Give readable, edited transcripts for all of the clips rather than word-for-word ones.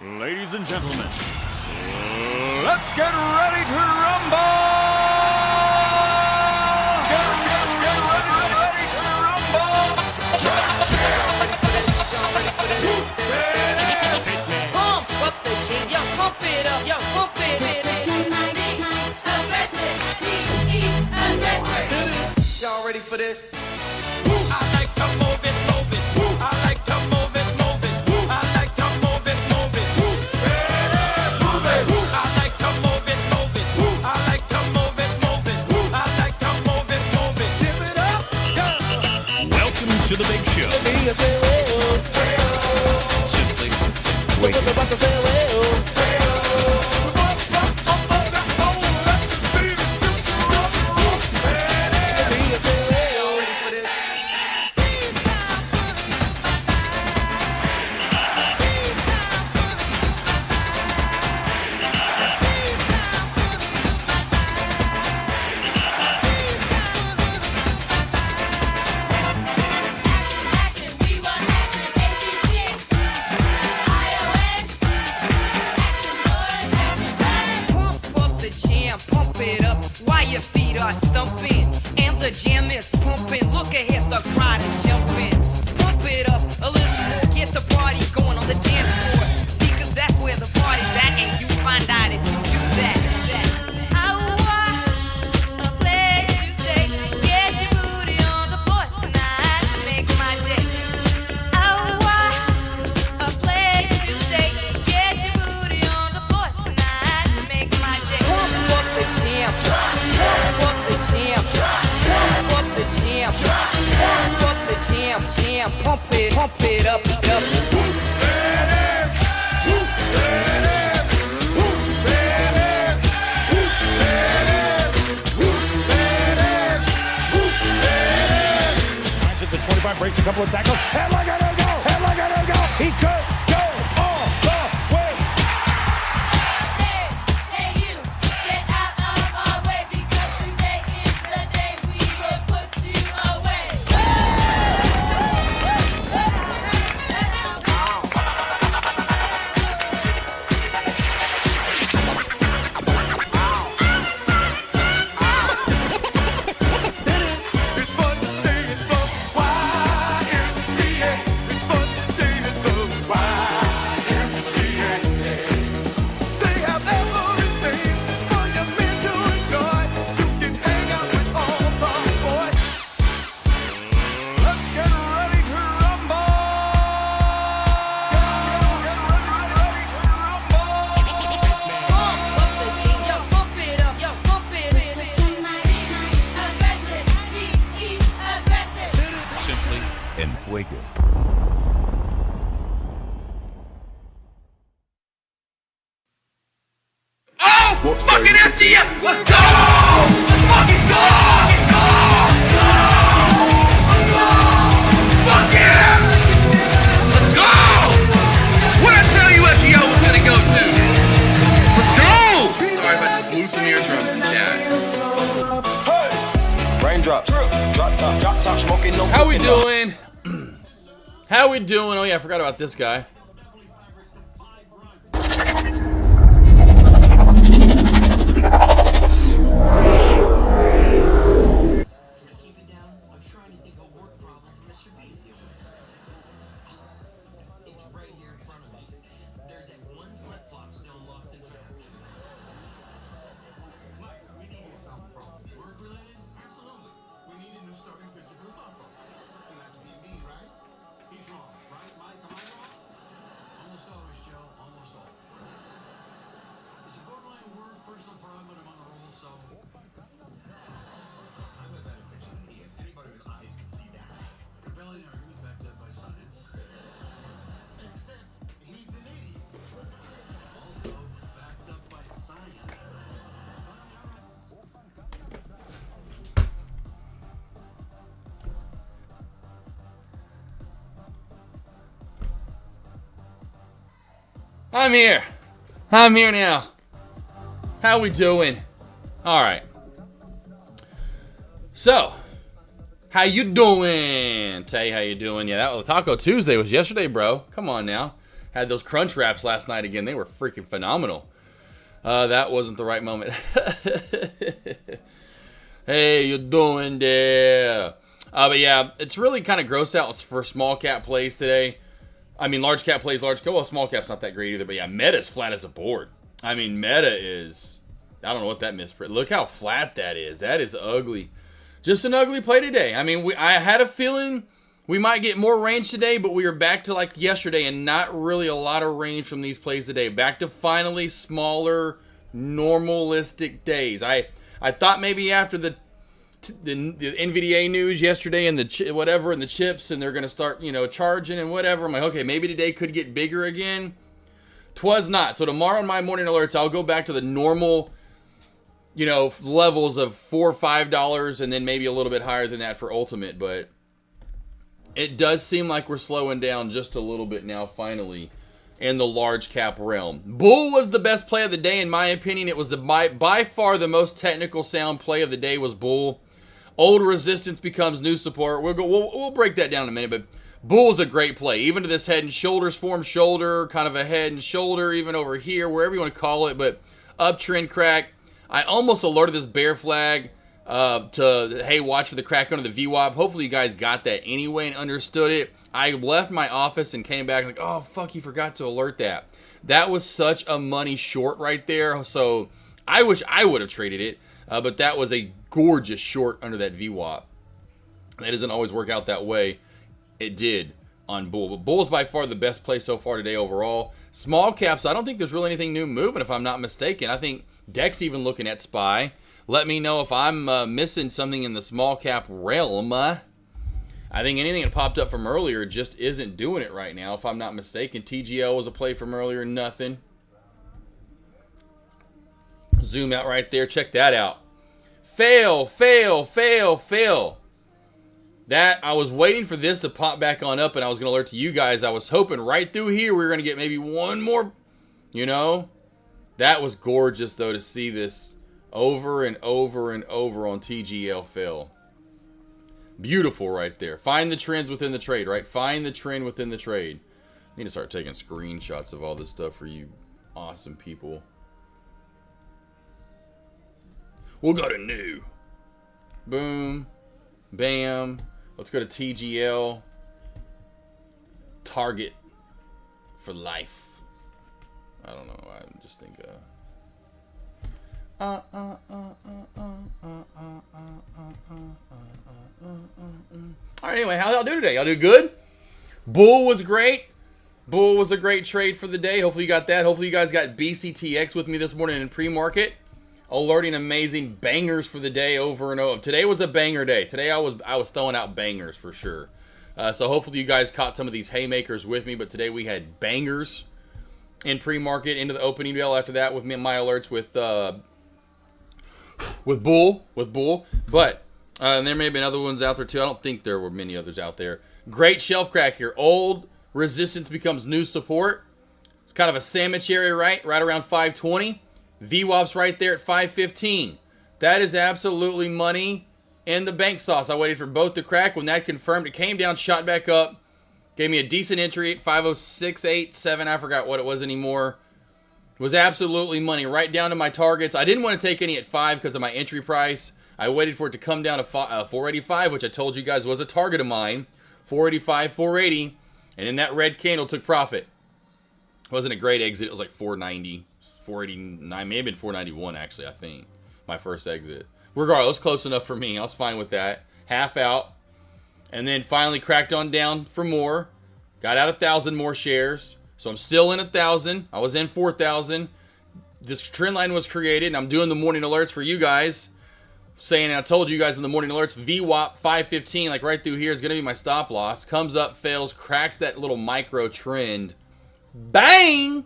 Ladies and gentlemen, let's get ready to rumble! Get ready to rumble! Pump up the jam, yo, pump it up, yo, pump it. Y'all ready for this? I like to move it, move it. I like to move it, move it. I like to move it, move it. I like to move it, move it. I like to move it, move it. I like to move it, move it. Give it up, go. Welcome to the big show. Simply wait. Pump up the jam, pump it up while your feet are stumping. And the jam is pumping. Look ahead, the crowd is jumping. Pump it up a little more, get the party going on the dance floor. See, 'cause that's where the party's at, and you find out if you do that. I want a place to stay. Get your booty on the floor tonight. Make my day. I want a place to stay. Get your booty on the floor tonight. Make my day. Pump up the jam. Pump up the jam. Pump up the jam. Pump up the jam. Jam. Pump it up, up. At the 25, breaks a couple of tackles. Headlock, gotta go! Headlock, gotta go! He could go all the way! Hey, you, get out of our way because today is the day we will put you away. It's fun to stay in the YMCA. It's fun to stay in the YMCA. They have everything for your men to enjoy. You can hang out with all the boys. Let's get ready to rumble! Get ready to rumble! Pump up the jam, yo, pump it up, yo, pump it. Aggressive, be aggressive. Simply en fuego. Oh, fucking FGM! Let's go! Let's fucking go! Fuck yeah! Let's go! What'd I tell you FGO was gonna go to? Let's go! Sorry if I just blew some eardrums in chat. Raindrops, drop top, smoking no. How we doing? How we doing? Oh yeah, I forgot about this guy. I'm here. I'm here now. How we doing? All right. So, how you doing? Tay, how you doing? Yeah, that was Taco Tuesday was yesterday, bro. Come on now. Had those crunch wraps last night again. They were freaking phenomenal. That wasn't the right moment. Hey, you doing there? But yeah, it's really kind of gross out for small cap plays today. I mean, large cap plays, well, small cap's not that great either. But yeah, Meta's flat as a board. I mean, Meta is, I don't know what that misprint. Look how flat that is. That is ugly. Just an ugly play today. I mean, I had a feeling we might get more range today, but we were back to like yesterday and not really a lot of range from these plays today. Back to finally smaller, normalistic days. I thought maybe after the NVDA news yesterday and the chips, and they're going to start, charging and whatever. I'm like, okay, maybe today could get bigger again. 'Twas not. So tomorrow in my morning alerts, I'll go back to the normal, levels of $4 or $5 and then maybe a little bit higher than that for Ultimate, but it does seem like we're slowing down just a little bit now, finally, in the large cap realm. Bull was the best play of the day, in my opinion. It was by far the most technical sound play of the day was Bull. Old resistance becomes new support. We'll break that down in a minute, but Bull's a great play. Even to this head and shoulders form shoulder, kind of a head and shoulder, even over here, wherever you want to call it, but uptrend crack. I almost alerted this bear flag hey, watch for the crack under the VWAP. Hopefully you guys got that anyway and understood it. I left my office and came back like, oh, fuck, you forgot to alert that. That was such a money short right there. So I wish I would have traded it, but that was a gorgeous short under that VWAP. That doesn't always work out that way. It did on Bull. But Bull's by far the best play so far today overall. Small caps, I don't think there's really anything new moving if I'm not mistaken. I think Deck's even looking at SPY. Let me know if I'm missing something in the small cap realm. I think anything that popped up from earlier just isn't doing it right now, if I'm not mistaken. TGL was a play from earlier, nothing. Zoom out right there. Check that out. Fail, fail, fail, fail. That, I was waiting for this to pop back on up, and I was going to alert to you guys. I was hoping right through here we were going to get maybe one more, That was gorgeous, though, to see this over and over and over on TGL fail. Beautiful right there. Find the trends within the trade, right? Find the trend within the trade. I need to start taking screenshots of all this stuff for you awesome people. We'll go to new. Boom. Bam. Let's go to TGL. Target for life. I don't know. I just think all right, anyway, how y'all do today? Y'all do good? Bull was great. Bull was a great trade for the day. Hopefully you got that. Hopefully you guys got BCTX with me this morning in pre-market. Alerting amazing bangers for the day over and over. Today was a banger day. Today I was throwing out bangers for sure. So hopefully you guys caught some of these haymakers with me, but today we had bangers in pre-market into the opening bell. After that, with me and my alerts with Bull, but and there may have been other ones out there too. I don't think there were many others out there. Great shelf crack here. Old resistance becomes new support. It's kind of a sandwich area, right around 520. VWAP's right there at 515. That is absolutely money in the bank sauce. I waited for both to crack. When that confirmed, it came down, shot back up, gave me a decent entry at 506.87. I forgot what it was anymore. It was absolutely money, right down to my targets. I didn't want to take any at 5 because of my entry price. I waited for it to come down to 485, which I told you guys was a target of mine. 485, 480, and in that red candle took profit. It wasn't a great exit. It was like 490, 489, maybe 491 actually, I think. My first exit. Regardless, close enough for me. I was fine with that. Half out. And then finally cracked on down for more. Got out 1,000 more shares. So I'm still in 1,000. I was in 4,000. This trend line was created, and I'm doing the morning alerts for you guys. Saying, and I told you guys in the morning alerts, VWAP 515, like right through here, is going to be my stop loss. Comes up, fails, cracks that little micro trend. Bang!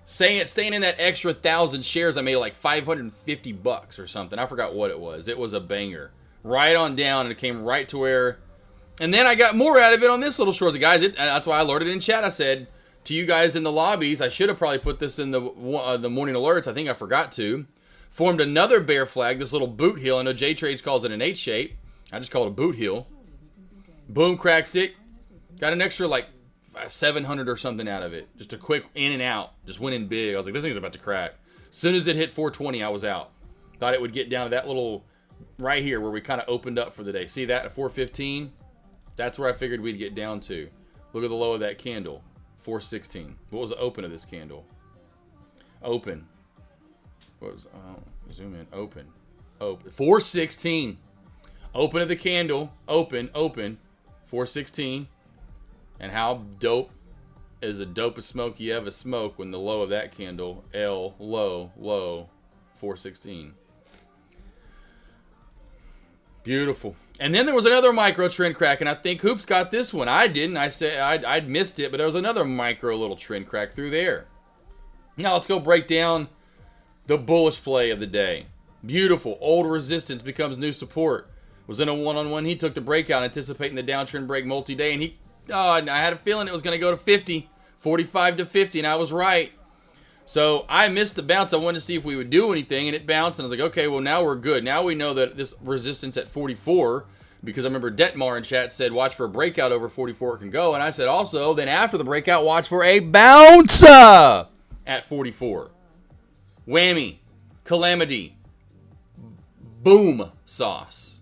Staying in that extra 1,000 shares, I made like $550 or something. I forgot what it was. It was a banger. Right on down, and it came right to where... And then I got more out of it on this little short. Guys, that's why I alerted in chat. I said to you guys in the lobbies, I should have probably put this in the morning alerts. I think I forgot to. Formed another bear flag, this little boot heel. I know J-Trades calls it an H shape. I just call it a boot heel. Boom, cracks it. Got an extra like, 700 or something out of it. Just a quick in and out. Just went in big. I was like, this thing's about to crack. As soon as it hit 420, I was out. Thought it would get down to that little right here where we kind of opened up for the day. See that at 415? That's where I figured we'd get down to. Look at the low of that candle. 416. What was the open of this candle? Open. What was, zoom in. Open. 416. Open of the candle. Open. 416. And how dope is the dopest smoke you ever smoke when the low of that candle, low, 416. Beautiful. And then there was another micro trend crack, and I think Hoops got this one. I didn't. I said I'd missed it, but there was another micro little trend crack through there. Now let's go break down the bullish play of the day. Beautiful. Old resistance becomes new support. Was in a one-on-one. He took the breakout, anticipating the downtrend break multi-day, and I had a feeling it was going to go to 50, 45 to 50, and I was right. So I missed the bounce. I wanted to see if we would do anything, and it bounced, and I was like, okay, well, now we're good. Now we know that this resistance at 44, because I remember Detmar in chat said, watch for a breakout over 44, it can go. And I said also, then after the breakout, watch for a bounce at 44. Whammy. Calamity. Boom sauce.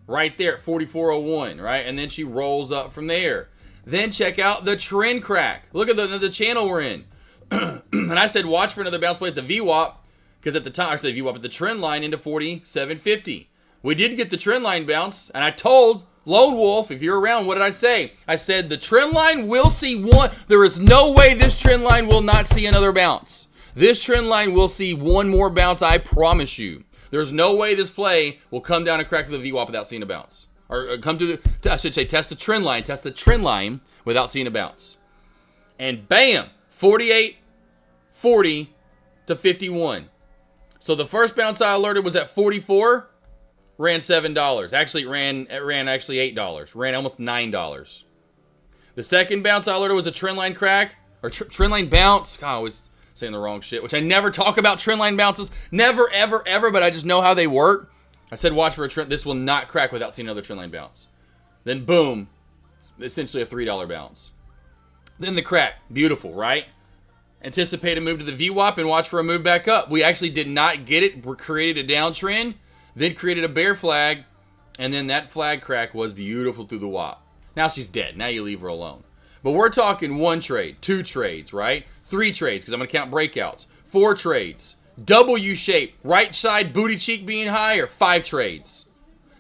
Right there at 44.01, right? And then she rolls up from there. Then check out the trend crack. Look at the channel we're in. And I said, watch for another bounce play at the VWAP, because at the time, I said VWAP at the trend line into 47.50. We did get the trend line bounce, and I told Lone Wolf, if you're around, what did I say? I said, the trend line will see one. There is no way this trend line will not see another bounce. This trend line will see one more bounce, I promise you. There's no way this play will come down and crack to the VWAP without seeing a bounce. Or come to the, I should say, test the trend line without seeing a bounce. And bam, 48.40 to 51. So the first bounce I alerted was at 44, ran $7. Actually, it ran actually $8. Ran almost $9. The second bounce I alerted was a trend line crack, or trend line bounce. God, I was saying the wrong shit, which I never talk about trend line bounces. Never, ever, ever, but I just know how they work. I said watch for a trend. This will not crack without seeing another trend line bounce. Then boom, essentially a $3 bounce. Then the crack. Beautiful, right? Anticipate a move to the VWAP and watch for a move back up. We actually did not get it. We created a downtrend, then created a bear flag, and then that flag crack was beautiful through the WAP. Now she's dead. Now you leave her alone. But we're talking 1 trade, 2 trades, right? 3 trades, because I'm going to count breakouts. 4 trades. W shape, right side booty cheek being higher, 5 trades.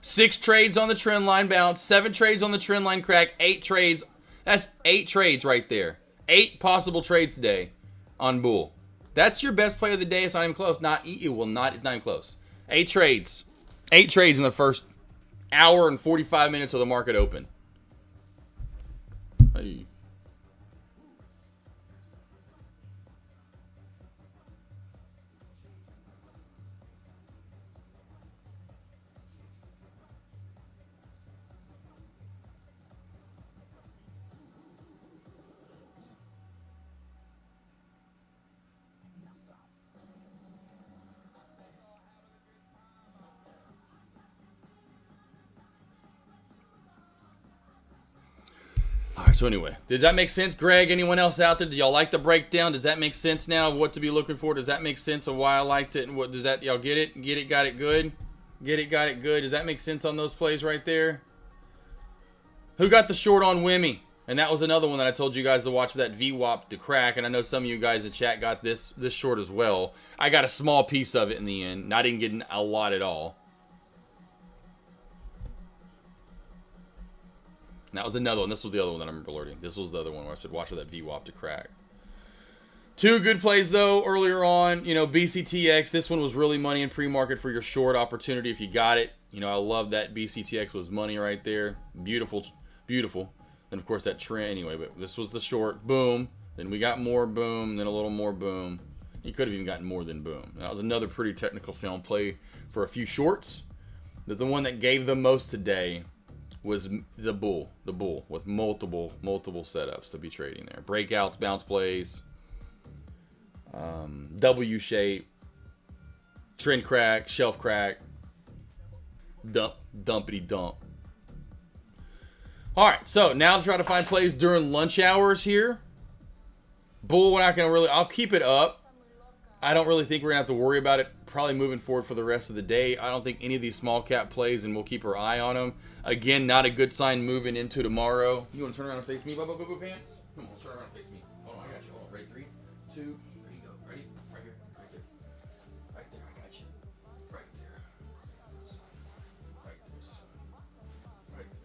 6 trades on the trend line bounce, 7 trades on the trend line crack, 8 trades. That's 8 trades right there. 8 possible trades today on Bull. That's your best play of the day. It's not even close. It's not even close. 8 trades. 8 trades in the first hour and 45 minutes of the market open. Hey. Alright, so anyway, does that make sense, Greg? Anyone else out there? Do y'all like the breakdown? Does that make sense now of what to be looking for? Does that make sense of why I liked it? And what does that, y'all get it? Get it, got it good? Get it, got it good? Does that make sense on those plays right there? Who got the short on Wimmy? And that was another one that I told you guys to watch for that VWAP to crack. And I know some of you guys in chat got this short as well. I got a small piece of it in the end. And I didn't get a lot at all. That was another one. This was the other one that I remember alerting. This was the other one where I said watch for that VWAP to crack. 2 good plays, though, earlier on. You know, BCTX. This one was really money in pre-market for your short opportunity if you got it. You know, I love that BCTX was money right there. Beautiful, beautiful. And, of course, that trend. Anyway, but this was the short. Boom. Then we got more boom. Then a little more boom. You could have even gotten more than boom. That was another pretty technical sound play for a few shorts. The one that gave the most today was the bull with multiple setups to be trading there. Breakouts, bounce plays, W shape, trend crack, shelf crack, dumpity dump. All right, so now to try to find plays during lunch hours here. Bull, we're not going to really... I'll keep it up. I don't really think we're going to have to worry about it probably moving forward for the rest of the day. I don't think any of these small cap plays, and we'll keep our eye on them. Again, not a good sign moving into tomorrow. You want to turn around and face me, Bubba Boo Boo Pants? Come on, turn around and face me. Hold on, I got you. Hold on. Ready? 3, 2, ready, go. Ready? Right here. Right there. Right there, I got you. Right there. Right there. Right there.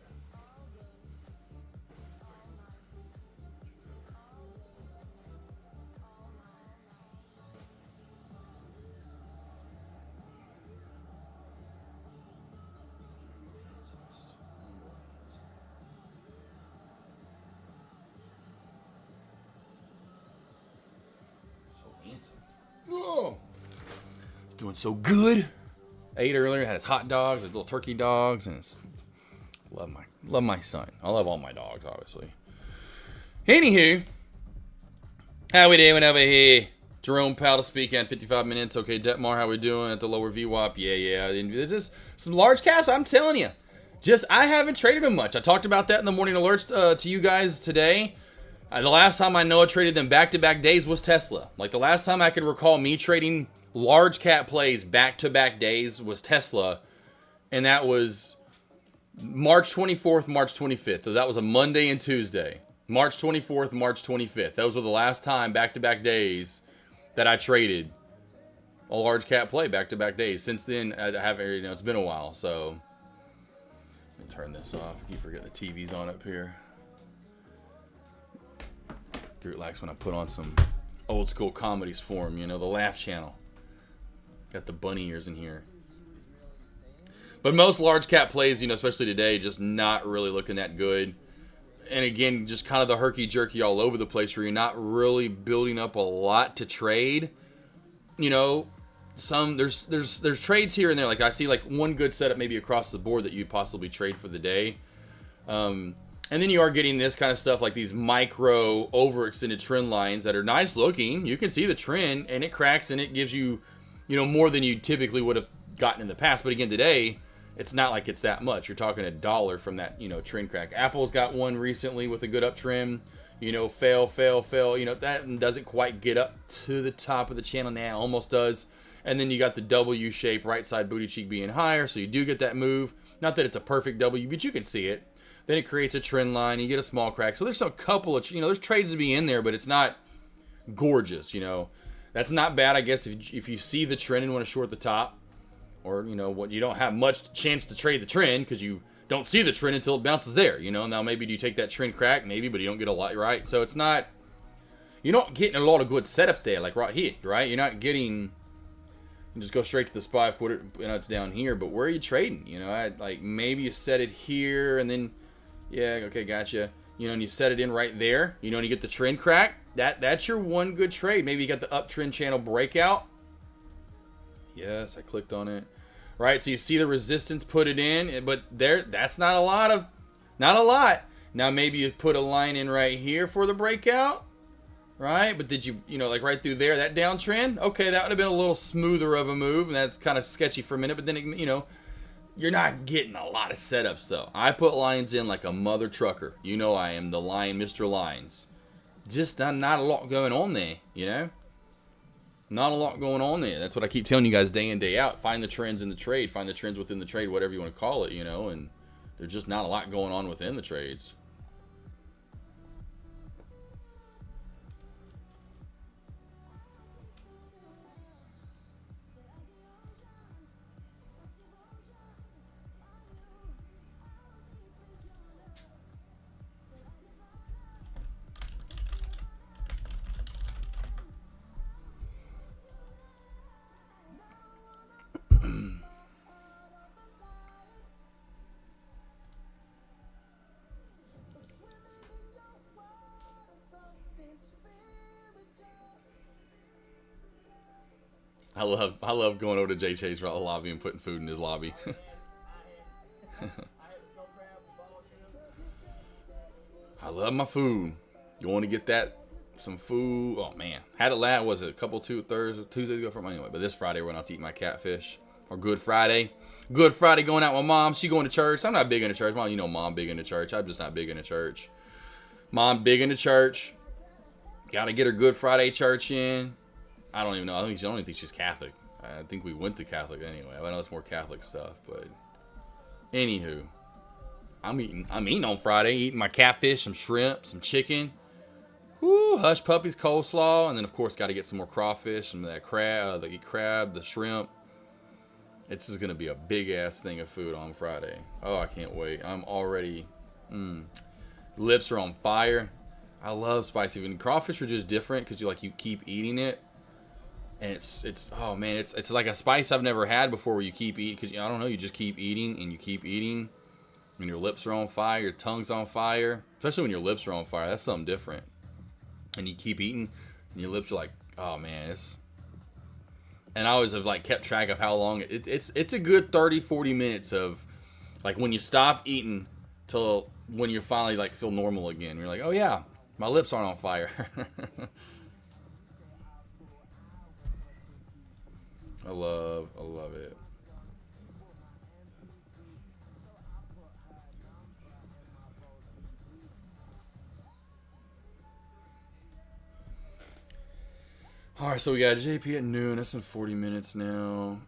Oh, it's doing so good. Ate earlier, had his hot dogs, his little turkey dogs, and love my son. I love all my dogs, obviously. Anywho, how we doing over here? Jerome Powell to speak in 55 minutes. Okay, Detmar, how we doing at the lower VWAP? Yeah. There's just some large caps. I'm telling you, I haven't traded them much. I talked about that in the morning alerts to you guys today. The last time I know I traded them back-to-back days was Tesla. Like, the last time I could recall me trading large cap plays back-to-back days was Tesla. And that was March 24th, March 25th. So that was a Monday and Tuesday. March 24th, March 25th. Those were the last time back-to-back days that I traded a large cap play back-to-back days. Since then, I haven't, it's been a while. So, let me turn this off. You forget the TV's on up here. Gert likes when I put on some old school comedies for him, the Laugh Channel. Got the bunny ears in here. But most large cap plays, especially today, just not really looking that good. And again, just kind of the herky-jerky all over the place where you're not really building up a lot to trade. There's trades here and there. Like I see like one good setup maybe across the board that you'd possibly trade for the day. And then you are getting this kind of stuff like these micro overextended trend lines that are nice looking. You can see the trend and it cracks and it gives you, more than you typically would have gotten in the past. But again, today, it's not like it's that much. You're talking $1 from that, trend crack. Apple's got one recently with a good uptrend. Fail. That doesn't quite get up to the top of the channel now. Almost does. And then you got the W shape, right side booty cheek being higher. So you do get that move. Not that it's a perfect W, but you can see it. Then it creates a trend line. You get a small crack. So there's a couple of, there's trades to be in there, but it's not gorgeous, That's not bad, I guess, if you see the trend and want to short the top. Or, what you don't have much chance to trade the trend because you don't see the trend until it bounces there, Now maybe do you take that trend crack? Maybe, but you don't get a lot, right? So it's not, you're not getting a lot of good setups there, like right here, right? You're not getting, you just go straight to the spy, put it, it's down here, but where are you trading? Like maybe you set it here and then, yeah, okay, gotcha. And you set it in right there, and you get the trend crack. That's your one good trade. Maybe you got the uptrend channel breakout. Yes, I clicked on it. Right, so you see the resistance, put it in, but that's not a lot. Now maybe you put a line in right here for the breakout, right? But did you, like right through there, that downtrend? Okay, that would have been a little smoother of a move, and that's kind of sketchy for a minute, but then, you're not getting a lot of setups, though. I put lines in like a mother trucker. I am the lion, Mr. Lines. Just not a lot going on there, Not a lot going on there. That's what I keep telling you guys day in, day out. Find the trends in the trade. Find the trends within the trade, whatever you want to call it, And there's just not a lot going on within the trades. I love going over to JJ's lobby and putting food in his lobby. I love my food. Going to get some food. Oh man, had it last, was it a couple Tuesdays ago from anyway, but this Friday we're going to eat my catfish. or Good Friday. Good Friday going out with Mom. She going to church. I'm not big into church. Mom, you know Mom big into church. I'm just not big into church. Mom big into church. Got to get her Good Friday church in. I don't even know. I don't even think she's Catholic. I think we went to Catholic anyway. I know it's more Catholic stuff, but anywho, I'm eating on Friday. Eating my catfish, some shrimp, some chicken. Woo, hush puppies, coleslaw, and then of course got to get some more crawfish, some of that crab, the shrimp. It's just gonna be a big ass thing of food on Friday. Oh, I can't wait. I'm already, lips are on fire. I love spicy food. And crawfish are just different because you keep eating it. And it's oh man, it's like a spice I've never had before where you keep eating, because I don't know, you just keep eating and you keep eating, and your lips are on fire, your tongue's on fire, especially when your lips are on fire. That's something different. And you keep eating and your lips are like, oh man, and I always have like kept track of how long it's a good 30-40 minutes of like when you stop eating till when you finally like feel normal again. You're like, oh yeah, my lips aren't on fire. I love it. All right, so we got JP at noon. That's in 40 minutes now.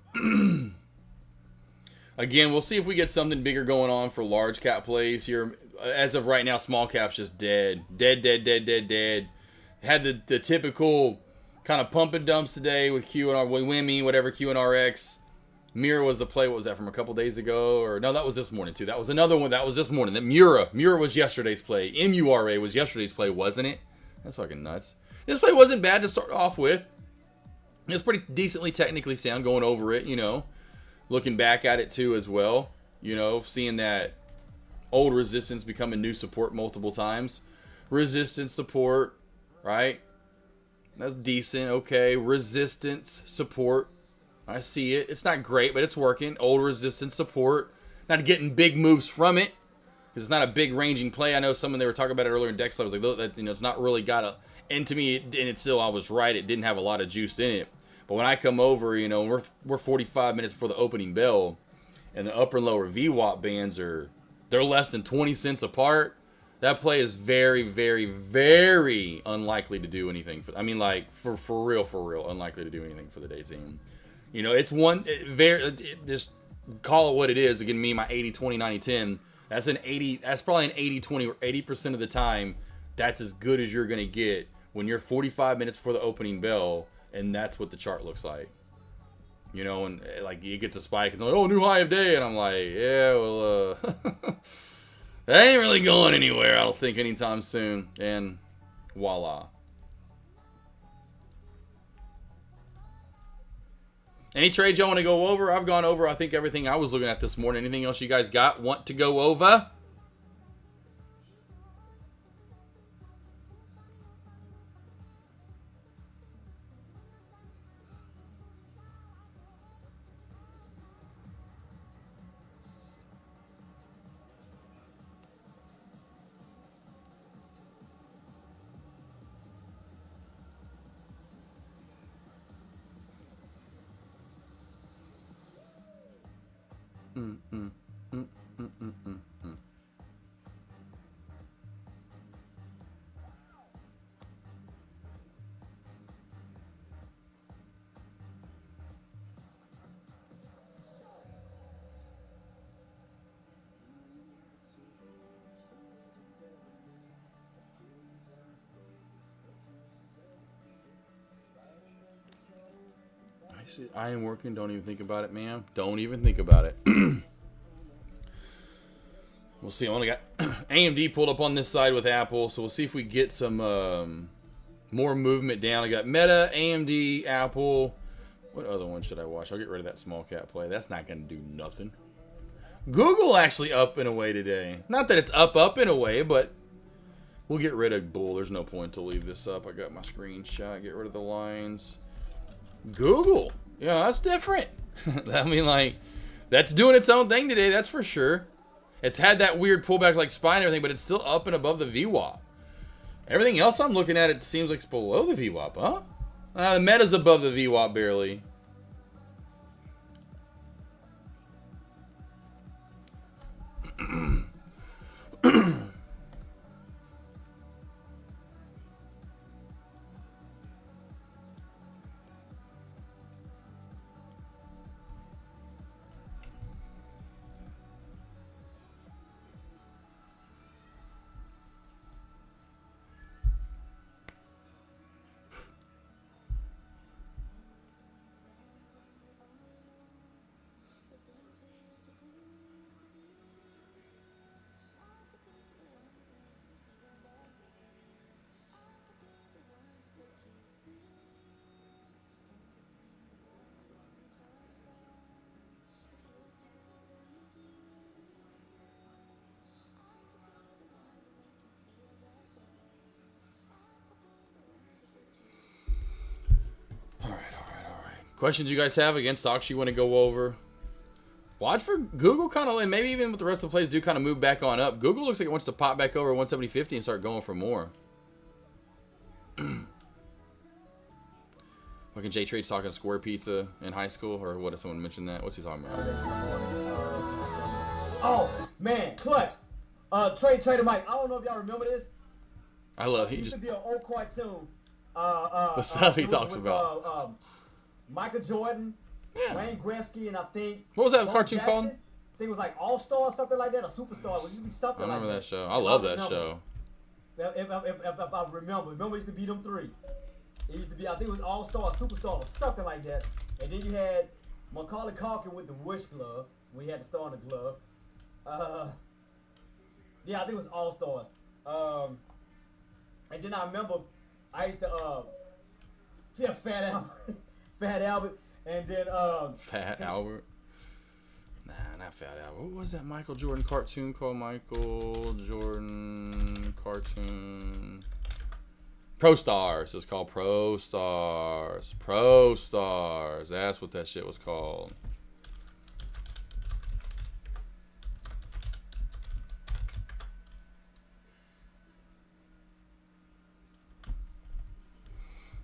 Again, we'll see if we get something bigger going on for large cap plays here. As of right now, small cap's just dead. Dead. Had the typical kind of pump and dumps today with QNR, Wimmy, whatever, QNRX. Mura was the play. What was that, from a couple days ago? Or no, that was this morning too. That was another one. That was this morning. That Mura was yesterday's play. MURA was yesterday's play, wasn't it? That's fucking nuts. This play wasn't bad to start off with. It was pretty decently technically sound going over it, Looking back at it too as well. Seeing that old resistance become a new support multiple times. Resistance support, right? That's decent. Okay. Resistance support. I see it. It's not great, but it's working. Old resistance support. Not getting big moves from it, because it's not a big ranging play. I know someone, they were talking about it earlier in Dex. I was like, that, it's not really got a. And to me, and it's still, I was right. It didn't have a lot of juice in it. But when I come over, we're 45 minutes before the opening bell, and the upper and lower VWAP bands they're less than 20 cents apart. That play is very, very, very unlikely to do anything. For real, unlikely to do anything for the day team. It's just call it what it is. Again, me, my 80, 20, 90, 10. That's probably an 80, 20, or 80% of the time. That's as good as you're going to get when you're 45 minutes before the opening bell, and that's what the chart looks like. And like it gets a spike, and it's like, oh, new high of day, and I'm like, yeah, well, that ain't really going anywhere, I don't think, anytime soon. And voila. Any trades y'all want to go over? I've gone over, I think, everything I was looking at this morning. Anything else you guys want to go over? I am working. Don't even think about it, ma'am. Don't even think about it. We'll see. I only got AMD pulled up on this side with Apple, so we'll see if we get some more movement down. I got Meta, AMD, Apple. What other one should I watch? I'll get rid of that small cap play. That's not going to do nothing. Google actually up in a way today. Not that it's up in a way, but we'll get rid of Bull. There's no point to leave this up. I got my screenshot. Get rid of the lines. Google. Yeah, that's different. That's doing its own thing today, that's for sure. It's had that weird pullback like spine and everything, but it's still up and above the VWAP. Everything else I'm looking at, it seems like it's below the VWAP, huh? The Meta's above the VWAP barely. Questions you guys have against stocks you want to go over? Watch for Google kind of, and maybe even with the rest of the plays do kind of move back on up. Google looks like it wants to pop back over 170.50 and start going for more. Fucking J Trade's talking square pizza in high school, or what? If someone mentioned that, what's he talking about? Oh man, clutch. Trader Mike. I don't know if y'all remember this. I love He he used just to be an old cartoon. the stuff he it was talks with, about. Michael Jordan, Yeah. Wayne Gretzky, and I think What was that Bo cartoon Jackson. called? I think it was like All Star or something like that, or Superstar. It used to be I something like remember that. that show. I love that remember. show. If I remember, it used to be them three. It used to be, I think it was All Star or Superstar or something like that. And then you had Macaulay Culkin with the wish glove. We had the star on the glove. Yeah, I think it was All Stars. And then I remember I used to yeah, Fat Albert, Fat Albert, and then Fat Albert. Nah, not Fat Albert. What was that Michael Jordan cartoon called? Michael Jordan cartoon. Pro Stars. It's called Pro Stars. Pro Stars. That's what that shit was called.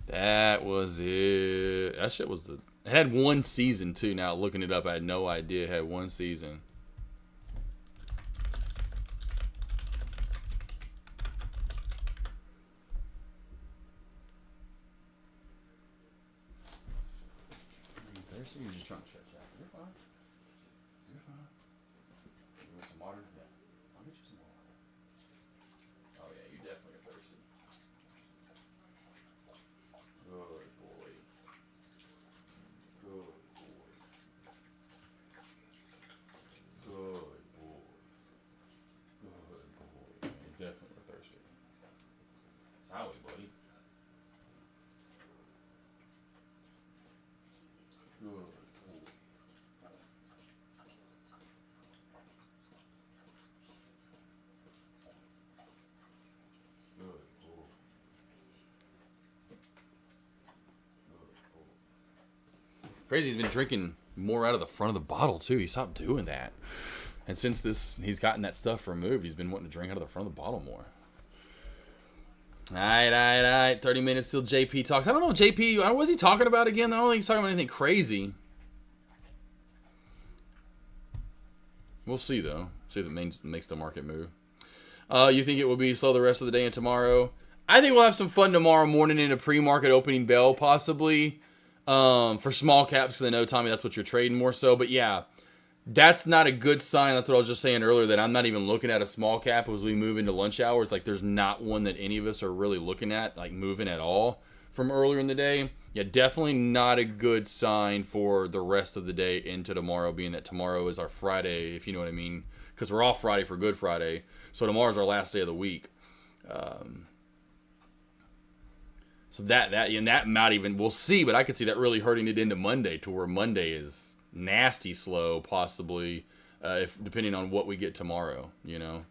That was it. That shit was it had one season too. Now looking it up, I had no idea it had one season. Thirsty? You're just trying to stretch out. You're fine. You're fine. You want some water? Yeah. I'll get you some water. Oh yeah, you definitely are thirsty. Good boy. Good boy. Good boy. Good boy. You definitely are thirsty. Sorry, buddy. Good boy. Good boy. Crazy, he's been drinking more out of the front of the bottle too. He stopped doing that, and since he's gotten that stuff removed, he's been wanting to drink out of the front of the bottle more. All right. 30 minutes till JP talks. I don't know, JP. What was he talking about again? I don't think he's talking about anything crazy. We'll see though. See if it makes the market move. You think it will be slow the rest of the day and tomorrow? I think we'll have some fun tomorrow morning in a pre-market opening bell, possibly. For small caps, because I know, Tommy, that's what you're trading more so. But yeah, that's not a good sign. That's what I was just saying earlier, that I'm not even looking at a small cap as we move into lunch hours. Like, there's not one that any of us are really looking at, like, moving at all from earlier in the day. Yeah, definitely not a good sign for the rest of the day into tomorrow, being that tomorrow is our Friday, if you know what I mean. Because we're off Friday for Good Friday. So tomorrow's our last day of the week. So that might even, we'll see, but I could see that really hurting it into Monday, to where Monday is nasty slow, possibly, if depending on what we get tomorrow, you know.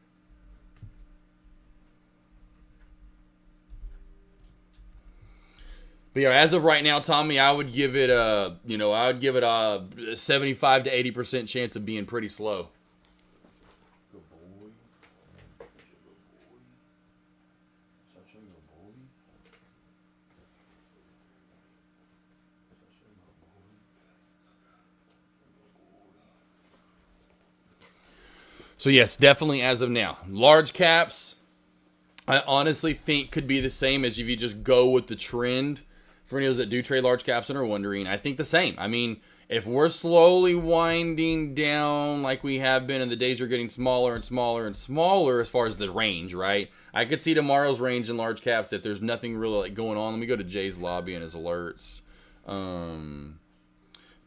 But yeah, as of right now, Tommy, I would give it a 75 to 80% chance of being pretty slow. Good boy. Such a good boy. So yes, definitely as of now. Large caps, I honestly think could be the same as if you just go with the trend. For any of those that do trade large caps and are wondering, I think the same. I mean, if we're slowly winding down like we have been and the days are getting smaller and smaller and smaller as far as the range, right? I could see tomorrow's range in large caps if there's nothing really like going on. Let me go to Jay's lobby and his alerts.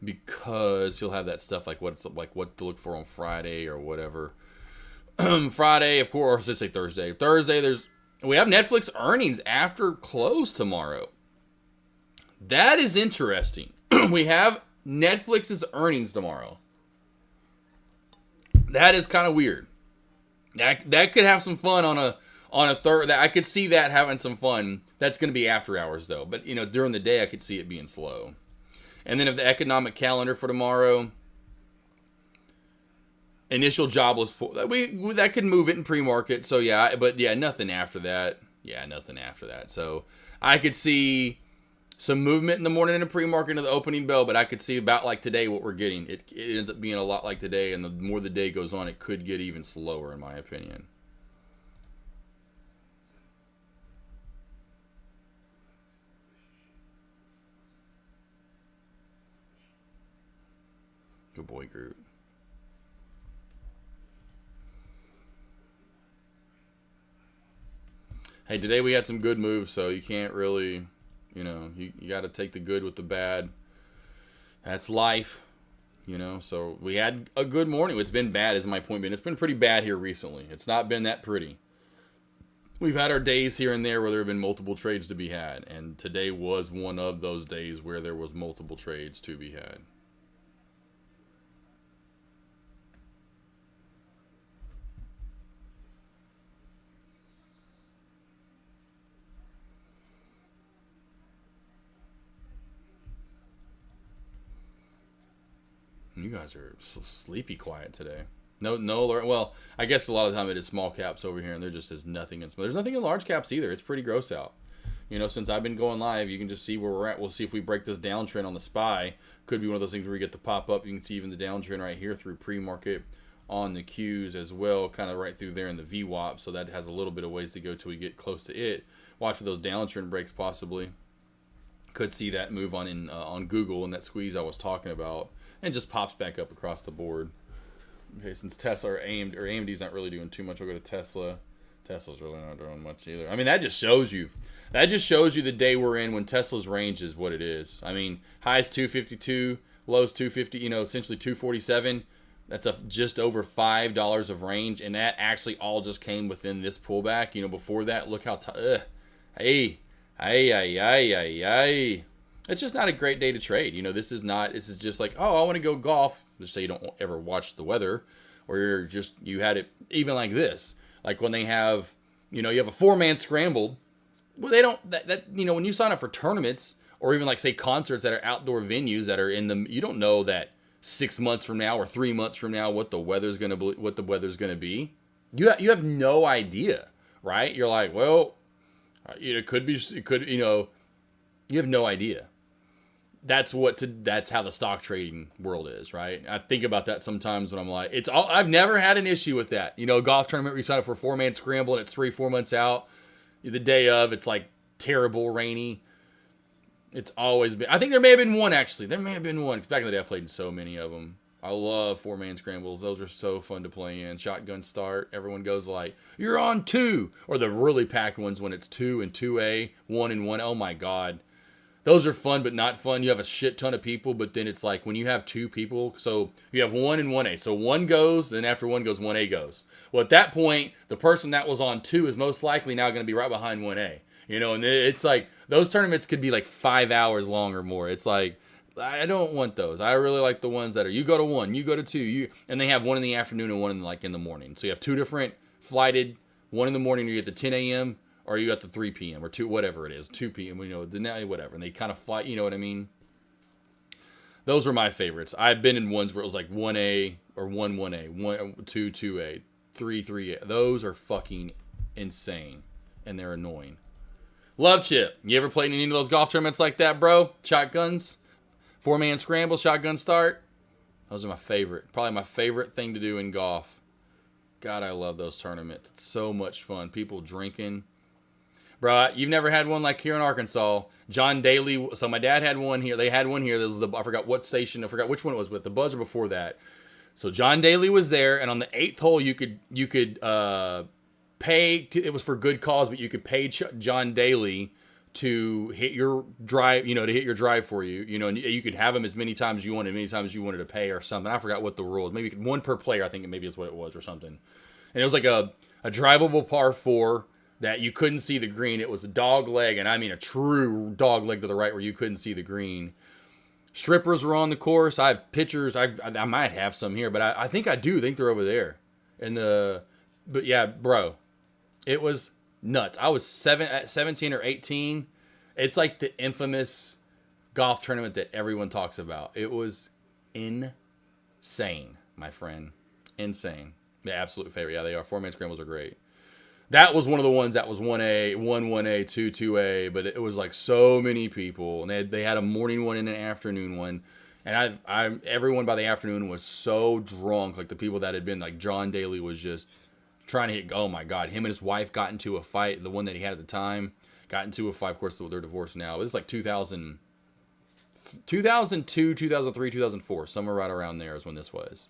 Because he'll have that stuff like what to look for on Friday or whatever. Friday, of course, let's say Thursday. Thursday, we have Netflix earnings after close tomorrow. That is interesting. We have Netflix's earnings tomorrow. That is kind of weird. That could have some fun on a third. I could see that having some fun. That's going to be after hours though. But during the day, I could see it being slow. And then if the economic calendar for tomorrow, initial jobless, that could move it in pre-market. So yeah, but yeah, nothing after that. Yeah, nothing after that. So I could see some movement in the morning in the pre-market to the opening bell, but I could see about like today what we're getting. It ends up being a lot like today, and the more the day goes on, it could get even slower, in my opinion. Good boy, Groot. Hey, today we had some good moves, so you can't really, you got to take the good with the bad. That's life, So we had a good morning. It's been bad, is my point being. It's been pretty bad here recently. It's not been that pretty. We've had our days here and there where there have been multiple trades to be had, and today was one of those days where there was multiple trades to be had. You guys are sleepy quiet today. No alert. Well, I guess a lot of the time it is small caps over here, and there just is nothing in small. There's nothing in large caps either. It's pretty gross out. Since I've been going live, you can just see where we're at. We'll see if we break this downtrend on the SPY. Could be one of those things where we get to pop up. You can see even the downtrend right here through pre-market on the Qs as well, kind of right through there in the VWAP. So that has a little bit of ways to go till we get close to it. Watch for those downtrend breaks possibly. Could see that move on Google and that squeeze I was talking about. And just pops back up across the board. Okay, since Tesla or AMD's not really doing too much, we'll go to Tesla. Tesla's really not doing much either. I mean, that just shows you the day we're in when Tesla's range is what it is. I mean, highs 252, lows 250, essentially 247. That's just over $5 of range, and that actually all just came within this pullback. Before that, look how hey. It's just not a great day to trade. This is just like, oh, I want to go golf. Just say you don't ever watch the weather, or you had it even like this. Like when they have, you have a 4-man scrambled. Well, they don't, when you sign up for tournaments or even like say concerts that are outdoor venues that are you don't know that 6 months from now or 3 months from now what the weather's going to be. You have no idea, right? You're like, well, you have no idea. That's how the stock trading world is, right? I think about that sometimes when I'm like, I've never had an issue with that. A golf tournament where you sign up for a 4-man scramble and it's 3-4 months out. The day of, it's like terrible, rainy. It's always been. I think there may have been one actually. There may have been one because back in the day I played in so many of them. I love 4-man scrambles. Those are so fun to play in. Shotgun start. Everyone goes like, you're on 2. Or the really packed ones when it's 2 and 2A, 1 and 1. Oh my God. Those are fun, but not fun. You have a shit ton of people, but then it's like when you have 2 people, so you have 1 and 1A. So 1 goes, then after 1 goes, 1A goes. Well, at that point, the person that was on 2 is most likely now going to be right behind 1A. And it's like, those tournaments could be like 5 hours long or more. It's like, I don't want those. I really like the ones that are, you go to 1, you go to 2, and they have 1 in the afternoon and 1 in the morning. So you have 2 different flighted, 1 in the morning, you get the 10 a.m., or you got the 3 p.m. or 2, whatever it is, 2 p.m., whatever. And they kind of fly, you know what I mean? Those are my favorites. I've been in ones where it was like 1A or 1A, 2, 2A, 3, 3A. Those are fucking insane, and they're annoying. Love Chip. You ever played in any of those golf tournaments like that, bro? Shotguns? 4-man scramble, shotgun start? Those are my favorite. Probably my favorite thing to do in golf. God, I love those tournaments. It's so much fun. People drinking. Bro, you've never had one like here in Arkansas. John Daly. So my dad had one here. They had one here. This was I forgot what station. I forgot which one it was with. The buzzer before that. So John Daly was there, and on the 8th hole, you could pay. It was for good cause, but you could pay John Daly to hit your drive. To hit your drive for you. And you could have him as many times as you wanted, to pay or something. I forgot what the rule was. Maybe 1 per player. I think maybe is what it was or something. And it was like a drivable par 4. That you couldn't see the green. It was a dog leg, and I mean a true dog leg to the right where you couldn't see the green. Strippers were on the course. I have pictures. I might have some here, but I think I do. I think they're over there. But yeah, bro, it was nuts. I was 17 or 18. It's like the infamous golf tournament that everyone talks about. It was insane, my friend. Insane. The absolute favorite. Yeah, they are. 4-man scrambles are great. That was one of the ones that was 1A, 1A, 2A, but it was like so many people. And they had a morning one and an afternoon one. And everyone by the afternoon was so drunk. Like the people that had been, like John Daly was just trying to hit, oh my God. Him and his wife got into a fight. The one that he had at the time got into a fight. Of course, they're divorced now. It was like 2002, 2003, 2004. Somewhere right around there is when this was.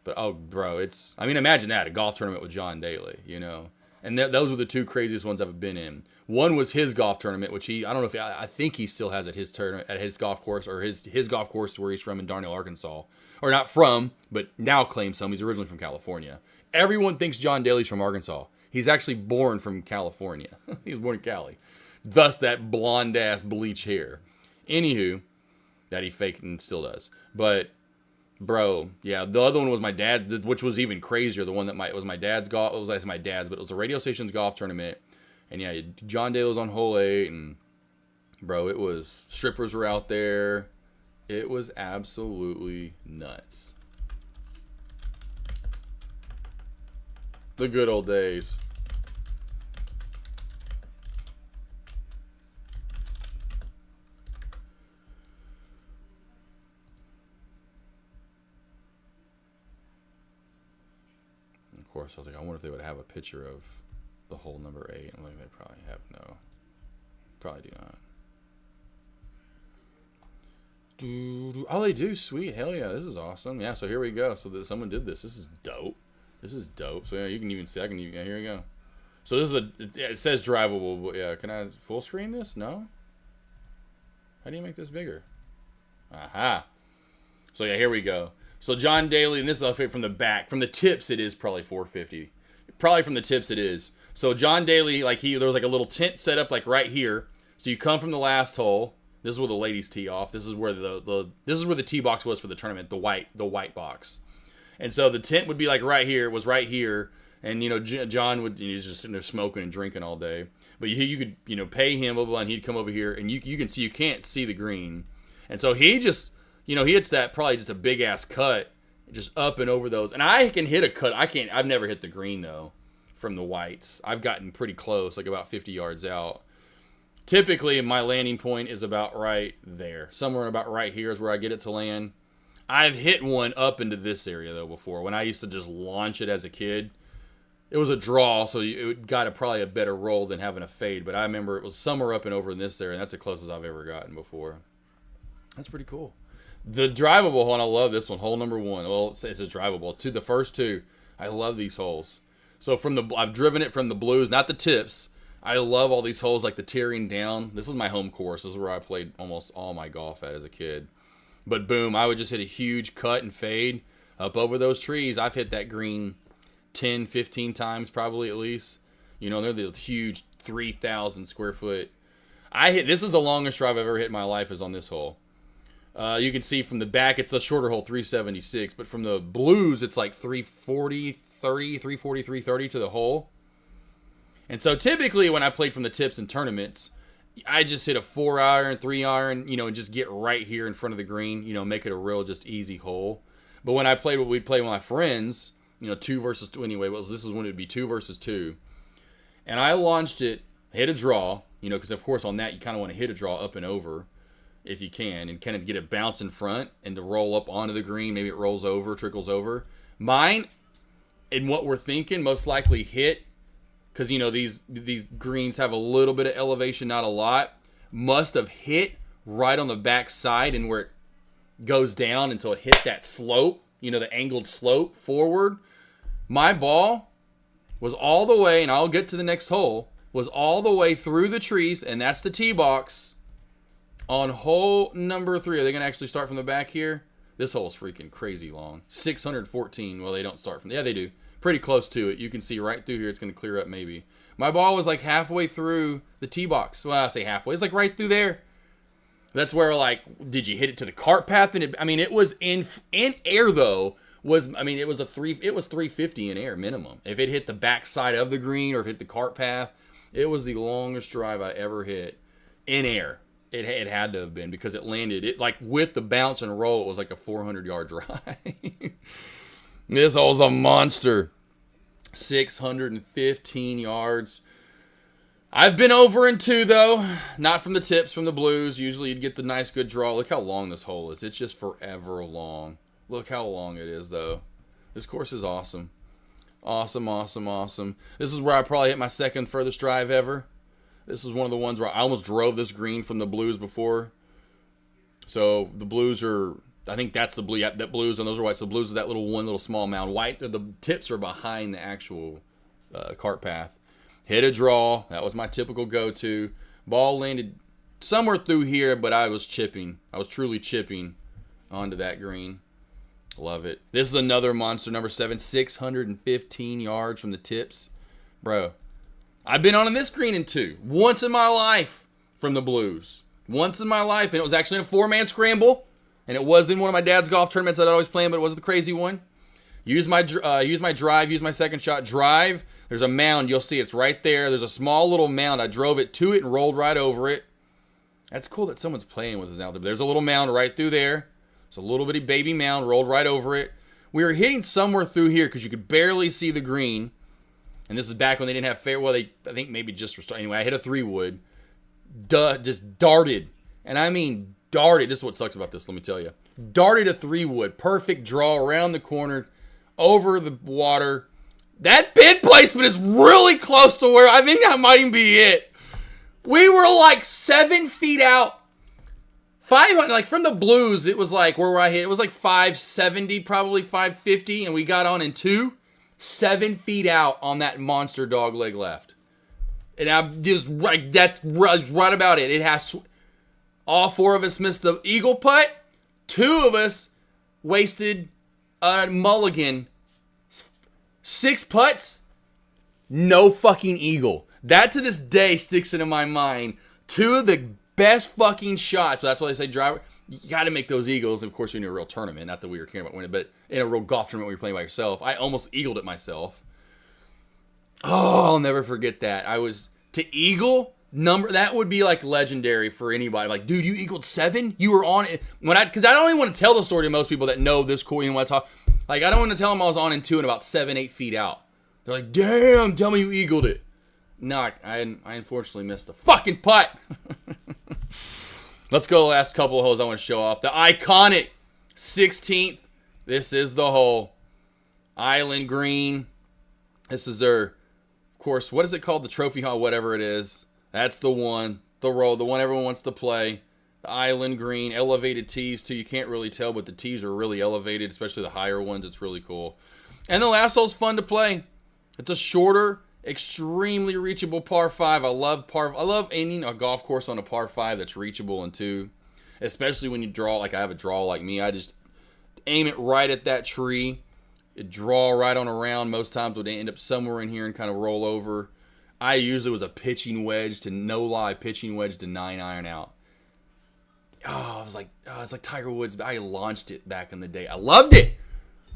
But, oh, bro, imagine that. A golf tournament with John Daly, you know. And those are the two craziest ones I've been in. One was his golf tournament, which I don't know if I think he still has at his tournament at his golf course, or his golf course where he's from in Darnell, Arkansas, or not from, but now claims home. He's originally from California. Everyone thinks John Daly's from Arkansas. He's actually born from California. He was born in Cali, thus that blonde ass bleach hair. Anywho, that he faked and still does. But bro, yeah, the other one was my dad, which was even crazier. The one that was my dad's golf. It was my dad's, but it was the radio station's golf tournament. And yeah, John Daly was on hole 8, and bro, it was strippers were out there. It was absolutely nuts. The good old days. Of course, I was like, I wonder if they would have a picture of the hole number 8. I'm like, they probably have no. Probably do not. Oh, they do. Sweet. Hell yeah. This is awesome. Yeah, so here we go. So someone did this. This is dope. This is dope. So yeah, you can even see. Yeah, here we go. So this is it says drivable, but yeah, can I full screen this? No? How do you make this bigger? Aha. So yeah, here we go. So John Daly, and this is from the back. From the tips, it is probably 450. Probably from the tips, it is. So John Daly, there was like a little tent set up like right here. So you come from the last hole. This is where the ladies tee off. This is where the tee box was for the tournament, the white box. And so the tent would be like right here, and you know John he's just sitting there smoking and drinking all day. But you could pay him, blah, blah, and he'd come over here, and you can see, you can't see the green. And so he just he hits that probably just a big ass cut just up and over those. And I can hit a cut. I've never hit the green though from the whites. I've gotten pretty close, like about 50 yards out. Typically, my landing point is about right there. Somewhere about right here is where I get it to land. I've hit one up into this area, though, before. When I used to just launch it as a kid. It was a draw, so it got probably a better roll than having a fade. But I remember it was somewhere up and over in this area, and that's the closest I've ever gotten before. That's pretty cool. The drivable hole, and I love this one, hole number 1. Well, it's a drivable. The first two, I love these holes. So I've driven it from the blues, not the tips. I love all these holes, like the tearing down. This is my home course. This is where I played almost all my golf at as a kid. But boom, I would just hit a huge cut and fade up over those trees. I've hit that green 10, 15 times probably at least. They're the huge 3,000 square foot. This is the longest drive I've ever hit in my life is on this hole. You can see from the back, it's a shorter hole, 376. But from the blues, it's like 340, 30, 340, 330 to the hole. And so typically when I played from the tips in tournaments, I just hit a 4-iron, 3-iron, and just get right here in front of the green, make it a real just easy hole. But when I played what we'd play with my friends, 2 versus 2 anyway, this is when it would be 2 versus 2. And I launched it, hit a draw, because of course on that you kind of want to hit a draw up and over if you can, and kind of get it bounce in front and to roll up onto the green. Maybe it rolls over, trickles over. Mine, and what we're thinking, most likely hit, because these greens have a little bit of elevation, not a lot, must have hit right on the back side and where it goes down until it hit that slope, the angled slope forward. My ball was all the way, and I'll get to the next hole, was all the way through the trees, and that's the tee box on hole number 3. Are they going to actually start from the back here? This hole's freaking crazy long. 614. Well, they don't start from... Yeah, they do. Pretty close to it. You can see right through here. It's going to clear up maybe. My ball was like halfway through the tee box. Well, I say halfway. It's like right through there. That's where, did you hit it to the cart path? And it was in air though. It was 350 in air minimum. If it hit the back side of the green or if it hit the cart path, it was the longest drive I ever hit in air. It had to have been because it landed. It like with the bounce and roll, it was like a 400-yard drive. This hole's a monster. 615 yards. I've been over in 2 though. Not from the tips, from the blues. Usually you'd get the nice good draw. Look how long this hole is. It's just forever long. Look how long it is though. This course is awesome. Awesome, awesome, awesome. This is where I probably hit my second furthest drive ever. This is one of the ones where I almost drove this green from the blues before. So the blues are, I think that's the blue. Yeah, that blues and those are whites. So the blues are that little small mound. White, the tips are behind the actual cart path. Hit a draw. That was my typical go-to. Ball landed somewhere through here, but I was chipping. I was truly chipping onto that green. Love it. This is another monster, number 7, 615 yards from the tips. Bro, I've been on this green in 2. Once in my life from the blues. Once in my life, and it was actually in a 4-man scramble. And it was in one of my dad's golf tournaments that I always play in, but it wasn't the crazy one. Use my drive, use my second shot. Drive, there's a mound. You'll see it's right there. There's a small little mound. I drove it to it and rolled right over it. That's cool that someone's playing with us out there. There's a little mound right through there. It's a little bitty baby mound, rolled right over it. We were hitting somewhere through here because you could barely see the green. And this is back when they didn't have fair. Well, I think maybe just anyway. I hit a 3-wood, just darted, and I mean darted. This is what sucks about this. Let me tell you, darted a 3-wood, perfect draw around the corner, over the water. That bid placement is really close to where I think that might even be it. We were like 7 feet out. 500, like from the blues, it was like where I hit. It was like 570, probably 550, and we got on in 2, 7 feet out on that monster dog leg left. And I'm just like, that's right about it. It has all 4 of us missed the eagle putt. 2 of us wasted a mulligan. 6 putts, no fucking eagle. That to this day sticks into my mind. 2 of the best fucking shots. That's why they say driver. You got to make those eagles. Of course, you're in a real tournament. Not that we were caring about winning, but in a real golf tournament where you're playing by yourself. I almost eagled it myself. Oh, I'll never forget that. I was to eagle number. That would be like legendary for anybody. Like, dude, you eagled 7. You were on it because I don't even want to tell the story to most people that know this cool. You know what I talk. Like, I don't want to tell them I was on in 2 and about 7, 8 feet out. They're like, damn, tell me you eagled it. No, I unfortunately missed the fucking putt. Let's go the last couple of holes I want to show off. The iconic 16th. This is the hole. Island green. This is their, of course, what is it called? The trophy hole, whatever it is. That's the one. The roll, the one everyone wants to play. The island green. Elevated tees, too. You can't really tell, but the tees are really elevated, especially the higher ones. It's really cool. And the last hole's fun to play. It's a shorter, extremely reachable par 5. I love ending a golf course on a par 5 that's reachable in 2. Especially when you draw, like I have a draw like me. I just aim it right at that tree. It draw right on around. Most times would end up somewhere in here and kind of roll over. I usually was a pitching wedge to 9 iron out. Oh, it's like Tiger Woods. I launched it back in the day. I loved it.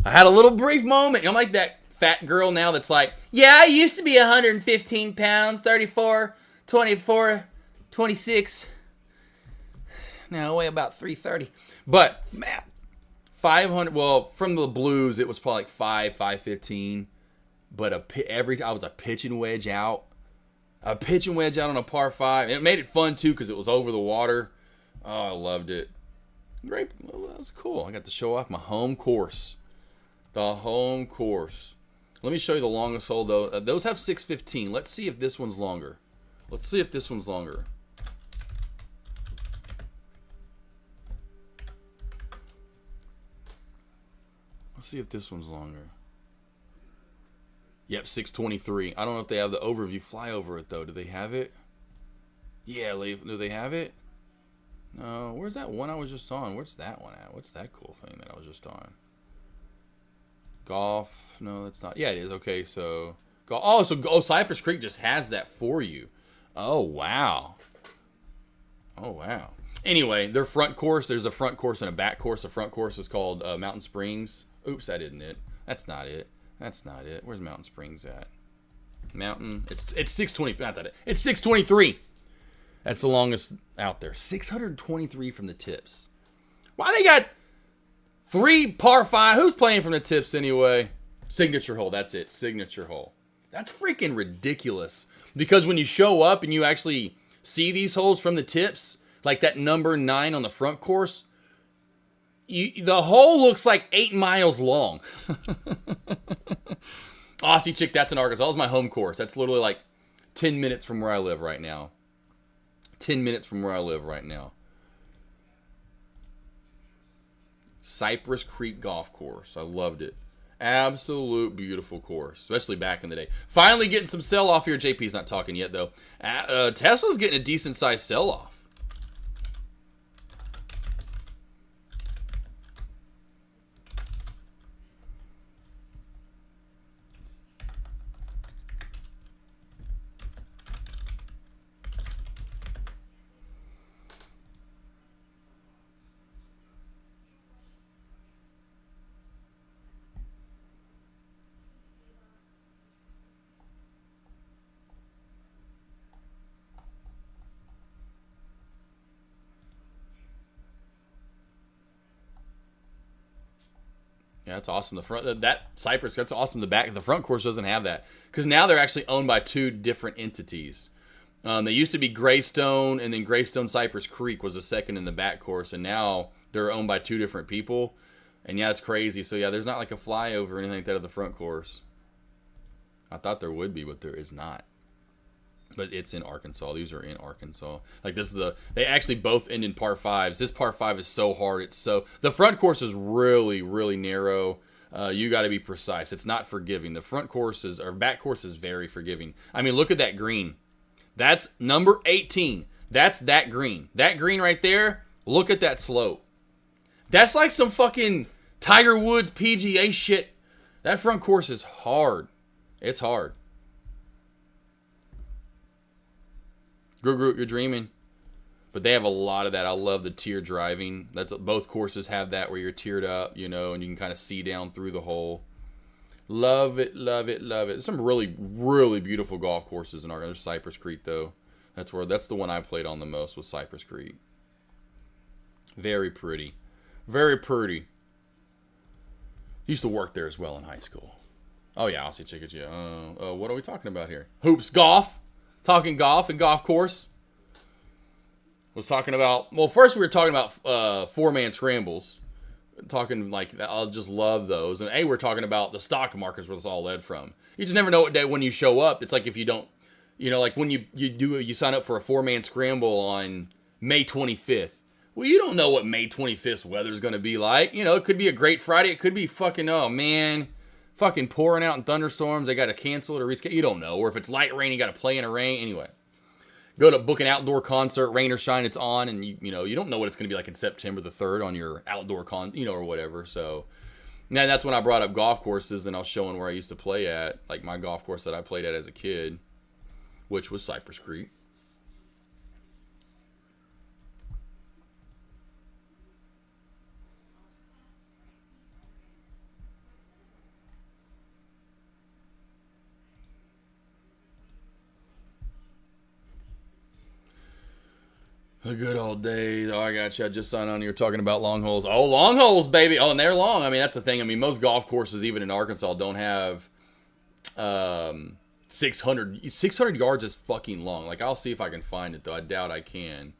I had a little brief moment. I'm like that fat girl now that's like, yeah, I used to be 115 pounds, 34, 24, 26. Now I weigh about 330. But, man, 500, well, from the blues, it was probably like 515. But I was a pitching wedge out. A pitching wedge out on a par 5. And it made it fun, too, because it was over the water. Oh, I loved it. Great. Well, that was cool. I got to show off my home course. The home course. Let me show you the longest hole, though. Those have 615. Let's see if this one's longer. Let's see if this one's longer. Let's see if this one's longer. Yep, 623. I don't know if they have the overview fly over it, though. Do they have it? Yeah, do they have it? No. Where's that one I was just on? Where's that one at? What's that cool thing that I was just on? Golf. No, that's not. Yeah, it is. Okay, so. Cypress Creek just has that for you. Oh, wow. Oh, wow. Anyway, their front course, there's a front course and a back course. The front course is called Mountain Springs. Oops, that isn't it. That's not it. That's not it. Where's Mountain Springs at? Mountain. It's 620. Not that. It's 623. That's the longest out there. 623 from the tips. Why they got 3 par 5? Who's playing from the tips anyway? Signature hole. That's it. Signature hole. That's freaking ridiculous. Because when you show up and you actually see these holes from the tips, like that number 9 on the front course, the hole looks like 8 miles long. Aussie Chick, that's in Arkansas. That was my home course. That's literally like 10 minutes from where I live right now. 10 minutes from where I live right now. Cypress Creek Golf Course. I loved it. Absolute beautiful course, especially back in the day. Finally getting some sell-off here. JP's not talking yet, though. Tesla's getting a decent-sized sell-off. Yeah, that's awesome. The front, that Cypress, that's awesome. The front course doesn't have that because now they're actually owned by 2 different entities. They used to be Greystone, and then Greystone Cypress Creek was the second in the back course, and now they're owned by 2 different people. And yeah, it's crazy. So yeah, there's not like a flyover or anything like that of the front course. I thought there would be, but there is not. But it's in Arkansas. These are in Arkansas. Like this is they actually both end in par 5s. This par 5 is so hard. The front course is really, really narrow. You got to be precise. It's not forgiving. The front courses or back course is very forgiving. I mean, look at that green. That's number 18. That's that green. That green right there. Look at that slope. That's like some fucking Tiger Woods PGA shit. That front course is hard. It's hard. Groot, you're dreaming. But they have a lot of that. I love the tier driving. Both courses have that where you're tiered up, and you can kind of see down through the hole. Love it, love it, love it. There's some really, really beautiful golf courses in Arkansas. There's Cypress Creek, though. That's the one I played on the most, was Cypress Creek. Very pretty. Very pretty. Used to work there as well in high school. Oh, yeah, I'll see tickets. Yeah. What are we talking about here? Hoops, golf. Talking golf and golf course. Was talking about, well, first we were talking about 4-man scrambles. Talking like, I just love those. And we're talking about the stock markets where this all led from. You just never know what day when you show up. It's like if you don't, like when you sign up for a 4-man scramble on May 25th. Well, you don't know what May 25th weather's going to be like. It could be a great Friday. It could be fucking, oh man, fucking pouring out in thunderstorms. They got to cancel it or reschedule. You don't know. Or if it's light rain, you got to play in a rain. Anyway, go to book an outdoor concert, rain or shine, it's on. And you don't know what it's going to be like in September the 3rd on your outdoor or whatever. So now that's when I brought up golf courses and I was showing where I used to play at, like my golf course that I played at as a kid, which was Cypress Creek. The good old days. Oh, I got you. I just signed on. You're talking about long holes. Oh, long holes, baby. Oh, and they're long. I mean, that's the thing. I mean, most golf courses, even in Arkansas, don't have 600 yards is fucking long. Like, I'll see if I can find it, though. I doubt I can.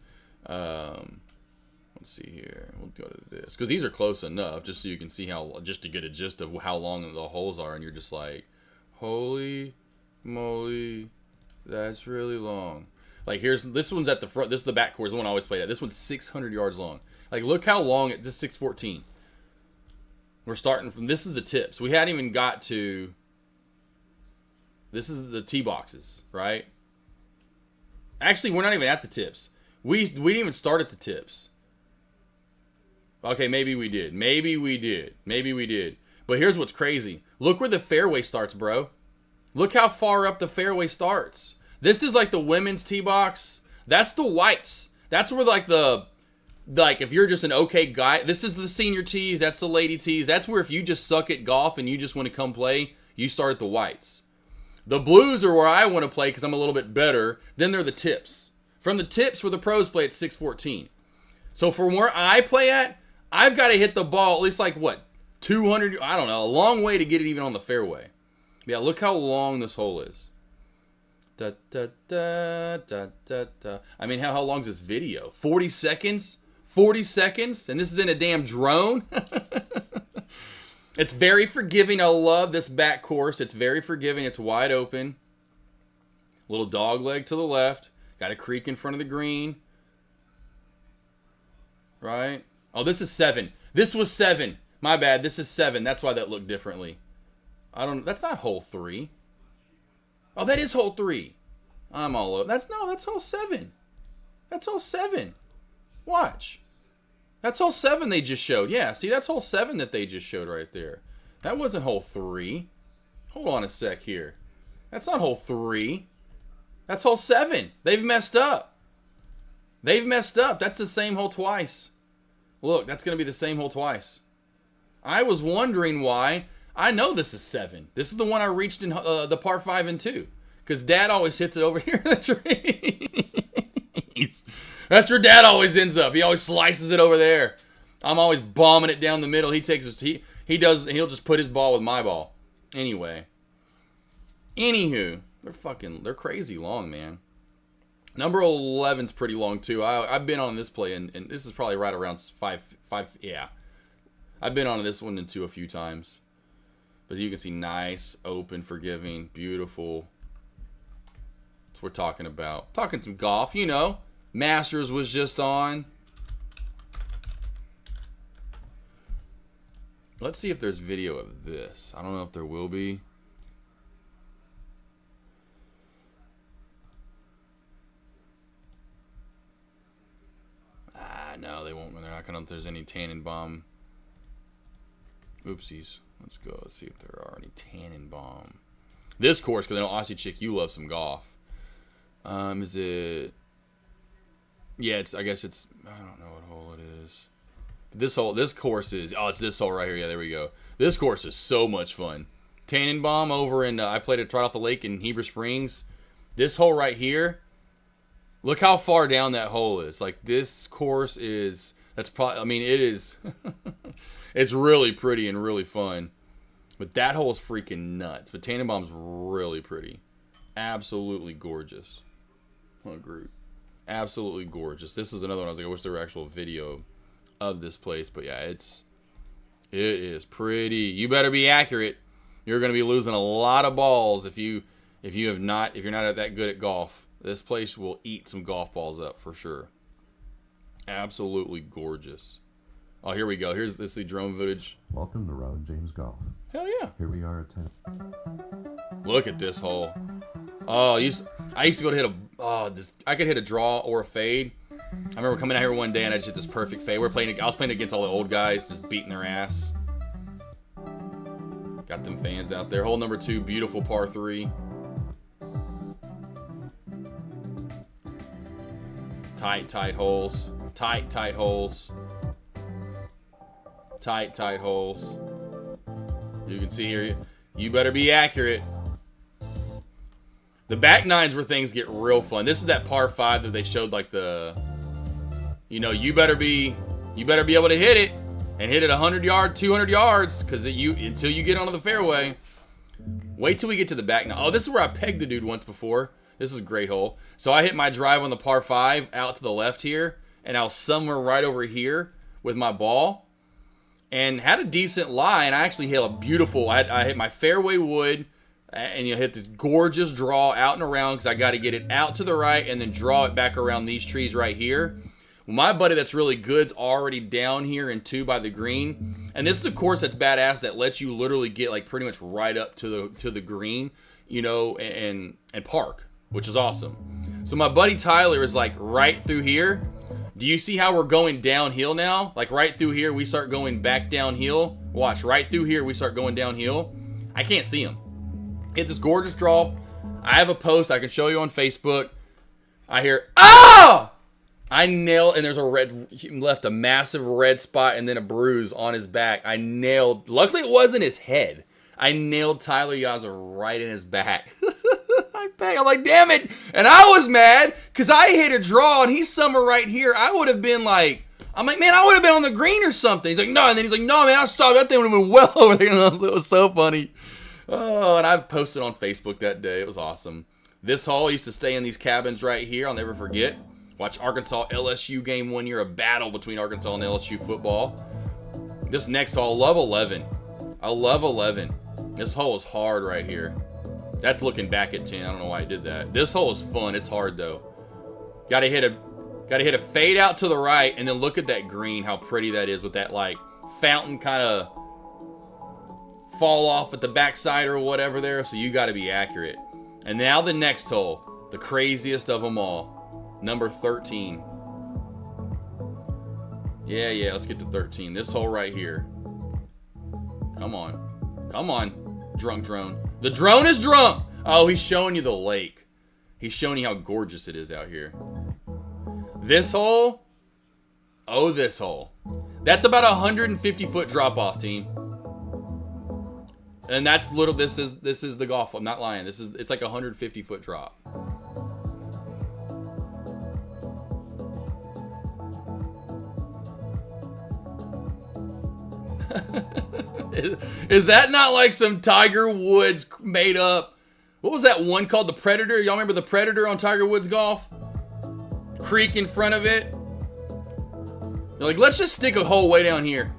Let's see here. We'll go to this. Because these are close enough, just so you can see just to get a gist of how long the holes are. And you're just like, holy moly, that's really long. Like, this one's at the front. This is the back course, the one I always played at. This one's 600 yards long. Like, look how long this is 614. We're starting from, this is the tips. We hadn't even got to, this is the tee boxes, right? Actually, we're not even at the tips. We didn't even start at the tips. Okay, maybe we did. Maybe we did. But here's what's crazy. Look where the fairway starts, bro. Look how far up the fairway starts. This is like the women's tee box. That's the whites. That's where like if you're just an okay guy, this is the senior tees. That's the lady tees. That's where if you just suck at golf and you just want to come play, you start at the whites. The blues are where I want to play because I'm a little bit better. Then they're the tips. From the tips where the pros play at 614. So from where I play at, I've got to hit the ball at least like, what, 200, I don't know, a long way to get it even on the fairway. Yeah, look how long this hole is. Da, da, da, da, da, da. I mean, how long is this video? 40 seconds? 40 seconds? And this is in a damn drone? It's very forgiving. I love this back course. It's very forgiving. It's wide open. Little dog leg to the left. Got a creek in front of the green. Right? Oh, this is 7. This was 7. My bad. This is 7. That's why that looked differently. That's not hole 3. Oh, that is hole 3. I'm all over. That's hole 7. That's hole 7. Watch. That's hole 7 they just showed. Yeah, see, that's hole 7 that they just showed right there. That wasn't hole 3. Hold on a sec here. That's not hole 3. That's hole 7. They've messed up. They've messed up. That's the same hole twice. Look, that's going to be the same hole twice. I was wondering why. I know this is 7. This is the one I reached in the par 5 and 2. Because Dad always hits it over here. That's right. That's where Dad always ends up. He always slices it over there. I'm always bombing it down the middle. He takes his, he'll just put his ball with my ball. Anyway. Anywho, they're crazy long, man. Number 11's pretty long too. I've been on this play and this is probably right around 5. Yeah. I've been on this one and 2 a few times. But you can see, nice, open, forgiving, beautiful. That's what we're talking about. Talking some golf, you know. Masters was just on. Let's see if there's video of this. I don't know if there will be. No, they won't. They're not gonna. If there's any Tannenbaum. Oopsies. Let's go. Let's see if there are any Tannenbaum. This course, because I know Aussie Chick, you love some golf. Is it? Yeah, I guess it's. I don't know what hole it is. This course is. Oh, it's this hole right here. Yeah, there we go. This course is so much fun. Tannenbaum over in. I played it right off the lake in Heber Springs. This hole right here. Look how far down that hole is. Like, this course is. That's probably. I mean, it is. It's really pretty and really fun. But that hole is freaking nuts. But Tannenbaum's really pretty. Absolutely gorgeous. What a group. Absolutely gorgeous. This is another one. I was like, I wish there were actual video of this place. But yeah, it is pretty. You better be accurate. You're going to be losing a lot of balls if you're not that good at golf. This place will eat some golf balls up for sure. Absolutely gorgeous. Oh, here we go. This is the drone footage. Welcome to Ron James Golf. Hell yeah. Here we are at Look at this hole. Oh, I used to be able to hit I could hit a draw or a fade. I remember coming out here one day and I just hit this perfect fade. I was playing against all the old guys, just beating their ass. Got them fans out there. Hole number 2, beautiful par 3. Tight holes. Tight holes. Tight holes. You can see here, you better be accurate. The back nines where things get real fun. This is that par 5 that they showed, like you better be able to hit it and hit it 100 yards, 200 yards, because until you get onto the fairway. Wait till we get to the back nine. Oh, this is where I pegged the dude once before. This is a great hole. So I hit my drive on the par 5 out to the left here, and I was somewhere right over here with my ball, and had a decent lie, and I actually hit a beautiful. I hit my fairway wood, and hit this gorgeous draw out and around because I got to get it out to the right and then draw it back around these trees right here. Well, my buddy that's really good's already down here in 2 by the green, and this is a course that's badass that lets you literally get like pretty much right up to the green, and park, which is awesome. So my buddy Tyler is like right through here. Do you see how we're going downhill now? Like right through here, we start going back downhill. Watch, right through here, we start going downhill. I can't see him. Hit this gorgeous draw. I have a post I can show you on Facebook. I hear, ah! I nailed, and he left a massive red spot and then a bruise on his back. Luckily it wasn't his head. I nailed Tyler Yazza right in his back. I bang. I'm like, damn it. And I was mad because I hit a draw and he's somewhere right here. I would have been like, I'm like, man, I would have been on the green or something. He's like, no. And then he's like, no, man, I saw that thing would have been well over there. It was so funny. Oh, and I posted on Facebook that day. It was awesome. This hole, I used to stay in these cabins right here. I'll never forget. Watch Arkansas LSU game one year, a battle between Arkansas and LSU football. This next hole, love 11. I love 11. This hole is hard right here. That's looking back at 10. I don't know why I did that. This hole is fun. It's hard though. Gotta hit a fade out to the right, and then look at that green, how pretty that is with that like fountain kind of fall off at the backside or whatever there. So you gotta be accurate. And now the next hole, the craziest of them all, number 13. Yeah, let's get to 13. This hole right here. Come on, drunk drone. The drone is drunk. Oh, he's showing you the lake. He's showing you how gorgeous it is out here. This hole. Oh, this hole. That's about a 150-foot drop-off, team. And that's little. This is the golf. I'm not lying. It's like a 150-foot drop. Is that not like some Tiger Woods made up? What was that one called? The Predator? Y'all remember the Predator on Tiger Woods golf? Creek in front of it. They're like, let's just stick a hole way down here.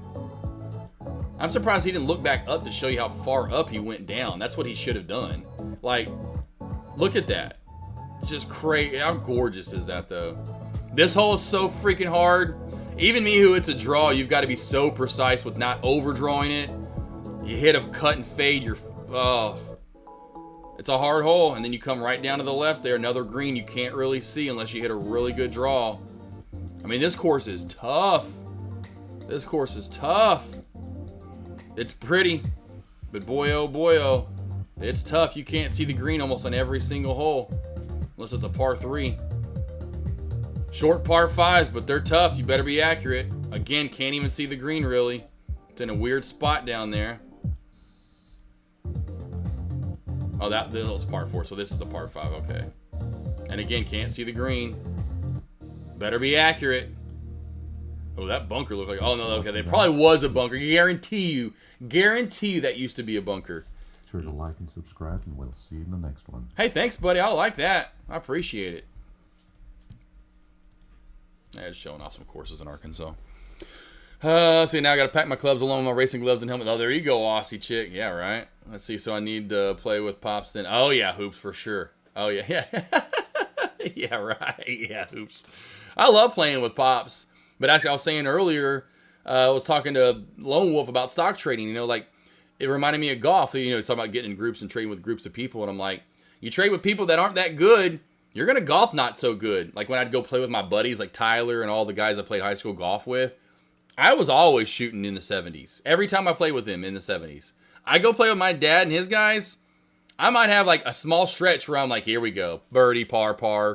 I'm surprised he didn't look back up to show you how far up he went down. That's what he should have done. Like, look at that. It's just crazy. How gorgeous is that, though? This hole is so freaking hard. Even me, who it's a draw, you've got to be so precise with not overdrawing it. You hit a cut and fade, it's a hard hole, and then you come right down to the left there, another green you can't really see unless you hit a really good draw. I mean, this course is tough. This course is tough. It's pretty, but boy, oh, it's tough. You can't see the green almost on every single hole, unless it's a par 3. Short par 5s, but they're tough. You better be accurate. Again, can't even see the green really. It's in a weird spot down there. Oh, this was par 4, so this is a par 5, okay. And again, can't see the green. Better be accurate. Oh, that bunker looked like, oh no, okay, there probably was a bunker. Guarantee you that used to be a bunker. Be sure to like and subscribe, and we'll see you in the next one. Hey, thanks, buddy. I like that. I appreciate it. It's showing off some courses in Arkansas. See, now I got to pack my clubs along with my racing gloves and helmet. Oh, there you go, Aussie chick. Yeah, right. Let's see. So I need to play with Pops then. Oh, yeah, hoops for sure. Oh, yeah. Yeah, right. Yeah, hoops. I love playing with Pops. But actually, I was saying earlier, I was talking to Lone Wolf about stock trading. You know, like, it reminded me of golf. You know, it's talking about getting in groups and trading with groups of people. And I'm like, you trade with people that aren't that good, you're going to golf not so good. Like when I'd go play with my buddies like Tyler and all the guys I played high school golf with, I was always shooting in the 70s. Every time I played with them in the 70s. I go play with my dad and his guys, I might have like a small stretch where I'm like, here we go. Birdie, par,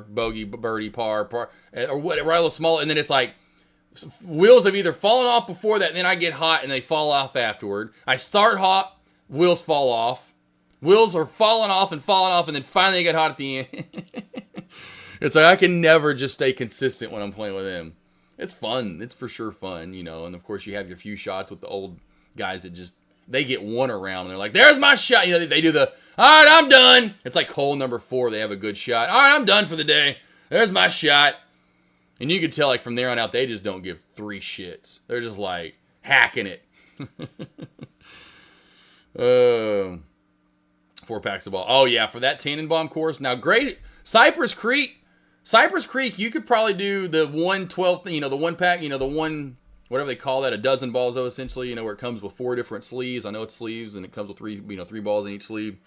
bogey, birdie, par, or whatever, a little small. And then it's like, wheels have either fallen off before that, and then I get hot and they fall off afterward. I start hot, wheels fall off. Wheels are falling off, and then finally they get hot at the end. It's like I can never just stay consistent when I'm playing with him. It's fun. It's for sure fun, you know. And of course, you have your few shots with the old guys that just, they get one around and they're like, there's my shot. You know, they do the, all right, I'm done. It's like hole number 4. They have a good shot. All right, I'm done for the day. There's my shot. And you can tell, like, from there on out, they just don't give 3 shits. They're just like hacking it. 4 packs of ball. Oh, yeah, for that Tannenbaum course. Now, great. Cypress Creek, you could probably do the 1/12, you know, the 1 pack, you know, the one, whatever they call that, a dozen balls, though, essentially, you know, where it comes with 4 different sleeves. I know it's sleeves, and it comes with 3 balls in each sleeve.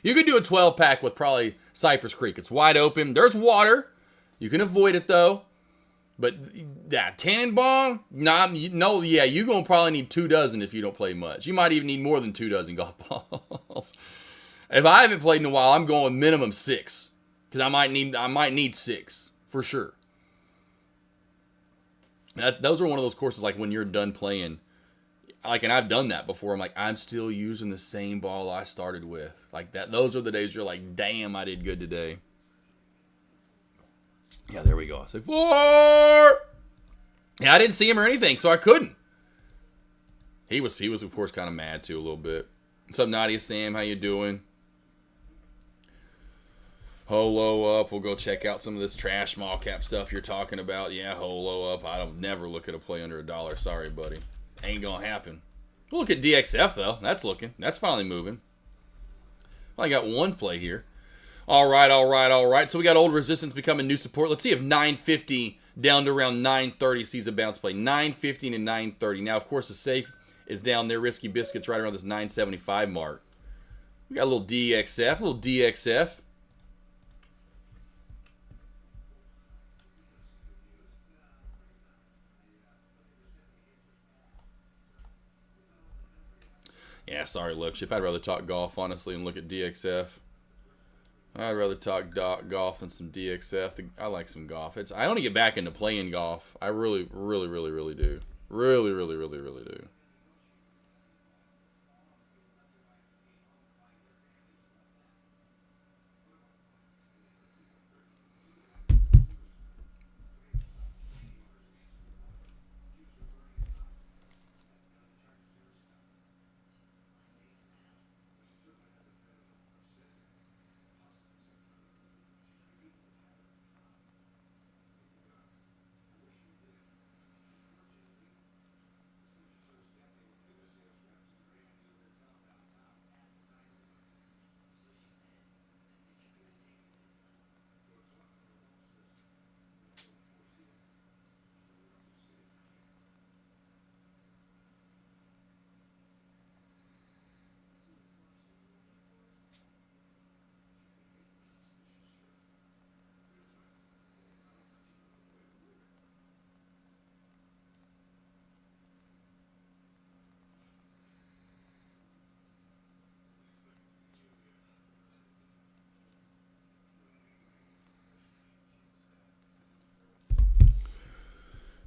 You could do a 12 pack with probably Cypress Creek. It's wide open. There's water. You can avoid it, though. But that Tannenbaum, you're going to probably need 2 dozen if you don't play much. You might even need more than 2 dozen golf balls. If I haven't played in a while, I'm going minimum 6. Because I might need 6 for sure. Those are one of those courses like when you're done playing, like, and I've done that before. I'm like, I'm still using the same ball I started with. Like that. Those are the days you're like, damn, I did good today. Yeah, there we go. I said 4. Yeah, I didn't see him or anything, so I couldn't. He was of course kind of mad too a little bit. What's up, Nadia Sam? How you doing? Holo up. We'll go check out some of this trash small cap stuff you're talking about. Yeah, holo up. I don't never look at a play under $1. Sorry, buddy. Ain't gonna happen. We'll look at DXF though. That's looking. That's finally moving. Well, I got one play here. All right. So we got old resistance becoming new support. Let's see if 950 down to around 930 sees a bounce play. 950 to 930. Now, of course, the safe is down there. Risky Biscuits right around this 975 mark. We got a little DXF. Yeah, sorry, Lip Chip. I'd rather talk golf, honestly, and look at DXF. I'd rather talk golf than some DXF. I like some golf. I want to get back into playing golf. I really do. Really do.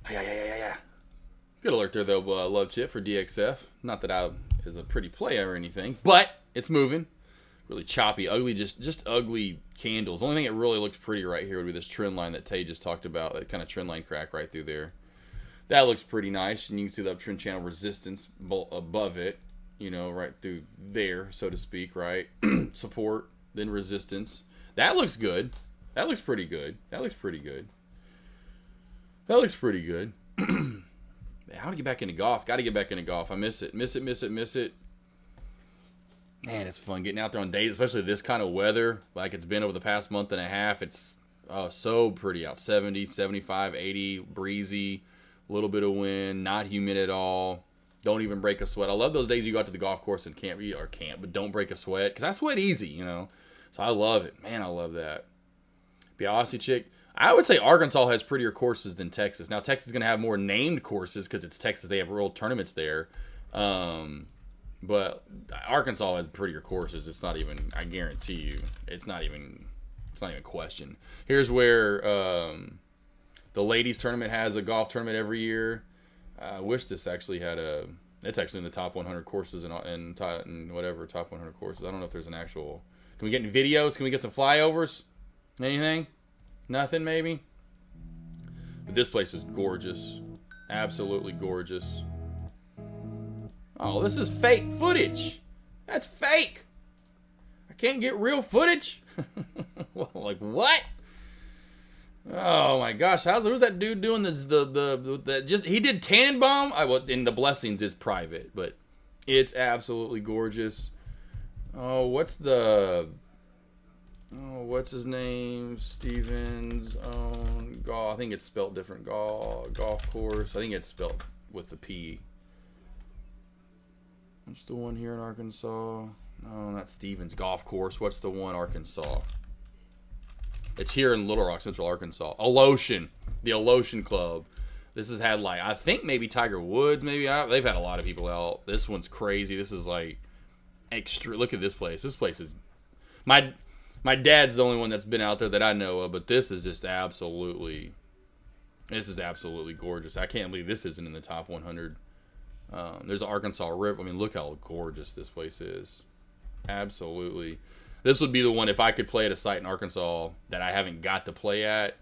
Yeah. Good alert there, though, Love Chip, for DXF. Not that I is a pretty play or anything, but it's moving. Really choppy, ugly, just ugly candles. The only thing that really looks pretty right here would be this trend line that Tay just talked about, that kind of trend line crack right through there. That looks pretty nice, and you can see the uptrend channel resistance above it, right through there, so to speak, right? Support, then resistance. That looks good. That looks pretty good. How to get back into golf. Got to get back into golf. I miss it. Miss it. Man, it's fun getting out there on days, especially this kind of weather like it's been over the past month and a half. It's so pretty out. 70, 75, 80, breezy, a little bit of wind, not humid at all. Don't even break a sweat. I love those days you go out to the golf course and can't, but don't break a sweat, because I sweat easy, So I love it. Man, I love that. Be an Aussie chick. I would say Arkansas has prettier courses than Texas. Now, Texas is going to have more named courses because it's Texas. They have real tournaments there. But Arkansas has prettier courses. It's not even, I guarantee you, it's not even a question. Here's where the ladies tournament has a golf tournament every year. I wish this actually had it's actually in the top 100 courses and whatever, top 100 courses. I don't know if there's an actual, can we get any videos? Can we get some flyovers? Anything? Nothing, maybe? But this place is gorgeous. Absolutely gorgeous. Oh, this is fake footage. That's fake. I can't get real footage. Like, what? Oh my gosh, who's that dude doing this? He did Tannenbaum. And the Blessings is private, but it's absolutely gorgeous. What's his name? Stevens golf. I think it's spelled different. Golf course. I think it's spelled with the P. What's the one here in Arkansas? No, not Stevens Golf Course. What's the one Arkansas? It's here in Little Rock, Central Arkansas. Alotion. The Alotion Club. This has had, like, I think maybe Tiger Woods, they've had a lot of people out. This one's crazy. This is like extra. Look at this place. This place is my dad's the only one that's been out there that I know of, but this is just absolutely gorgeous. I can't believe this isn't in the top 100. There's the Arkansas River. I mean, look how gorgeous this place is. Absolutely. This would be the one, if I could play at a site in Arkansas that I haven't got to play at,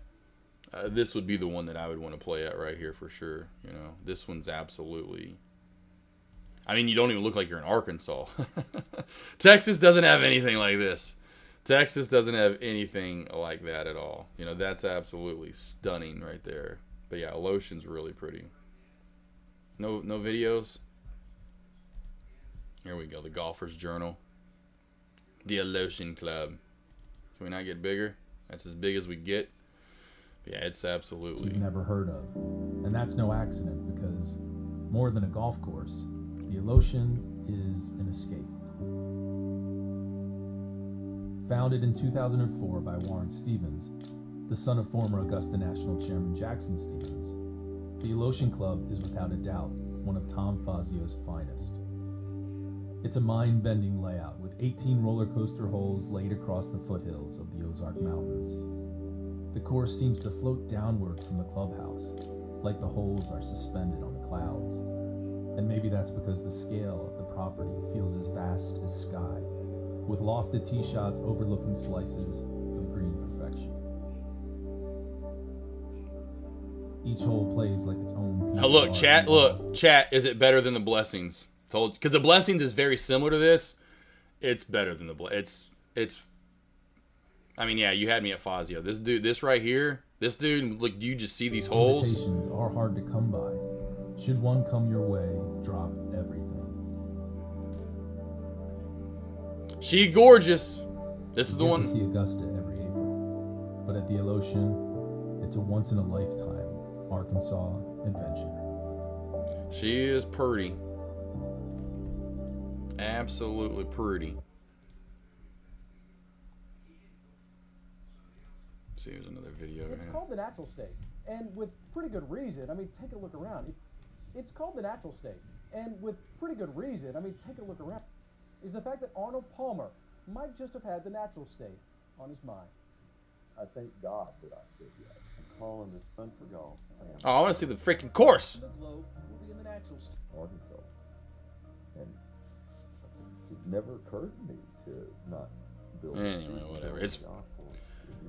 this would be the one that I would want to play at right here for sure. You know, this one's absolutely... I mean, you don't even look like you're in Arkansas. Texas doesn't have anything like this. Texas doesn't have anything like that at all. You know, that's absolutely stunning right there. But yeah, Alotian's really pretty. No videos? Here we go, the Golfer's Journal. The Alotian Club. Can we not get bigger? That's as big as we get. But yeah, it's absolutely... You've never heard of. And that's no accident, because more than a golf course, the Alotian is an escape. Founded in 2004 by Warren Stevens, the son of former Augusta National Chairman Jackson Stevens, the Alotian Club is without a doubt one of Tom Fazio's finest. It's a mind-bending layout with 18 roller coaster holes laid across the foothills of the Ozark Mountains. The course seems to float downward from the clubhouse, like the holes are suspended on the clouds. And maybe that's because the scale of the property feels as vast as sky, with lofted tee shots overlooking slices of green perfection. Each hole plays like its own piece Now look, of art chat, and look, chat, is it better than the Blessings? Told, because the Blessings is very similar to this. It's better than the it's I mean, yeah, you had me at Fazio. This dude, this right here, this dude, look, you just see these holes. Invitations are hard to come by. Should one come your way, drop everything. She gorgeous. This is the You get one. to see Augusta every April, but at the Alotian, it's a once-in-a-lifetime Arkansas adventure. She is pretty. Absolutely pretty. See, here's another video. It's here. called the natural state, and with pretty good reason. I mean, take a look around. It's called the natural state, and with pretty good reason. I mean, take a look around. Is the fact that Arnold Palmer might just have had the natural state on his mind. I thank God that I said yes. I'm calling this fun for golf. Oh, I want to see the freaking course. The globe will be in the natural state. Arkansas. And it never occurred to me to not build Anyway, whatever. a It's golf course.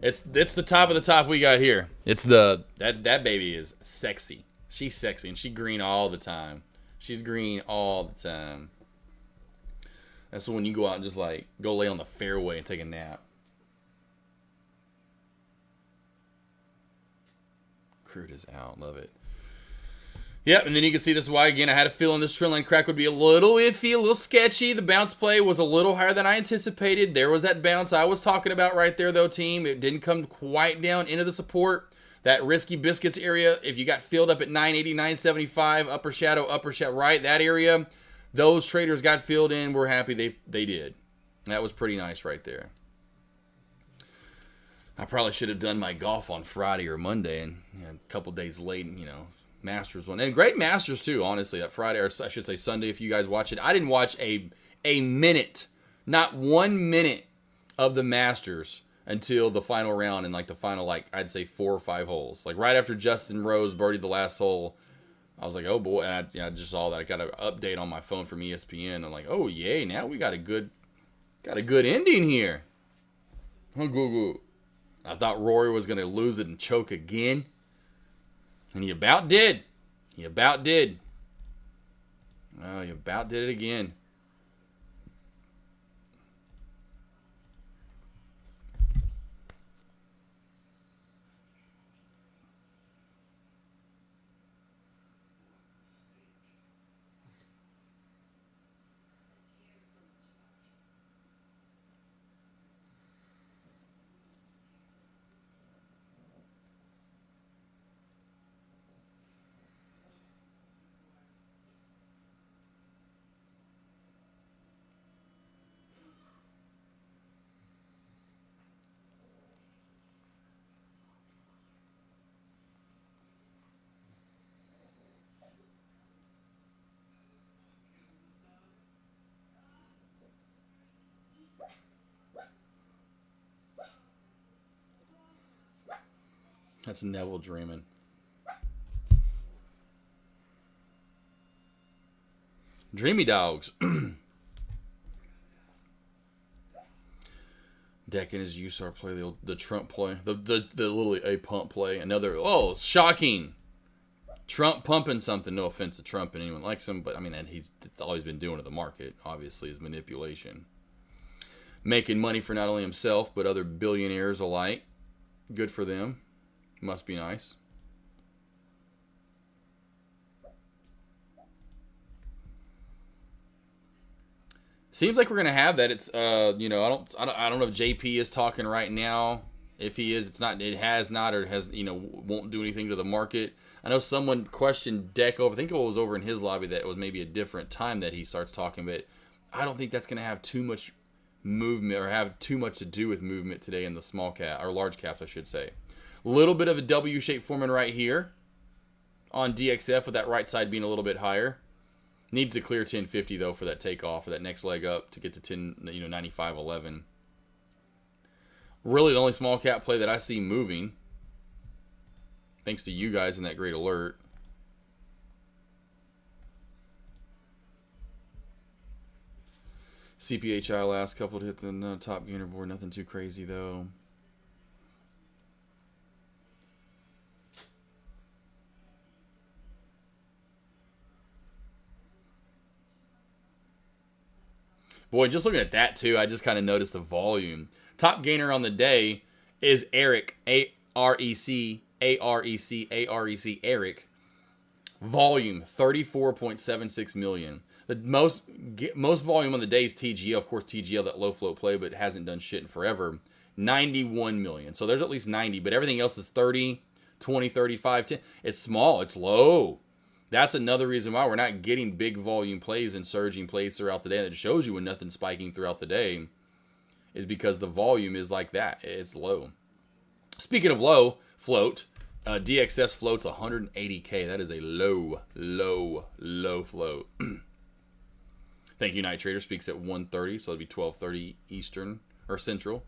it's the top of the top we got here. It's the that baby is sexy. She's sexy and she green all the time. She's green all the time. That's when you go out and just like go lay on the fairway and take a nap. Crude is out. Love it. Yep, and then you can see this is why, again, I had a feeling this trend line crack would be a little iffy, a little sketchy. The bounce play was a little higher than I anticipated. There was that bounce I was talking about right there, though, team. It didn't come quite down into the support. That risky biscuits area, if you got filled up at 980, 975, upper shadow, right, that area, those traders got filled in. We're happy they did. That was pretty nice right there. I probably should have done my golf on Friday or Monday, and a couple days late, Masters one. And great Masters, too, honestly, that Friday, or I should say Sunday, if you guys watch it. I didn't watch a minute, not 1 minute of the Masters until the final round and, the final, I'd say 4 or 5 holes. Right after Justin Rose birdied the last hole, I was like, oh, boy. And I just saw that. I got an update on my phone from ESPN. I'm like, oh, yay, now we got a good ending here. Oh, go. I thought Rory was going to lose it and choke again. And he about did. Oh, he about did it again. That's Neville dreaming. Dreamy Dogs. Deck and his USAR play, the Trump play, the literally a pump play. Another, oh, shocking. Trump pumping something. No offense to Trump and anyone likes him, but I mean, and it's all he's been doing to the market, obviously, is manipulation. Making money for not only himself, but other billionaires alike. Good for them. Must be nice. Seems like we're gonna have that. It's you know, I don't know if JP is talking right now. If he is, it's not. It has not, or has, you know, won't do anything to the market. I know someone questioned Deck over. I think it was over in his lobby that it was maybe a different time that he starts talking, but I don't think that's gonna have too much movement or have too much to do with movement today in the small cap or large caps, I should say. A little bit of a W-shaped forming right here on DXF, with that right side being a little bit higher. Needs to clear 1050 though for that takeoff, for that next leg up to get to 95.11. Really the only small cap play that I see moving, thanks to you guys in that great alert. CPHI last couple to hit the top gainer board, nothing too crazy though. Boy, just looking at that too, I just kind of noticed the volume. Top gainer on the day is Eric, A-R-E-C, A-R-E-C, A-R-E-C, Eric. Volume, 34.76 million. The most volume on the day is TGL. Of course, TGL, that low float play, but hasn't done shit in forever. 91 million. So there's at least 90, but everything else is 30, 20, 35, 10. It's small. It's low. That's another reason why we're not getting big volume plays and surging plays throughout the day. And it shows you when nothing's spiking throughout the day is because the volume is like that. It's low. Speaking of low float, DXS floats 180K. That is a low, low, low float. Thank you, Night Trader. Speaks at 1:30, so it'll be 12:30 Eastern or Central.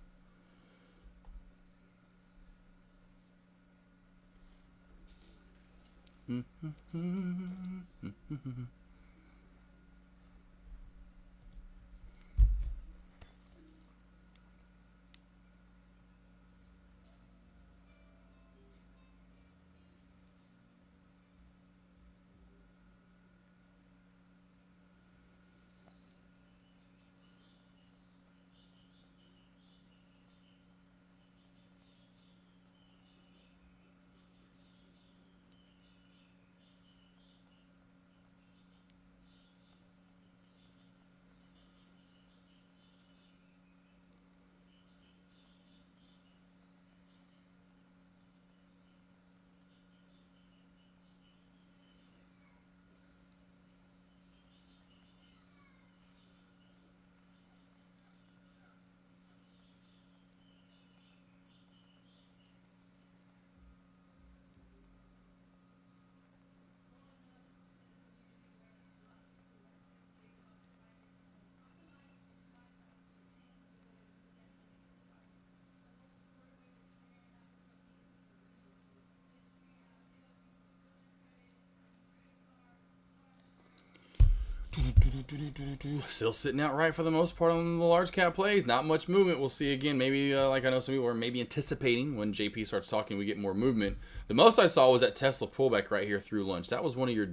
Still sitting out right for the most part on the large cap plays. Not much movement. We'll see again. Maybe like I know some people are maybe anticipating when JP starts talking, we get more movement. The most I saw was that Tesla pullback right here through lunch. That was one of your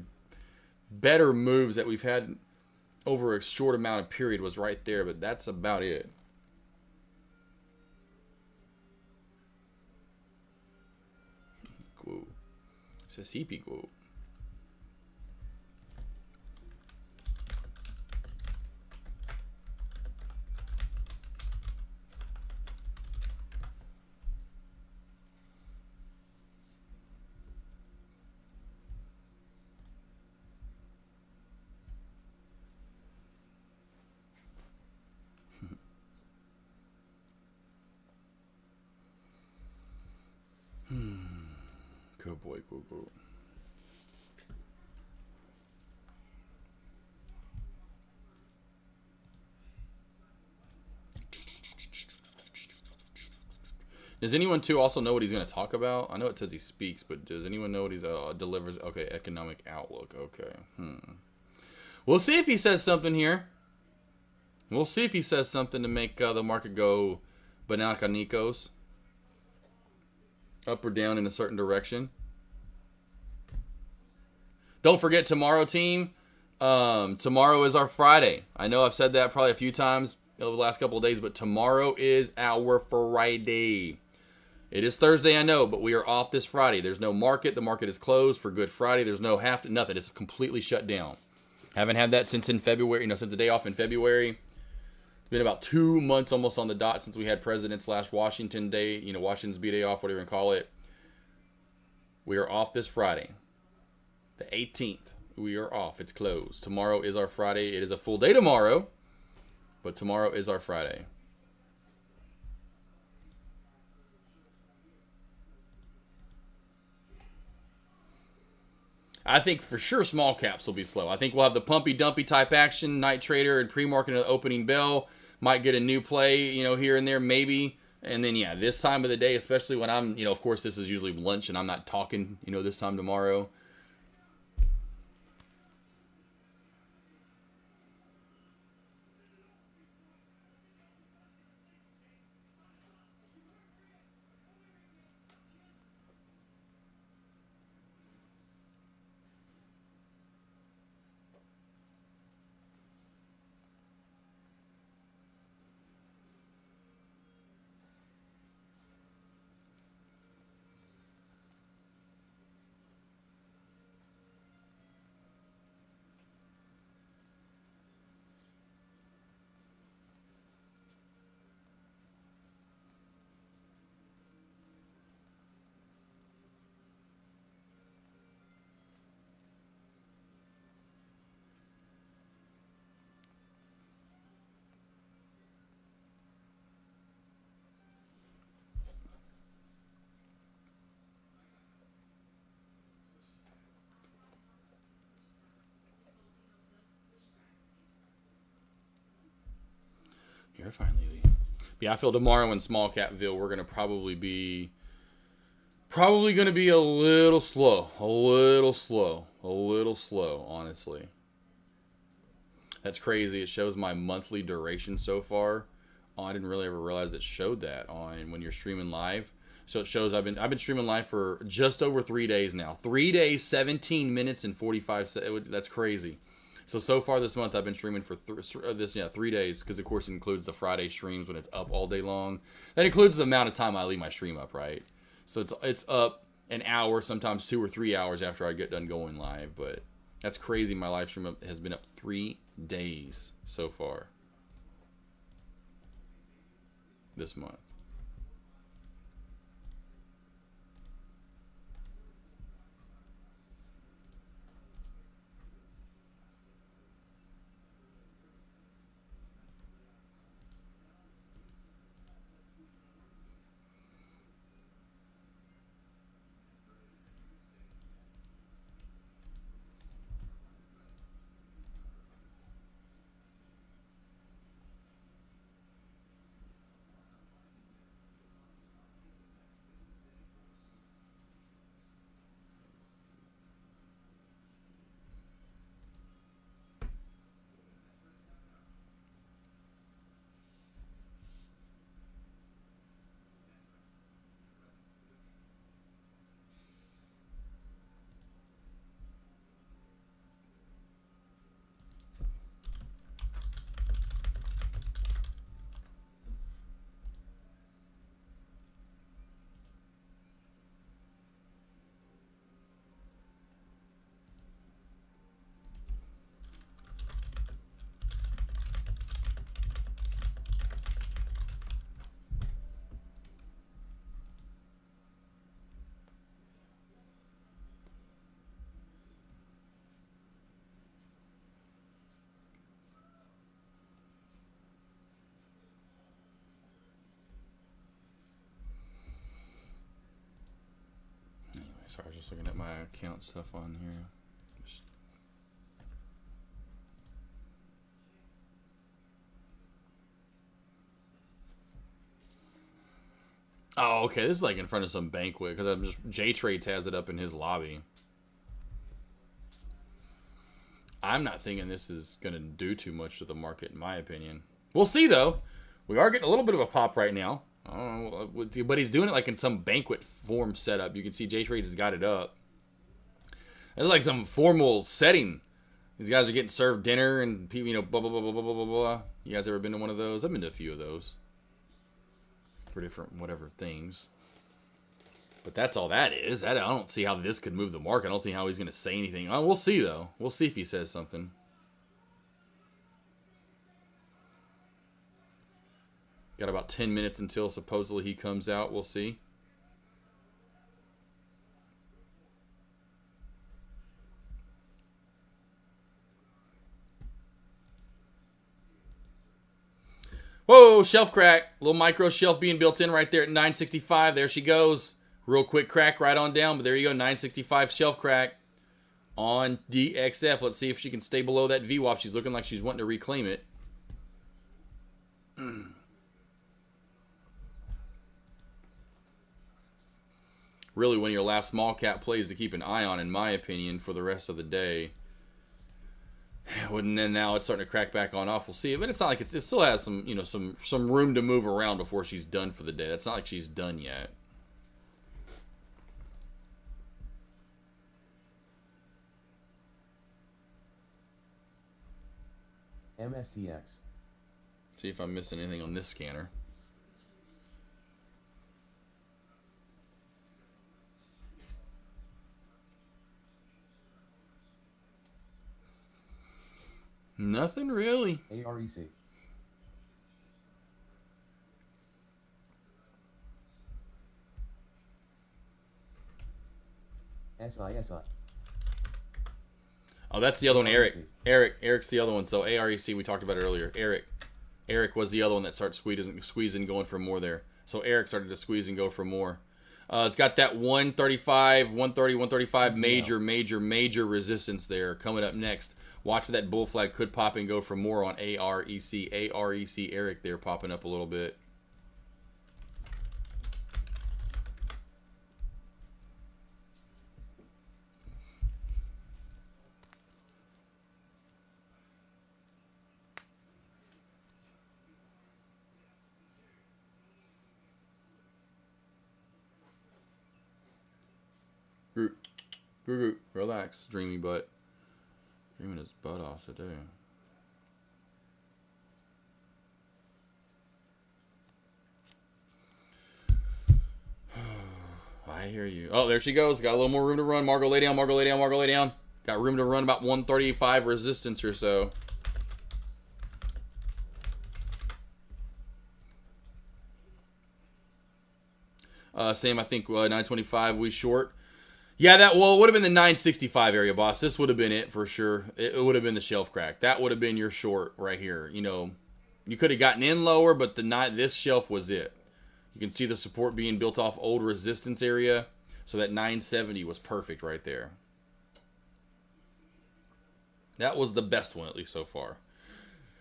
better moves that we've had over a short amount of period, was right there, but that's about it. Cool. C'est CP cool. Good boy, cool, cool. Does anyone too also know what he's going to talk about? I know it says he speaks, but does anyone know what he's delivers? Okay, economic outlook. Okay. We'll see if he says something here. We'll see if he says something to make the market go bananicos. Up or down in a certain direction. Don't forget tomorrow, team. Tomorrow is our Friday. I know I've said that probably a few times over the last couple of days, but tomorrow is our Friday. It is Thursday, I know, but we are off this Friday. There's no market. The market is closed for Good Friday. There's no nothing. It's completely shut down. Haven't had that since in February, since the day off in February. It's been about 2 months almost on the dot since we had President/Washington Day, Washington's B-Day off, whatever you want to call it. We are off this Friday. The 18th. We are off. It's closed. Tomorrow is our Friday. It is a full day tomorrow, but tomorrow is our Friday. I think for sure small caps will be slow. I think we'll have the pumpy dumpy type action. Night trader and pre-market at the opening bell might get a new play, here and there maybe. And then yeah, this time of the day, especially when I'm, of course this is usually lunch and I'm not talking, this time tomorrow. You're finally leaving. Yeah, I feel tomorrow in small capville we're gonna probably gonna be a little slow, honestly. That's crazy. It shows my monthly duration so far. Oh, I didn't really ever realize it showed that on when you're streaming live. So it shows I've been streaming live for just over 3 days now. 3 days, 17 minutes and 45 seconds. That's crazy. So far this month I've been streaming for 3 days, because of course it includes the Friday streams when it's up all day long. That includes the amount of time I leave my stream up, right? So it's up an hour, sometimes 2 or 3 hours after I get done going live. But that's crazy. My live stream has been up 3 days so far this month. Sorry, I was just looking at my account stuff on here. Oh, okay. This is like in front of some banquet, because J Trades has it up in his lobby. I'm not thinking this is going to do too much to the market, in my opinion. We'll see, though. We are getting a little bit of a pop right now. I don't know, but he's doing it like in some banquet form setup. You can see J-Trades has got it up. It's like some formal setting. These guys are getting served dinner and people, you know, blah, blah, blah, blah, blah, blah, blah. You guys ever been to one of those? I've been to a few of those. For different whatever things. But that's all that is. I don't see how this could move the market. I don't see how he's going to say anything. We'll see, though. We'll see if he says something. Got about 10 minutes until supposedly he comes out. We'll see. Whoa, shelf crack. Little micro shelf being built in right there at 965. There she goes. Real quick crack right on down, but there you go, 965 shelf crack on DXF. Let's see if she can stay below that VWAP. She's looking like she's wanting to reclaim it. Really, one of your last small cap plays to keep an eye on, in my opinion, for the rest of the day. And then now it's starting to crack back on off. We'll see, but it's not like it still has some, you know, some room to move around before she's done for the day. That's not like she's done yet. MSTX. See if I'm missing anything on this scanner. Nothing really. AREC. SISI. Oh, that's the other one, Eric. Eric's the other one. So AREC, we talked about it earlier. Eric was the other one that started squeezing, going for more there. So Eric started to squeeze and go for more. It's got that 135, 130, 135 major resistance there coming up next. Watch for that bull flag could pop and go for more on AREC. AREC Eric there popping up a little bit. Relax, dreamy butt. Dreaming his butt off today. I hear you. Oh, there she goes. Got a little more room to run. Margot, lay down. Margot, lay down. Margot, lay down. Got room to run about 135 resistance or so. Same, I think 925 we short. Yeah, it would have been the 965 area, boss. This would have been it for sure. It would have been the shelf crack. That would have been your short right here. You know, you could have gotten in lower, but this shelf was it. You can see the support being built off old resistance area. So that 970 was perfect right there. That was the best one, at least so far.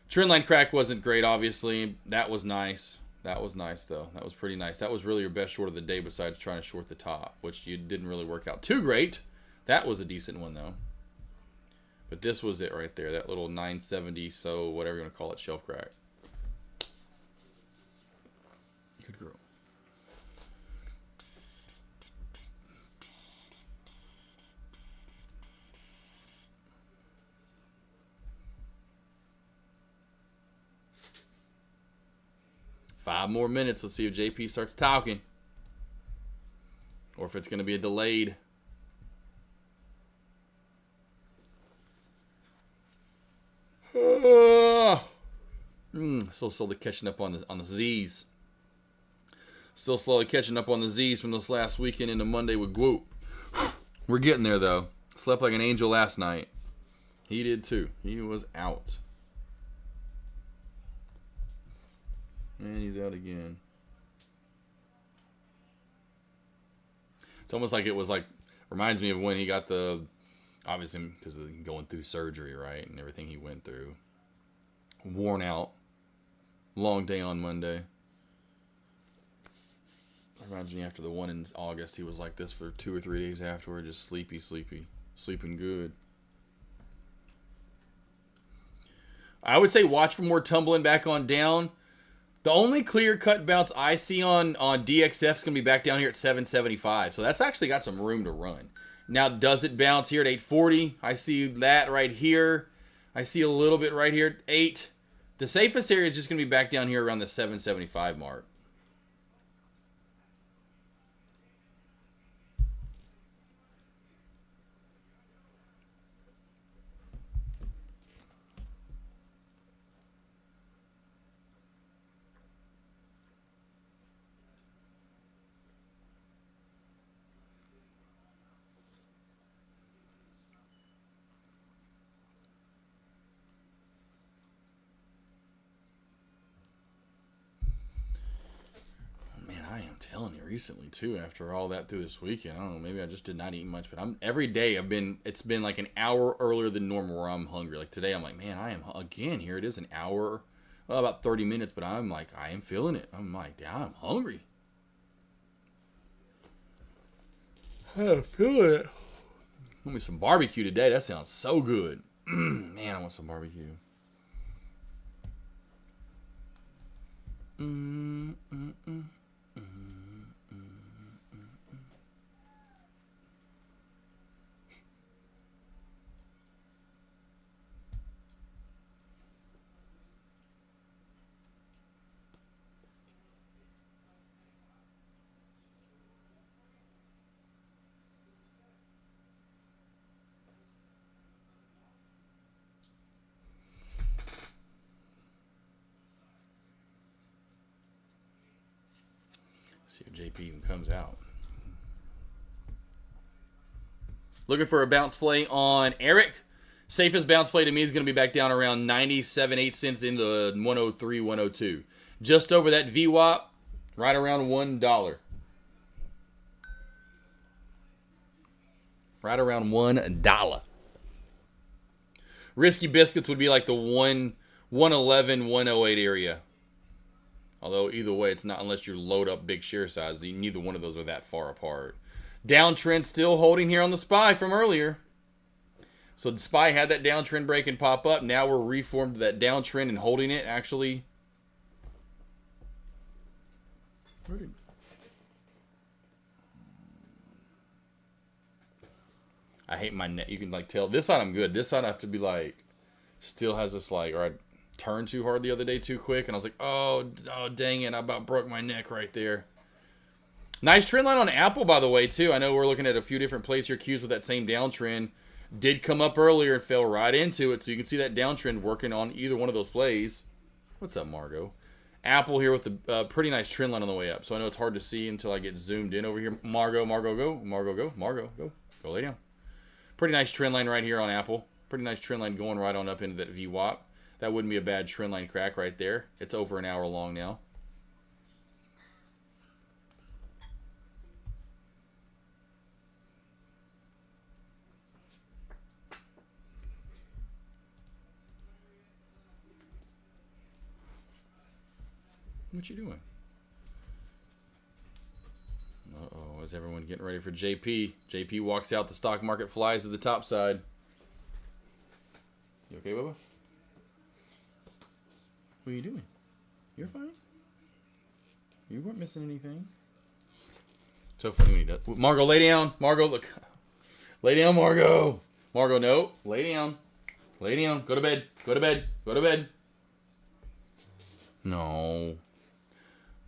Trendline crack wasn't great, obviously. That was nice. That was nice, though. That was pretty nice. That was really your best short of the day besides trying to short the top, which you didn't really work out too great. That was a decent one, though. But this was it right there. That little 970, so whatever you want to call it, shelf crack. Good girl. Five more minutes. Let's see if JP starts talking. Or if it's going to be a delayed. Still slowly catching up on the Z's. Still slowly catching up on the Z's from this last weekend into Monday with Gwoop. We're getting there, though. Slept like an angel last night. He did, too. He was out. And he's out again. It's almost like reminds me of when he got obviously because of going through surgery, right? And everything he went through. Worn out. Long day on Monday. Reminds me after the one in August, he was like this for 2 or 3 days afterward, just sleepy. Sleeping good. I would say watch for more tumbling back on down. The only clear-cut bounce I see on DXF is going to be back down here at 775. So that's actually got some room to run. Now, does it bounce here at 840? I see that right here. I see a little bit right here at 8. The safest area is just going to be back down here around the 775 mark. Telling you recently too, after all that through this weekend, I don't know, maybe I just did not eat much, but every day it's been like an hour earlier than normal where I'm hungry. Like today I'm like, man, I am again, here it is, an hour, well, about 30 minutes, but I'm like, I am feeling it. I'm like, yeah, I'm hungry. I feel it. Want me some barbecue today. That sounds so good. Man, I want some barbecue. See if JP even comes out. Looking for a bounce play on Eric. Safest bounce play to me is going to be back down around 97.8 cents into 103, 102. Just over that VWAP, right around $1. Right around $1. Risky Biscuits would be like the 111, 108 area. Although, either way, it's not unless you load up big share size. Neither one of those are that far apart. Downtrend still holding here on the SPY from earlier. So the SPY had that downtrend break and pop up. Now we're reformed to that downtrend and holding it, actually. I hate my neck. You can, like, tell. This side I'm good. This side I have to be, like, still has this, like, or I turned too hard the other day too quick, and I was like, oh dang it, I about broke my neck right there. Nice trend line on Apple, by the way, too. I know we're looking at a few different plays here, cues with that same downtrend. Did come up earlier and fell right into it, so you can see that downtrend working on either one of those plays. What's up, Margot? Apple here with a pretty nice trend line on the way up, so I know it's hard to see until I get zoomed in over here. Margot, go. Margot, go. Margot, go. Go lay down. Pretty nice trend line right here on Apple. Pretty nice trend line going right on up into that VWAP. That wouldn't be a bad trend line crack right there. It's over an hour long now. What you doing? Uh-oh, is everyone getting ready for JP? JP walks out, the stock market flies to the top side. You okay, Bubba? What are you doing? You're fine. You weren't missing anything. So funny when he does. Margot, lay down. Margot, look. Lay down, Margot. Margot, no. Lay down. Lay down. Go to bed. Go to bed. Go to bed. No.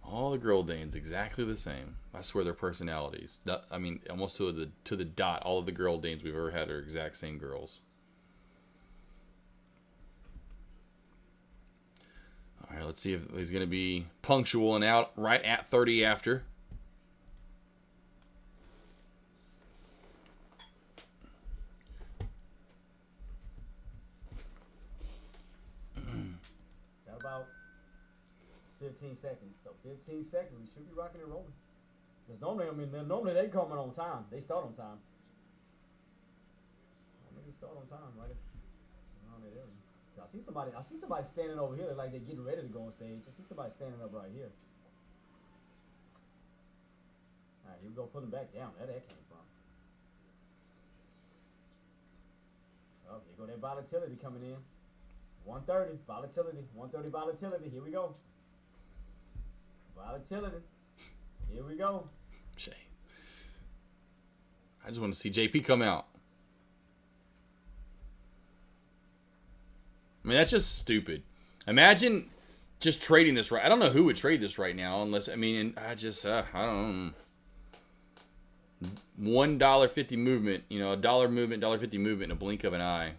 All the girl Danes exactly the same. I swear their personalities. I mean, almost to the dot. All of the girl Danes we've ever had are exact same girls. All right, let's see if he's going to be punctual and out right at 30 after. Got about 15 seconds. So 15 seconds, we should be rocking and rolling. Because normally they coming on time. They start on time. Normally they start on time, right? Around that area. I see somebody standing over here like they're getting ready to go on stage. I see somebody standing up right here. All right, here we go, putting back down. Where that came from? Oh, here go that volatility coming in. 130, volatility, 130 volatility. Here we go. Volatility. Here we go. Shame. I just want to see JP come out. I mean, that's just stupid. Imagine just trading this right. I don't know who would trade this right now, unless, I mean, I don't know. $1.50 movement, you know, a dollar movement, $1.50 movement in a blink of an eye.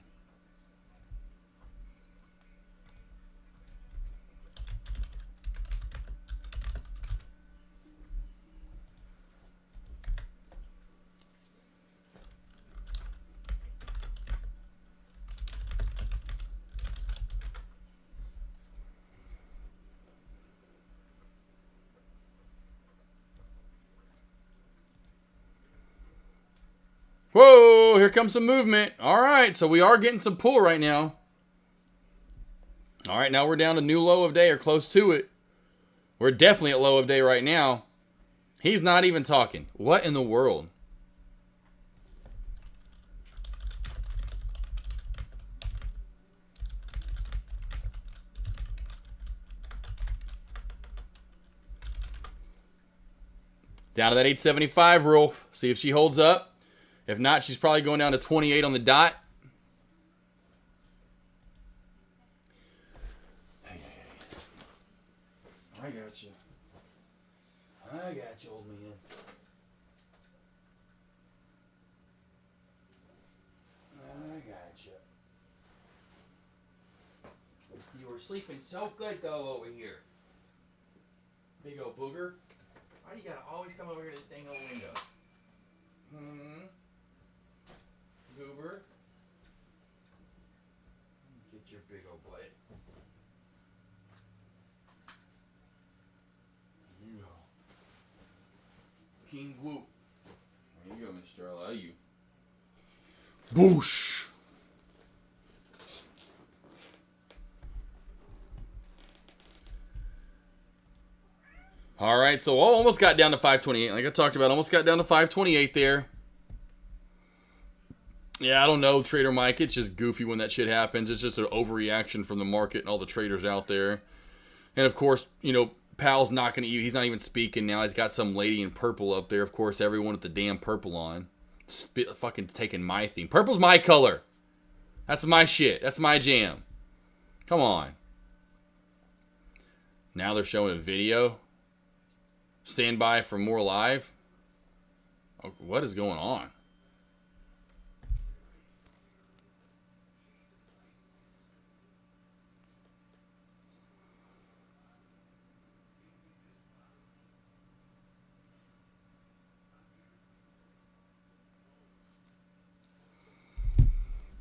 Whoa, here comes some movement. All right, so we are getting some pull right now. All right, now we're down to new low of day or close to it. We're definitely at low of day right now. He's not even talking. What in the world? Down to that 875 rule. See if she holds up. If not, she's probably going down to 28 on the dot. Hey. I got you. I got you, old man. I got you. You were sleeping so good, though, over here. Big old booger. Why do you gotta always come over here to this dang old window? Goober. Get your big old butt. There you go. King Whoop. There you go, mister. I love you. Boosh. All right, so almost got down to 528. Like I talked about, almost got down to 528 there. Yeah, I don't know, Trader Mike. It's just goofy when that shit happens. It's just an overreaction from the market and all the traders out there. And, of course, you know, Pal's not going to... He's not even speaking now. He's got some lady in purple up there. Of course, everyone with the damn purple on. Fucking taking my theme. Purple's my color. That's my shit. That's my jam. Come on. Now they're showing a video. Stand by for more live. Oh, what is going on?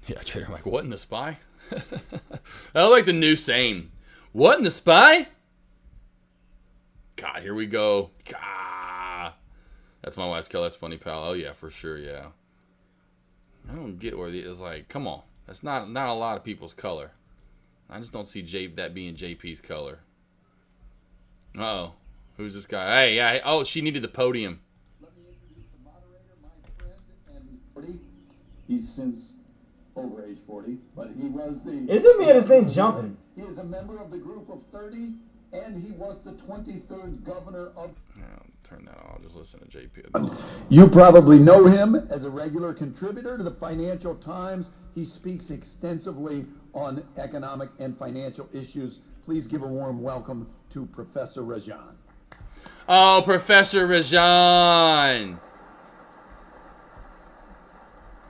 Yeah, Trader Mike, what in the spy? I like the new saying. What in the spy? God, here we go. God. That's my wife's color. That's funny, pal. Oh, yeah, for sure, yeah. I don't get where it's like, come on. That's not a lot of people's color. I just don't see that being JP's color. Uh-oh. Who's this guy? Hey, yeah. Oh, she needed the podium. Let me introduce the moderator, my friend, and 40. He's since over age 40, but he was the... Is it me or this thing jumping? He is a member of the group of 30, and he was the 23rd governor of... Turn that off. Just listen to JP. You probably know him as a regular contributor to the Financial Times. He speaks extensively on economic and financial issues. Please give a warm welcome to Professor Rajan. Oh, Professor Rajan.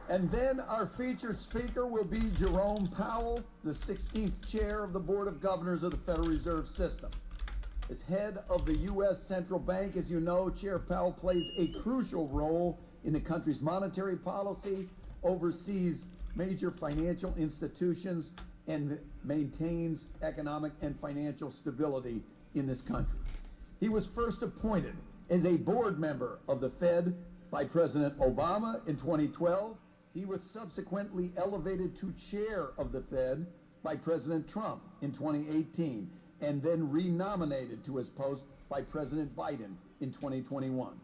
And then our featured speaker will be Jerome Powell, the 16th chair of the Board of Governors of the Federal Reserve System. As head of the U.S. Central Bank, as you know, Chair Powell plays a crucial role in the country's monetary policy, oversees major financial institutions, and maintains economic and financial stability in this country. He was first appointed as a board member of the Fed by President Obama in 2012. He was subsequently elevated to chair of the Fed by President Trump in 2018, and then renominated to his post by President Biden in 2021.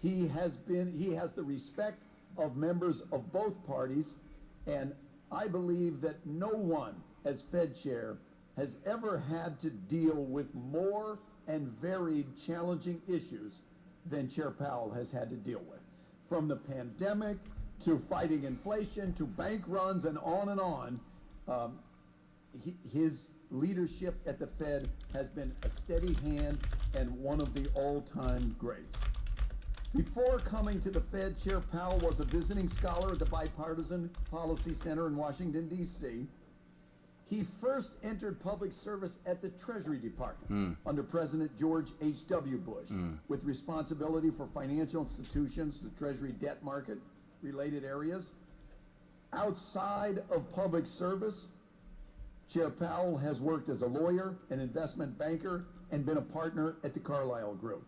He has the respect of members of both parties, and I believe that no one as Fed chair, has ever had to deal with more and varied challenging issues than Chair Powell has had to deal with. From the pandemic to fighting inflation to bank runs and on, his leadership at the Fed has been a steady hand and one of the all-time greats. Before coming to the Fed, Chair Powell was a visiting scholar at the Bipartisan Policy Center in Washington, D.C. He first entered public service at the Treasury Department under President George H.W. Bush, with responsibility for financial institutions, the Treasury debt market, related areas. Outside of public service, Chair Powell has worked as a lawyer, an investment banker, and been a partner at the Carlyle Group.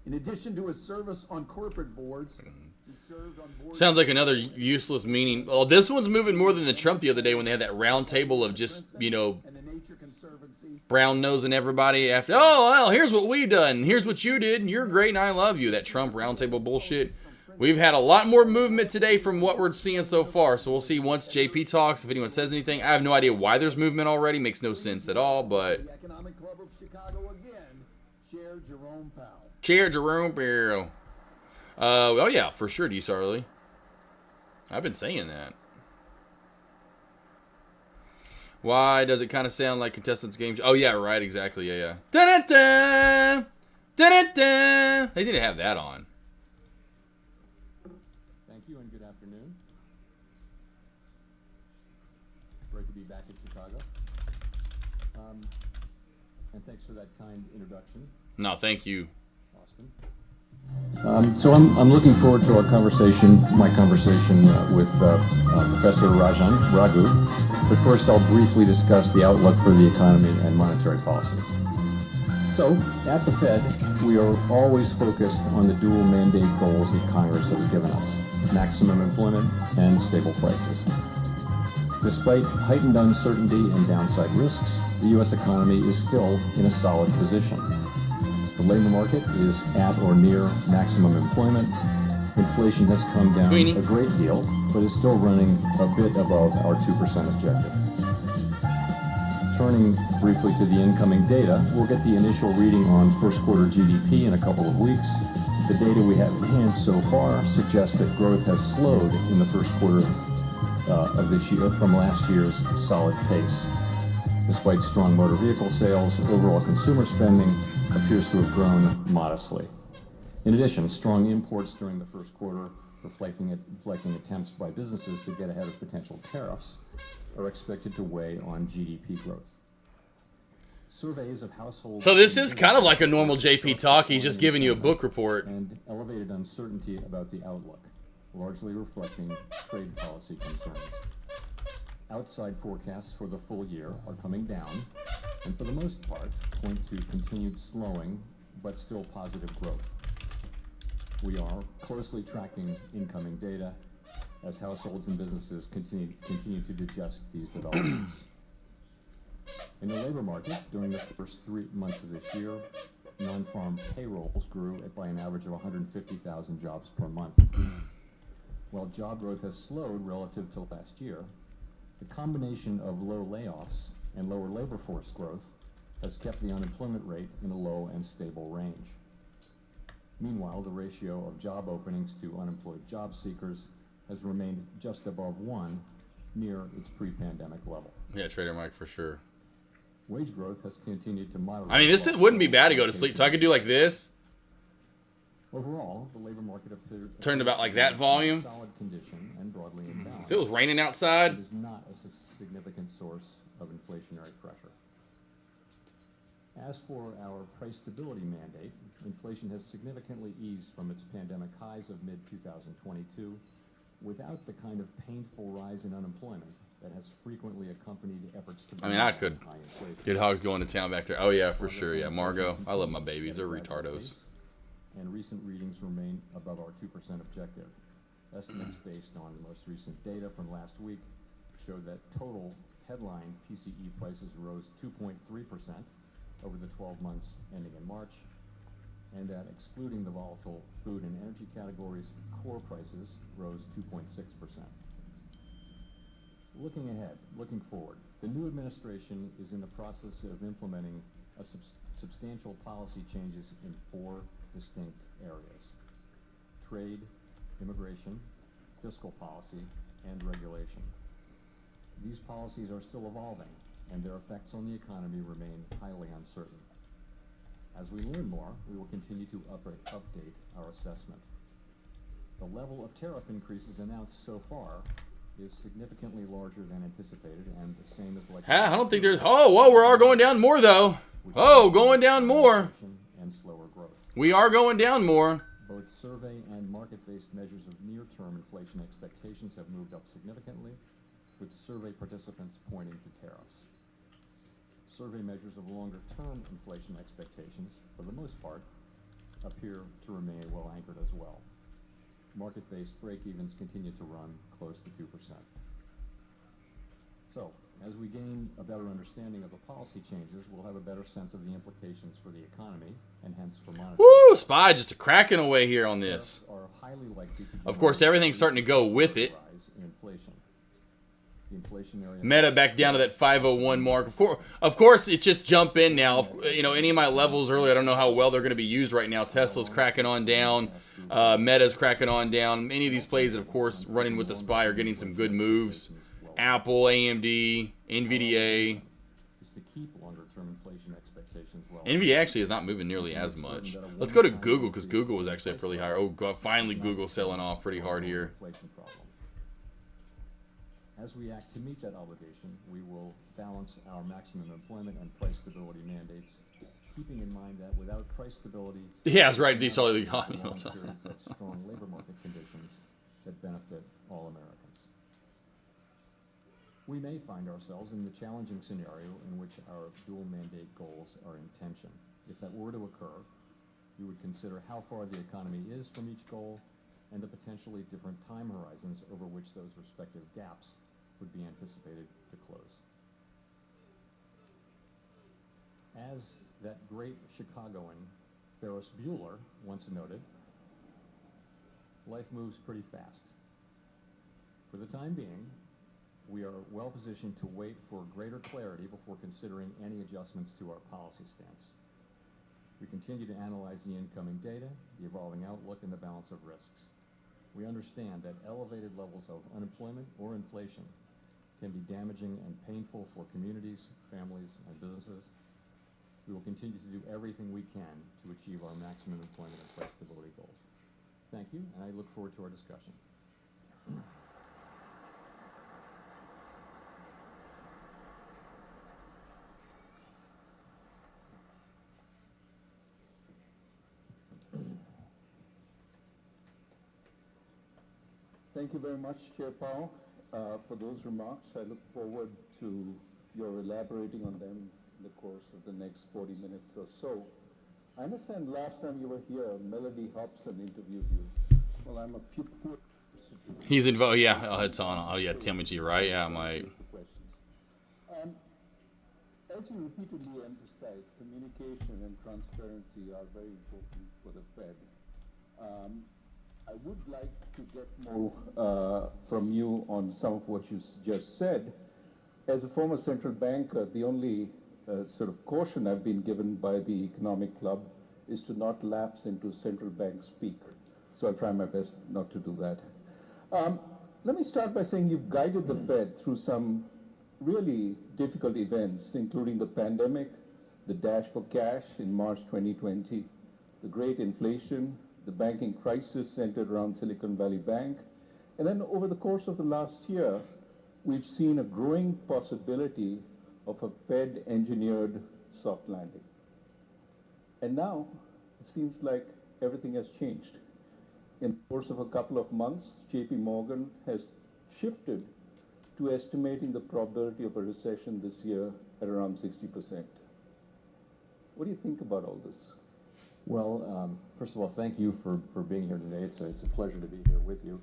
In addition to his service on corporate boards, he served on boards. Sounds like another useless meaning. Well, this one's moving more than the Trump the other day when they had that round table of just, you know, and the Nature Conservancy. brown nosing everybody after. Oh, well, here's what we done. Here's what you did, and you're great, and I love you. That Trump round table bullshit. We've had a lot more movement today from what we're seeing so far. So we'll see once JP talks, if anyone says anything. I have no idea why there's movement already. Makes no sense at all, but. The Economic Club of Chicago again, Chair Jerome Powell. Chair Jerome Powell. Oh, yeah, for sure, D. Sarley. I've been saying that. Why does it kind of sound like contestants' games? Oh, yeah, right, exactly, yeah. Da-da-da! Da-da-da! They didn't have that on. Thank you and good afternoon. Great to be back in Chicago. And thanks for that kind introduction. No, thank you. Austin. So I'm looking forward to our conversation, my conversation with Professor Raghu. But first I'll briefly discuss the outlook for the economy and monetary policy. So, at the Fed, we are always focused on the dual mandate goals that Congress has given us: maximum employment and stable prices. Despite heightened uncertainty and downside risks, the U.S. economy is still in a solid position. The labor market is at or near maximum employment. Inflation has come down a great deal, but is still running a bit above our 2% objective. Turning briefly to the incoming data, we'll get the initial reading on first quarter GDP in a couple of weeks. The data we have in hand so far suggests that growth has slowed in the first quarter of this year from last year's solid pace. Despite strong motor vehicle sales, overall consumer spending appears to have grown modestly. In addition, strong imports during the first quarter, reflecting attempts by businesses to get ahead of potential tariffs, are expected to weigh on GDP growth. Surveys of households. So this is kind of like a normal JP talk. He's just giving you a book report. And elevated uncertainty about the outlook, largely reflecting trade policy concerns. Outside forecasts for the full year are coming down, and for the most part, point to continued slowing, but still positive growth. We are closely tracking incoming data as households and businesses continue to digest these developments. In the labor market, during the first 3 months of this year, non-farm payrolls grew by an average of 150,000 jobs per month. While job growth has slowed relative to last year, the combination of low layoffs and lower labor force growth has kept the unemployment rate in a low and stable range. Meanwhile, the ratio of job openings to unemployed job seekers has remained just above 1, near its pre-pandemic level. Yeah, Trader Mike, for sure. Wage growth has continued to moderate. I mean, this wouldn't be bad to go to sleep. So I could do like this. Overall, the labor market appears turned about like that volume. Solid condition and broadly in balance. If it was raining outside, it is not a significant source of inflationary pressure. As for our price stability mandate, inflation has significantly eased from its pandemic highs of mid-2022 without the kind of painful rise in unemployment that has frequently accompanied efforts to I mean, I could get hogs going to town back there. Oh, yeah, for sure. Yeah, Margot. I love my babies. They're retardos. And recent readings remain above our 2% objective. Estimates based on the most recent data from last week show that total headline PCE prices rose 2.3% over the 12 months ending in March, and that excluding the volatile food and energy categories, core prices rose 2.6%. Looking ahead, looking forward, the new administration is in the process of implementing substantial policy changes in 4 distinct areas: trade, immigration, fiscal policy, and regulation. These policies are still evolving, and their effects on the economy remain highly uncertain. As we learn more, we will continue to update our assessment. The level of tariff increases announced so far is significantly larger than anticipated, and the same is likely. I don't think there's. Oh, whoa, we are going down more though. Oh, going down more. And slower growth. We are going down more. Both survey and market-based measures of near-term inflation expectations have moved up significantly, with survey participants pointing to tariffs. Survey measures of longer-term inflation expectations, for the most part, appear to remain well anchored as well. Market-based break-evens continue to run close to 2%. So, as we gain a better understanding of the policy changes, we'll have a better sense of the implications for the economy and hence for monetary. Woo! SPY just cracking away here on this. Are highly likely to of course, everything's starting to go with it. rise in inflation. The inflationary Meta back down to that 501 mark. Of course, it's just jump in now. You know, any of my levels earlier, I don't know how well they're going to be used right now. Tesla's cracking on down. Meta's cracking on down. Many of these plays, of course, running with the SPY are getting some good moves. Apple, AMD, NVDA. is to keep longer-term inflation expectations well. NVIDIA actually is not moving nearly as much. Let's go to Google, because Google was actually up really high. Oh, God, finally Google selling off pretty hard here. As we act to meet that obligation, we will balance our maximum employment and price stability mandates, keeping in mind that without price stability, yeah, that's right. Detail the economy. periods of strong labor market conditions that benefit all Americans. We may find ourselves in the challenging scenario in which our dual mandate goals are in tension. If that were to occur, we would consider how far the economy is from each goal and the potentially different time horizons over which those respective gaps would be anticipated to close. As that great Chicagoan Ferris Bueller once noted, life moves pretty fast. For the time being, we are well positioned to wait for greater clarity before considering any adjustments to our policy stance. We continue to analyze the incoming data, the evolving outlook, and the balance of risks. We understand that elevated levels of unemployment or inflation can be damaging and painful for communities, families, and businesses. We will continue to do everything we can to achieve our maximum employment and price stability goals. Thank you, and I look forward to our discussion. Thank you very much, Chair Powell, for those remarks. I look forward to your elaborating on them in the course of the next 40 minutes or so. I understand last time you were here, Melody Hobson interviewed you. Well, I'm a pupil. He's involved. Yeah, oh, it's on. Oh, yeah, Timothy, right? Yeah, my. As you repeatedly emphasize, communication and transparency are very important for the Fed. I would like to get more from you on some of what you just said. As a former central banker, the only sort of caution I've been given by the Economic Club is to not lapse into central bank speak. So I'll try my best not to do that. Let me start by saying you've guided the Fed through some really difficult events, including the pandemic, the dash for cash in March 2020, the great inflation, the banking crisis centered around Silicon Valley Bank. And then over the course of the last year, we've seen a growing possibility of a Fed-engineered soft landing. And now, it seems like everything has changed. In the course of a couple of months, JP Morgan has shifted to estimating the probability of a recession this year at around 60%. What do you think about all this? Well, first of all, thank you for being here today. It's a pleasure to be here with you.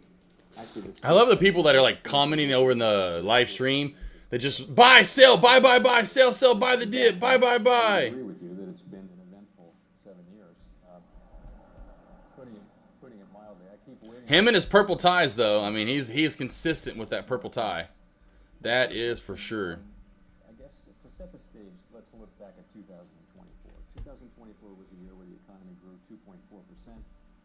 Actually, I love the people that are like commenting over in the live stream that just buy, sell, buy, sell, sell, buy the dip, buy. I agree with you that it's been an eventful 7 years. Putting it mildly, I keep waiting. Him and his purple ties, though. I mean, he is consistent with that purple tie. That is for sure. I guess to set the stage, let's look back at 2024. 2024 was a year where the economy grew 2.4%.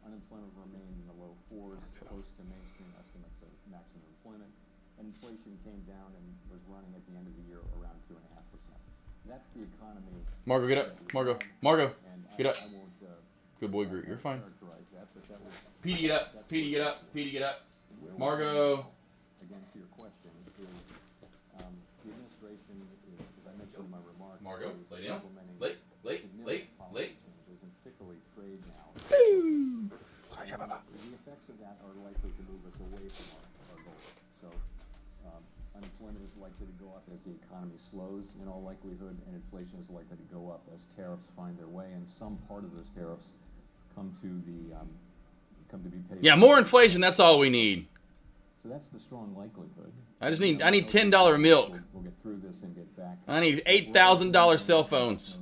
Unemployment remained in the low fours, close to mainstream estimates of maximum employment. And inflation came down and was running at the end of the year around 2.5%. That's the economy. Margo, get up. Margo, get up. I won't, Good boy, Groot. You're fine. characterize that, but that was Petey, get up. Petey, get up. Petey, get up. Margo. again to your question is the administration is, as I mentioned in my remarks, Margo, is lay down. implementing Late. policy changes, and particularly trade now. Boom. The effects of that are likely to move us away from our goals. So unemployment is likely to go up as the economy slows in all likelihood, and inflation is likely to go up as tariffs find their way, and some part of those tariffs come to be paid. Yeah, more inflation. That's all we need. So that's the strong likelihood. I need $10 milk. We'll get through this and get back. I need $8,000 cell phones.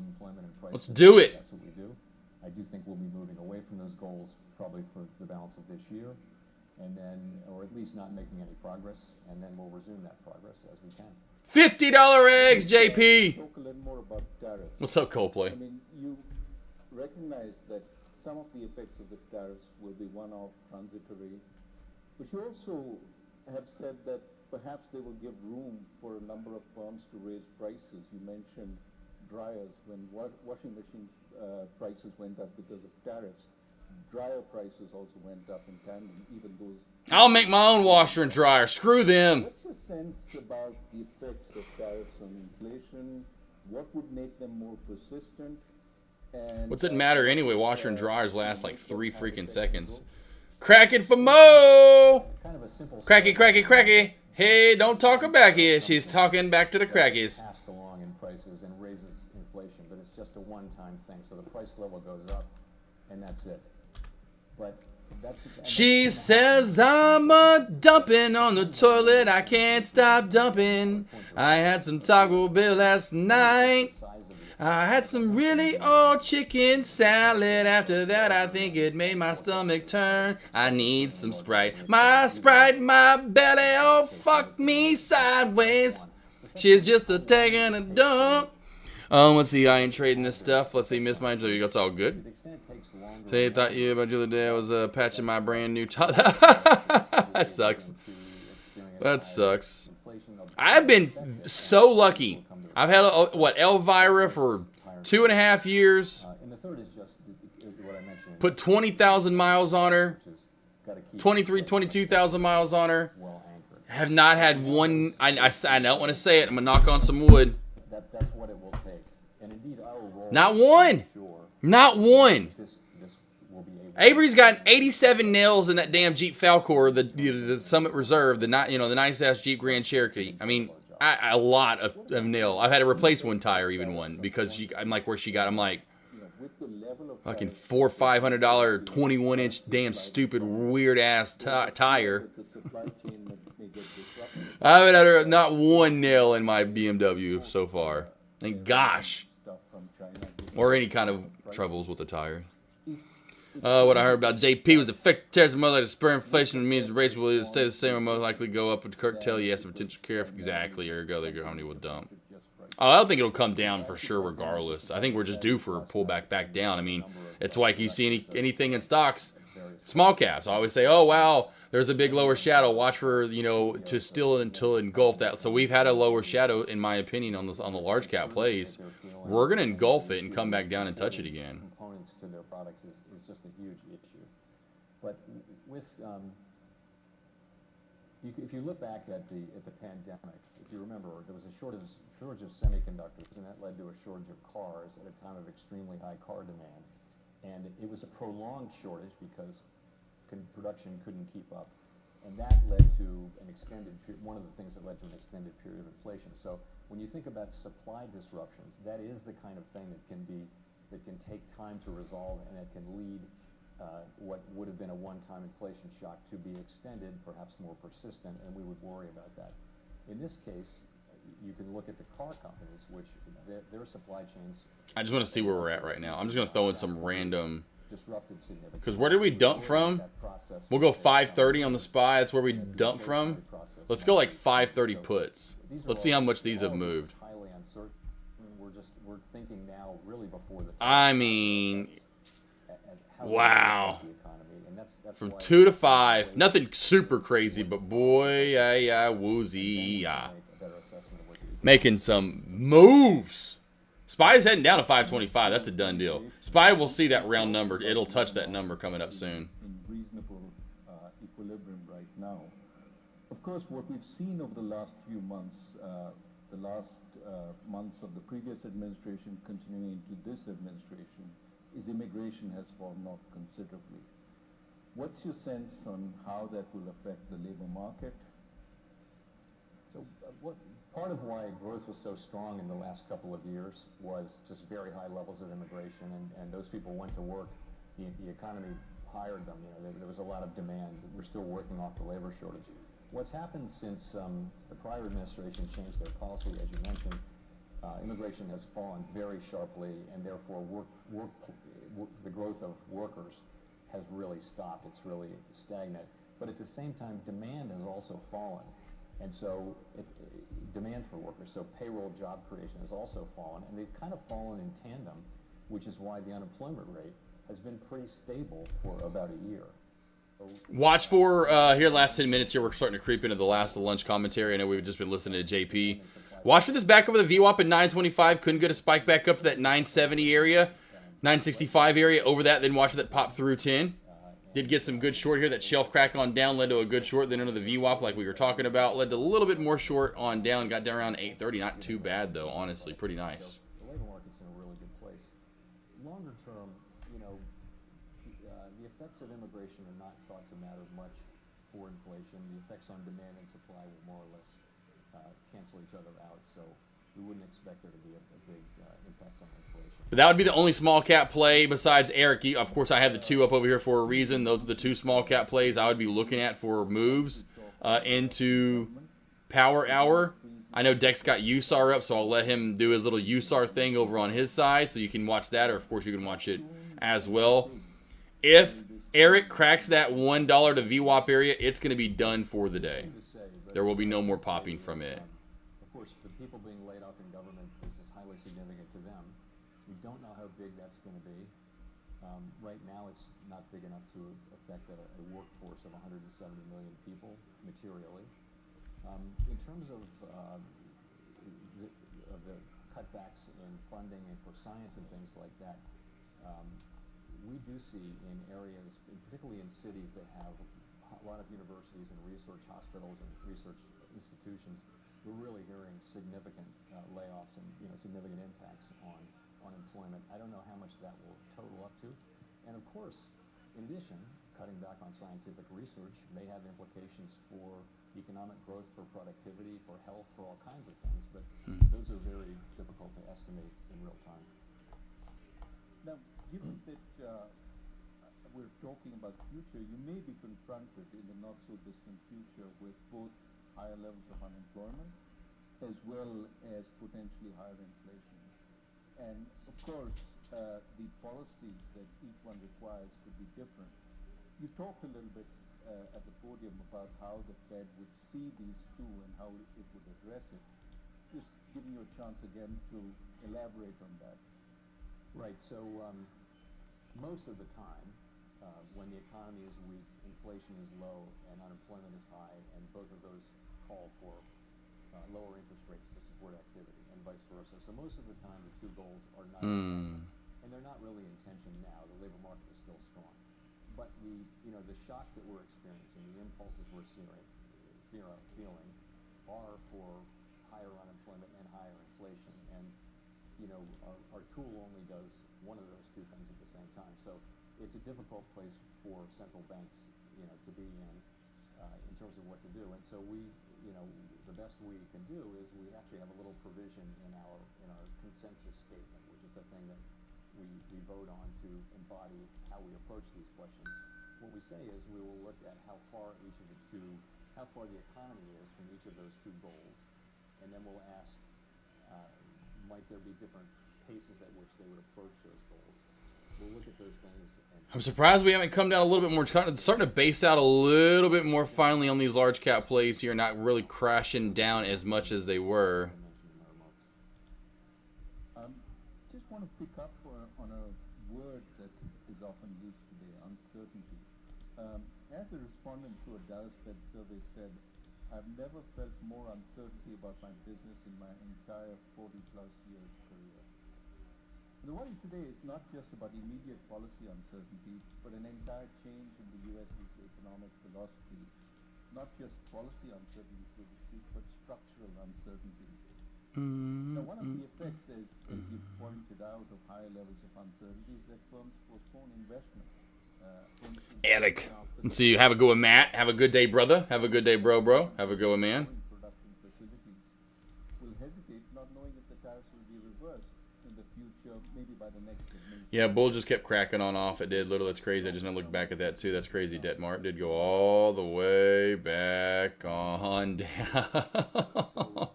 Let's do it. That's what we do. I do think we'll be moving away from those goals probably for the balance of this year, and then, or at least not making any progress, and then we'll resume that progress as we can. $50 eggs, JP. Talk a little more about tariffs. What's up, Coldplay? I mean, you recognize that some of the effects of the tariffs will be one-off, transitory, but you also have said that perhaps they will give room for a number of firms to raise prices. You mentioned dryers. When washing machine prices went up because of tariffs, dryer prices also went up in tandem, even those. I'll make my own washer and dryer. Screw them. What's your sense about the effects of tariffs on inflation? What would make them more persistent? And What's it matter anyway? Washer and dryers last like 3 freaking seconds. Crack it for Mo! Kind of a simple Cracky. Hey, don't talk about here. She's talking back to the crackies. passed along in prices and raises inflation, but it's just a one-time thing. So the price level goes up, and that's it. But She says I'm a dumping on the toilet. I can't stop dumping. I had some Taco Bell last night. I had some really old chicken salad. After that, I think it made my stomach turn. I need some Sprite. My Sprite, my belly, oh, fuck me sideways. She's just a taking a dump. Let's see, I ain't trading this stuff. Let's see, miss my interview. That's all good. Say, I thought you about the other day I was patching my brand new That sucks. That sucks. I've been so lucky. I've had, Elvira for 2.5 years. And the third is just what I mentioned. Put 20,000 miles on her. 22,000 miles on her. Have not had one. I don't want to say it. I'm going to knock on some wood. That's what it will take. And indeed, I will roll. Not one. Not one. Avery's got 87 nails in that damn Jeep Falcor, the Summit Reserve, the nice ass Jeep Grand Cherokee. I mean, a lot of nail. I've had to replace one tire, even one, because I'm like, where she got. I'm like, fucking $400 or $500 21-inch damn stupid weird ass tire. I haven't had not one nail in my BMW so far. Thank gosh. Or any kind of troubles with the tire. What I heard about JP was effective terrorism, mother to spur inflation means the rates will stay the same or most likely go up. But Kirk tell yes, potential care exactly. Or go, the company will dump. Oh, I don't think it'll come down for sure, regardless. I think we're just due for a pullback back down. I mean, it's like you see anything in stocks, small caps. I always say, oh wow, there's a big lower shadow. Watch for to still until engulf that. So we've had a lower shadow, in my opinion, on the large cap plays. We're gonna engulf it and come back down and touch it again. Components to their products is just a huge issue. But with if you look back at the pandemic, if you remember, there was a shortage of semiconductors, and that led to a shortage of cars at a time of extremely high car demand. And it was a prolonged shortage because production couldn't keep up, and that led to one of the things that led to an extended period of inflation. So when you think about supply disruptions, that is the kind of thing that can take time to resolve, and it can lead what would have been a one-time inflation shock to be extended, perhaps more persistent, and we would worry about that. In this case, you can look at the car companies, which their supply chains. I just want to see where we're at right now. I'm just going to throw in some random disrupted significantly. Because where did we dump from? We'll go 530 on the SPY. That's where we dump from. Let's go like 530 puts. Let's see how much these have moved. Highly uncertain. We're thinking now really before the. I mean, wow. The economy, and that's From why 2 to 5, nothing super crazy, but boy, yeah, woozy, yeah. Making some moves. SPY's heading down to 525. That's a done deal. SPY will see that round number. It'll touch that number coming up soon. In reasonable equilibrium right now. Of course, what we've seen over the last few months, months of the previous administration continuing into this administration, is immigration has fallen off considerably. What's your sense on how that will affect the labor market? So part of why growth was so strong in the last couple of years was just very high levels of immigration, and those people went to work. The economy hired them. You know, there was a lot of demand. We're still working off the labor shortage. What's happened since the prior administration changed their policy, as you mentioned, immigration has fallen very sharply, and therefore the growth of workers has really stopped. It's really stagnant. But at the same time, demand has also fallen. And so demand for workers, so payroll job creation has also fallen, and they've kind of fallen in tandem, which is why the unemployment rate has been pretty stable for about a year. Watch for, here last 10 minutes here, we're starting to creep into the last of the lunch commentary. I know we've just been listening to JP. Watch for this back over the VWAP at 925. Couldn't get a spike back up to that 970 area, 965 area. Over that, then watch for that pop through 10. Did get some good short here. That shelf crack on down led to a good short. Then into the VWAP like we were talking about. Led to a little bit more short on down. Got down around 830. Not too bad, though, honestly. Pretty nice. The labor market's in a really good place. Longer term, you know, the effects of immigration are not thought to matter much for inflation. The effects on demand and supply will more or less cancel each other out. So we wouldn't expect there to be a big impact on inflation. But that would be the only small cap play besides Eric. Of course, I have the two up over here for a reason. Those are the two small cap plays I would be looking at for moves into Power Hour. I know Dex got USAR up, so I'll let him do his little USAR thing over on his side, so you can watch that, or of course you can watch it as well. If Eric cracks that $1 to VWAP area, it's going to be done for the day. There will be no more popping from it. Of course, the people being laid off in government is highly significant to them. We don't know how big that's going to be. Right now, it's not big enough to affect a workforce of 170 million people materially. In terms of the cutbacks in funding and for science and things like that, we do see in areas, particularly in cities that have a lot of universities and research hospitals and research institutions, we're really hearing significant layoffs and significant impacts on employment. I don't know how much that will total up to. And of course, in addition, cutting back on scientific research may have implications for economic growth, for productivity, for health, for all kinds of things, but those are very difficult to estimate in real time. Now, given that we're talking about the future, you may be confronted in the not-so-distant future with both higher levels of unemployment as well as potentially higher inflation. And, of course, the policies that each one requires could be different. You talked a little bit at the podium about how the Fed would see these two and how it would address it. Just giving you a chance again to elaborate on that. Right, so most of the time, when the economy is weak, inflation is low, and unemployment is high, and both of those call for lower interest rates to support activity, and vice versa. So most of the time, the two goals are not in tension, and they're not really in tension now. The labor market is still strong. But the shock that we're experiencing, the impulses we're feeling are for higher unemployment and higher inflation. And, our tool only does one of those two things at the same time. So it's a difficult place for central banks, to be in terms of what to do. And so the best we can do is we actually have a little provision in our consensus statement, which is the thing that we vote on to embody how we approach these questions. What we say is we will look at how far the economy is from each of those two goals, and then we'll ask, might there be different paces at which they would approach those goals? I'm surprised we haven't come down a little bit more. Starting to base out a little bit more finally on these large cap plays here, not really crashing down as much as they were. Just want to pick up on a word that is often used today, uncertainty. As a respondent to a Dallas Fed survey said, I've never felt more uncertainty about my business in my entire 40-plus years career. The worry today is not just about immediate policy uncertainty, but an entire change in the U.S.'s economic philosophy. Not just policy uncertainty, but structural uncertainty. Now, one of the effects, as you've pointed out, of higher levels of uncertainty is that firms postpone investment. Attic. Let's see. Have a go with Matt. Have a good day, brother. Have a good day, bro. Have a go with man. Production facilities will hesitate, not knowing if the tariffs will be reversed in the future, maybe by the next administration. Yeah, bull just kept cracking on off. It did. Little. That's crazy. I just now looked back at that too. That's crazy. Debt Mart did go all the way back on down.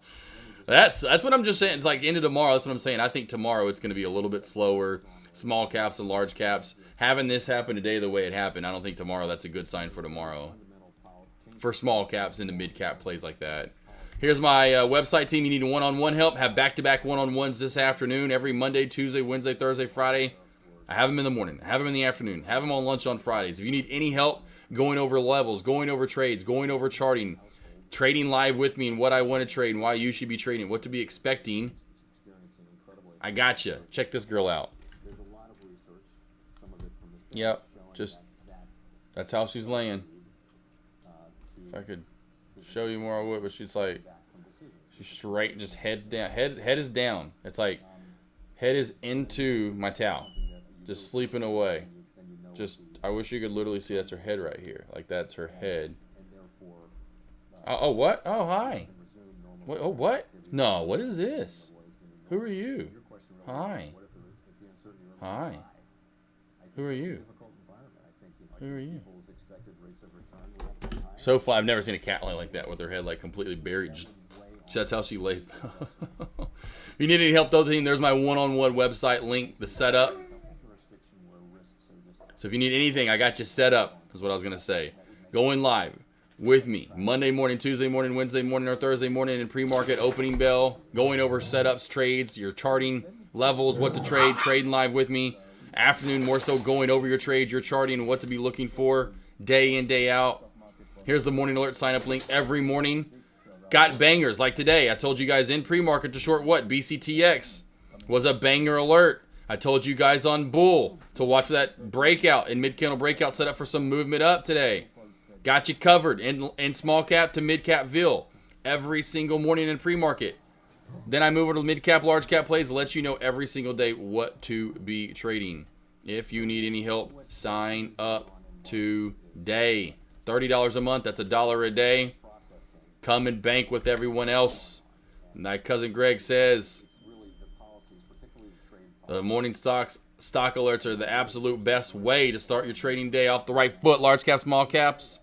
That's what I'm just saying. It's like into tomorrow. That's what I'm saying. I think tomorrow it's going to be a little bit slower. Small caps and large caps. Having this happen today the way it happened, I don't think tomorrow that's a good sign for tomorrow. For small caps into mid cap plays like that. Here's my website team. You need one-on-one help. Have back-to-back one-on-ones this afternoon. Every Monday, Tuesday, Wednesday, Thursday, Friday. I have them in the morning. I have them in the afternoon. Have them on lunch on Fridays. If you need any help going over levels, going over trades, going over charting, trading live with me and what I want to trade and why you should be trading, what to be expecting, I got you. Check this girl out. Yep, just that's how she's laying. If I could show you more, I would, but she's straight, just head's down. Head is down. It's like head is into my towel, just sleeping away. Just I wish you could literally see that's her head right here. Like that's her head. Oh what? Oh hi. What? Oh what? No, what is this? Who are you? Hi. Hi. Who are you? Who are you? So far, I've never seen a cat lay like that with her head like completely buried. Just, that's how she lays. If you need any help, though, there's my one-on-one website link, the setup. So if you need anything, I got you set up, is what I was going to say. Going live with me Monday morning, Tuesday morning, Wednesday morning, or Thursday morning in pre-market opening bell. Going over setups, trades, your charting levels, what to trade, trading live with me. Afternoon, more so going over your trades, your charting, and what to be looking for day in, day out. Here's the morning alert sign-up link every morning. Got bangers like today. I told you guys in pre-market to short what? BCTX was a banger alert. I told you guys on Bull to watch that breakout and mid-candle breakout set up for some movement up today. Got you covered in small cap to mid-cap VIL every single morning in pre-market. Then I move over to mid-cap, large-cap plays to let you know every single day what to be trading. If you need any help, sign up today. $30 a month, that's $1 a day. Come and bank with everyone else. Like Cousin Greg says, the morning stock alerts are the absolute best way to start your trading day off the right foot. Large cap, small caps,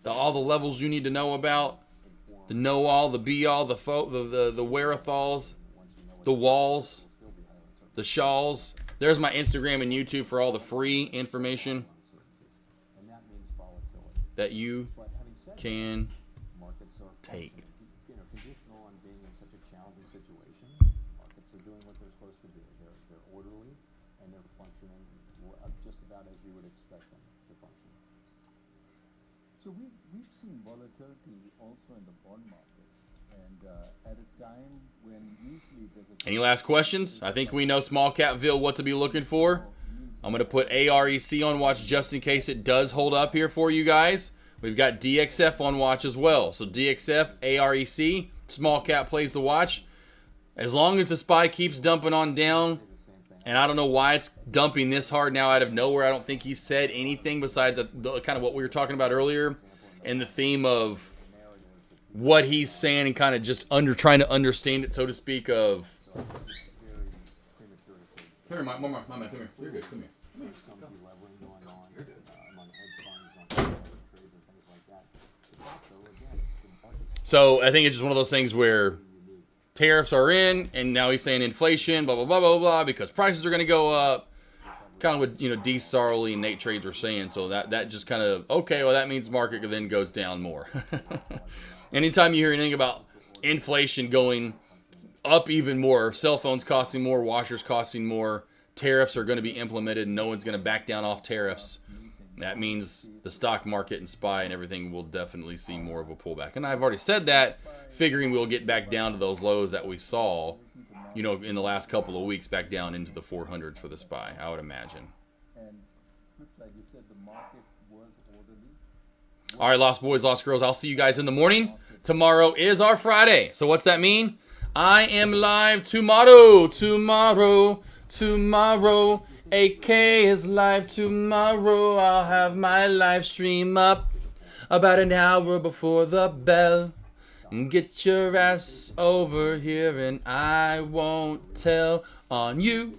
all the levels you need to know about. The know-all, the be-all, the wherewithals, the walls, the shawls. There's my Instagram and YouTube for all the free information that you can take. Conditional on being in such a challenging situation, markets are doing what they're supposed to do. They're orderly and they're functioning just about as you would expect them to function. So we've seen volatility also in the bond market, and at a time when usually there's a... Any last questions? I think we know small cap VIL what to be looking for. I'm going to put AREC on watch just in case it does hold up here for you guys. We've got DXF on watch as well. So DXF, AREC, small cap plays to watch. As long as the SPY keeps dumping on down, and I don't know why it's dumping this hard now out of nowhere. I don't think he said anything besides kind of what we were talking about earlier and the theme of what he's saying and kind of just trying to understand it, so to speak, of... Come here, my man, come here. You're good, come here. So I think it's just one of those things where tariffs are in, and now he's saying inflation, blah, blah, blah, blah, blah, because prices are going to go up. kind of what D. Sarley and Nate Trades were saying. So that just kind of, okay, well, that means market then goes down more. Anytime you hear anything about inflation going up even more, cell phones costing more, washers costing more, tariffs are going to be implemented, and no one's going to back down off tariffs, that means the stock market and SPY and everything will definitely see more of a pullback. And I've already said that, figuring we'll get back down to those lows that we saw, in the last couple of weeks, back down into the 400s for the SPY, I would imagine. All right, Lost Boys, Lost Girls, I'll see you guys in the morning. Tomorrow is our Friday. So what's that mean? I am live tomorrow. AK is live tomorrow. I'll have my live stream up about an hour before the bell. Get your ass over here and I won't tell on you.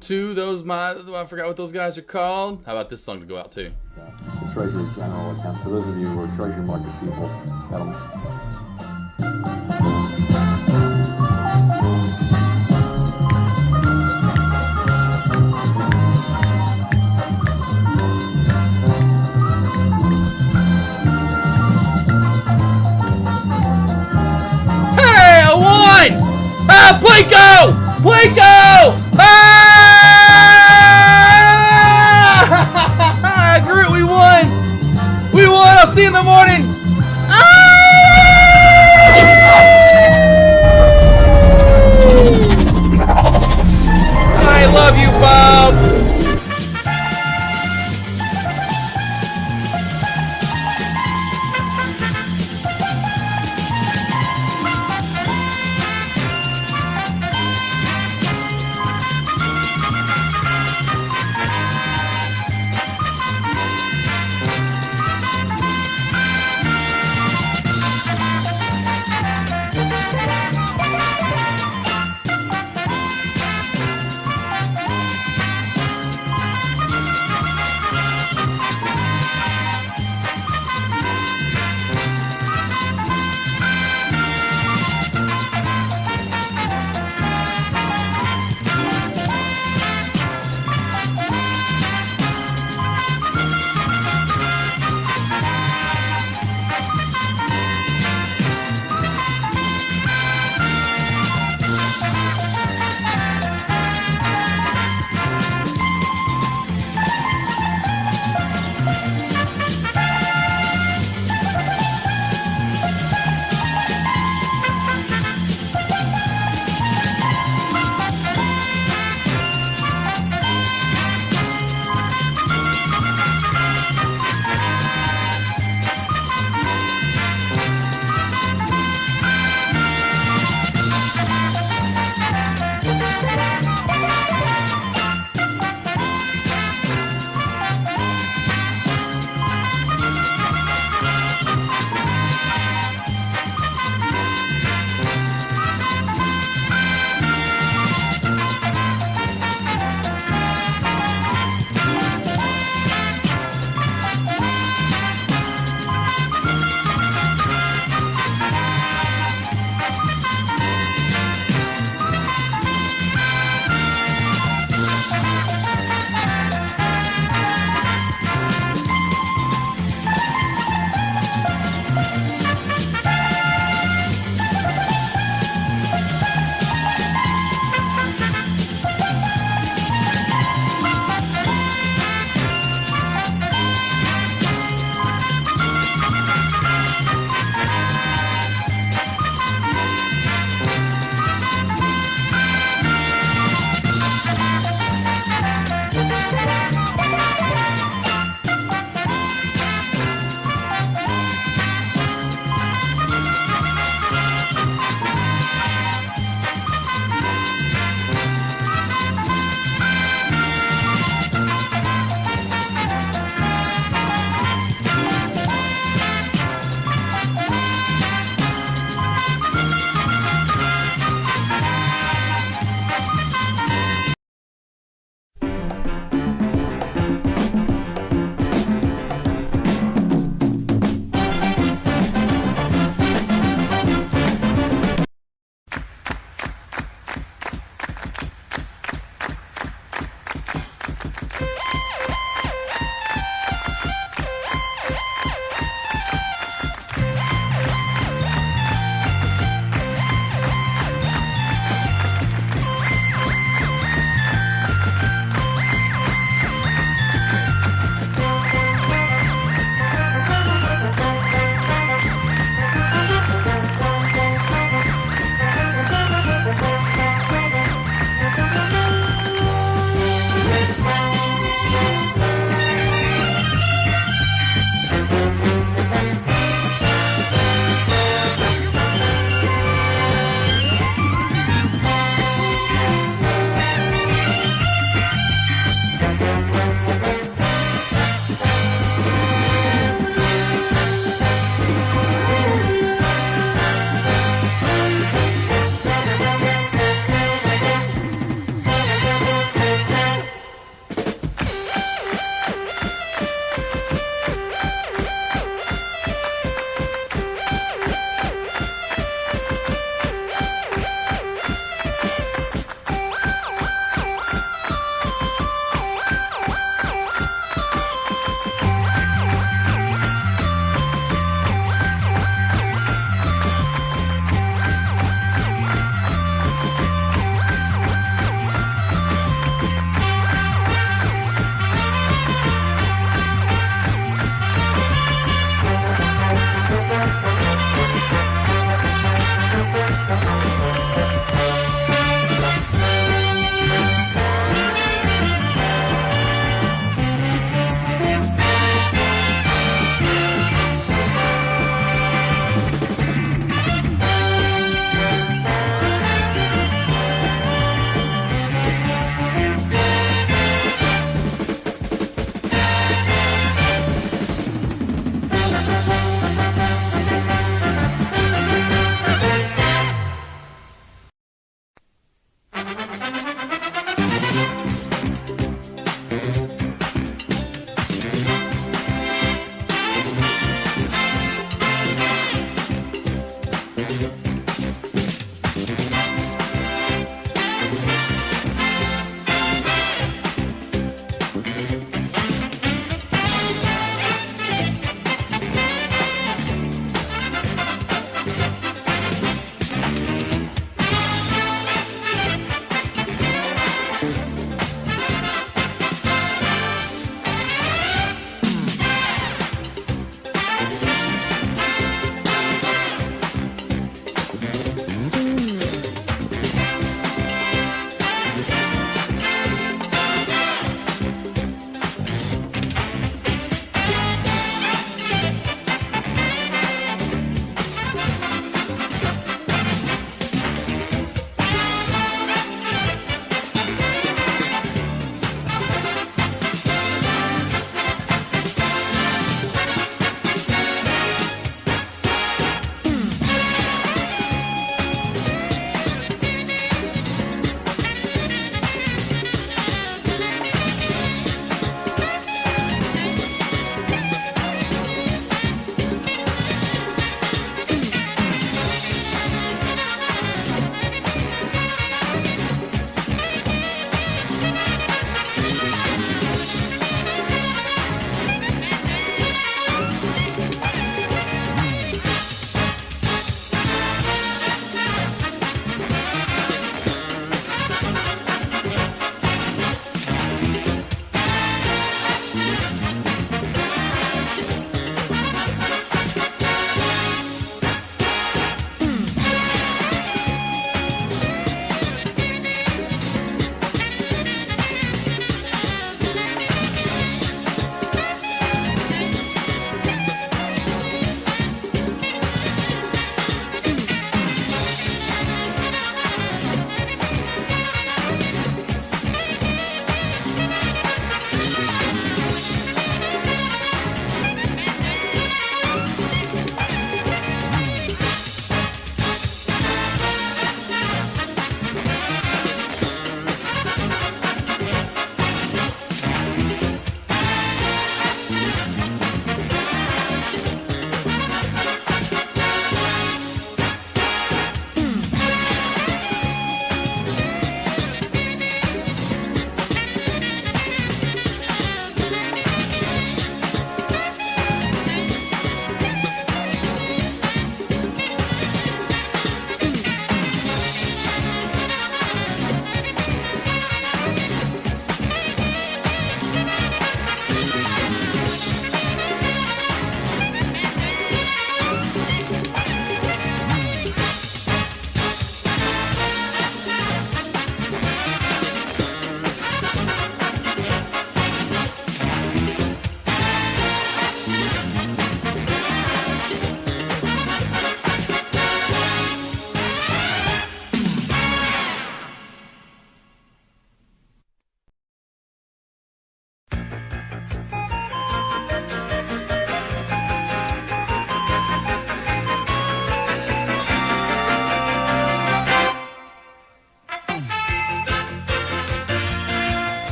To those, I forgot what those guys are called. How about this song to go out too? The Treasury General account. For those of you who are treasury market people, Hey, I won! Ah, Plinko! Ah! Groot, we won! I'll see you in the morning! Ah!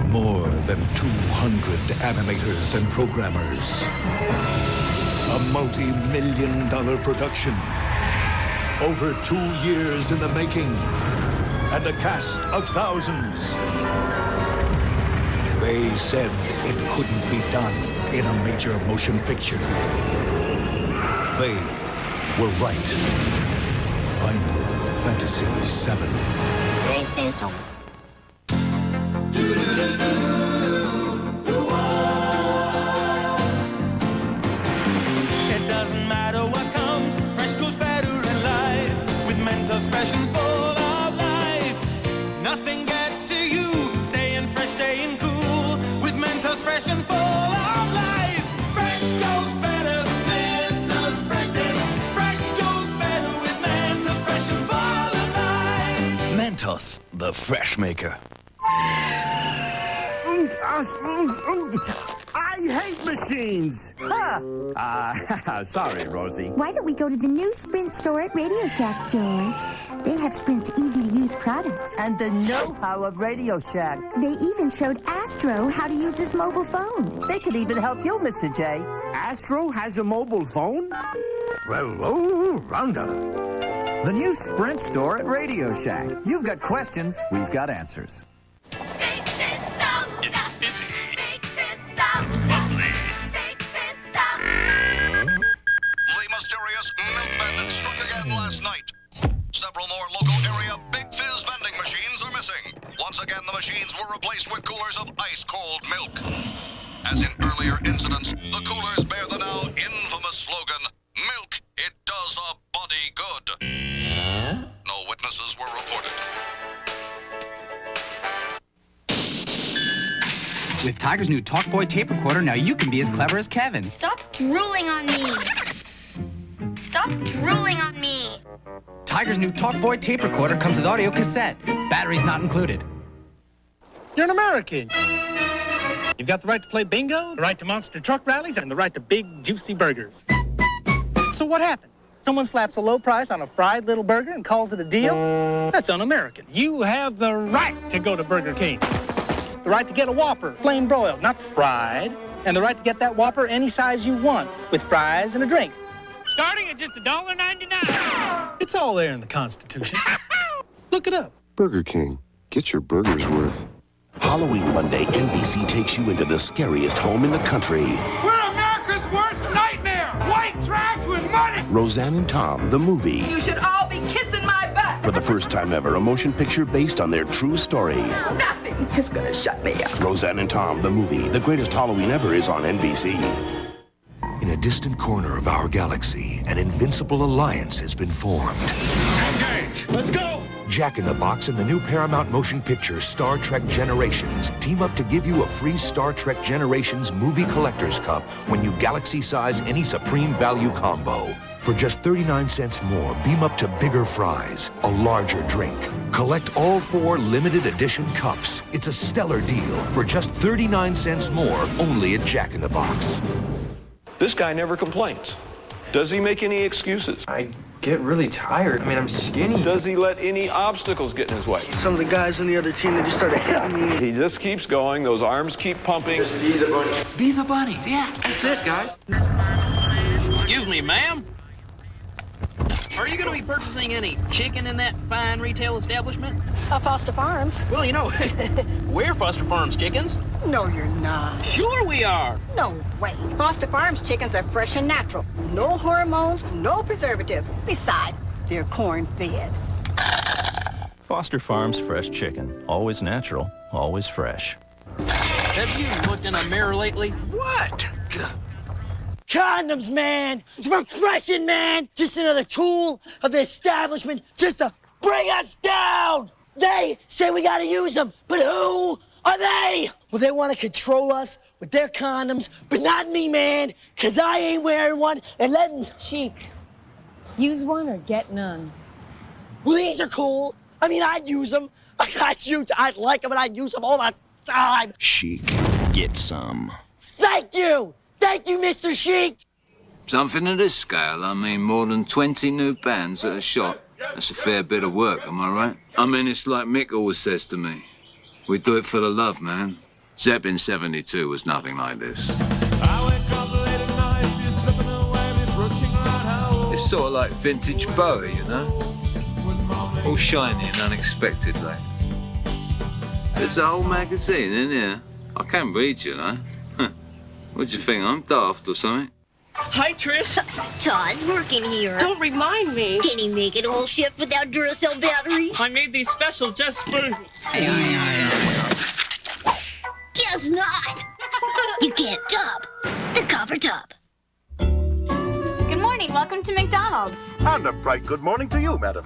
More than 200 animators and programmers. A multi-million-dollar production. Over 2 years in the making. And a cast of thousands. They said it couldn't be done in a major motion picture. They were right. Final Fantasy VII. PlayStation. It doesn't matter what comes, fresh goes better in life. With Mentos fresh and full of life. Nothing gets to you, staying fresh, staying cool. With Mentos fresh and full of life. Fresh goes better, Mentos freshness. Fresh goes better with Mentos fresh and full of life. Mentos, the fresh maker. I hate machines! Sorry, Rosie. Why don't we go to the new Sprint store at Radio Shack, George? They have Sprint's easy-to-use products. And the know-how of Radio Shack. They even showed Astro how to use his mobile phone. They could even help you, Mr. J. Astro has a mobile phone? Well, oh, Rhonda. The new Sprint store at Radio Shack. You've got questions, we've got answers. It's busy. The mysterious milk bandit struck With Tiger's new Talkboy tape recorder, now you can be as clever as Kevin. Stop drooling on me. Stop drooling on me. Tiger's new Talkboy tape recorder comes with audio cassette. Batteries not included. You're an American. You've got the right to play bingo, the right to monster truck rallies, and the right to big, juicy burgers. So what happened? Someone slaps a low price on a fried little burger and calls it a deal? That's un-American. You have the right to go to Burger King. The right to get a Whopper, plain broiled, not fried. And the right to get that Whopper any size you want, with fries and a drink. Starting at just $1.99. It's all there in the Constitution. Look it up. Burger King. Get your burger's worth. Halloween Monday, NBC takes you into the scariest home in the country. We're America's worst nightmare! White trash with money! Roseanne and Tom, the movie. You should all be kissing my butt! For the first time ever, a motion picture based on their true story. Nothing is gonna shut me up. Roseanne and Tom, the movie. The greatest Halloween ever is on NBC. In a distant corner of our galaxy, an invincible alliance has been formed. Engage! Let's go! Jack in the Box and the new Paramount motion picture Star Trek Generations team up to give you a free Star Trek Generations movie collector's cup when you galaxy-size any Supreme Value combo. For just 39 cents more, beam up to bigger fries, a larger drink. Collect all 4 limited edition cups. It's a stellar deal for just 39 cents more, only at Jack in the Box. This guy never complains. Does he make any excuses? I get really tired. I mean, I'm skinny. Does he let any obstacles get in his way? Some of the guys on the other team, they just started hitting me. He just keeps going. Those arms keep pumping. Just be the bunny. Be the bunny. Yeah, that's it, guys. Excuse me, ma'am. Are you going to be purchasing any chicken in that fine retail establishment? Foster Farms. Well, you know, we're Foster Farms chickens. No, you're not. Sure we are. No way. Foster Farms chickens are fresh and natural. No hormones, no preservatives. Besides, they're corn-fed. Foster Farms fresh chicken. Always natural, always fresh. Have you looked in a mirror lately? What? Condoms, man! It's refreshing, man! Just another tool of the establishment just to bring us down! They say we gotta use them, but who are they? Well, they want to control us with their condoms, but not me, man, because I ain't wearing one and letting... Chic, use one or get none. Well, these are cool. I mean, I'd use them. I'd like them and I'd use them all the time. Chic, get some. Thank you! Thank you, Mr. Sheik! Something of this scale, I mean, more than 20 new bands at a shot. That's a fair bit of work, am I right? I mean, it's like Mick always says to me. We do it for the love, man. Zeppelin 72 was nothing like this. It's sort of like vintage Bowie, you know? All shiny and unexpected, like. There's a whole magazine in here. I can read, you know. What do you think, I'm daft or something? Hi, Trish. Todd's working here. Don't remind me. Can he make it a whole shift without Duracell batteries? I made these special just for... Guess not. You can't top the copper top. Good morning. Welcome to McDonald's. And a bright good morning to you, madam.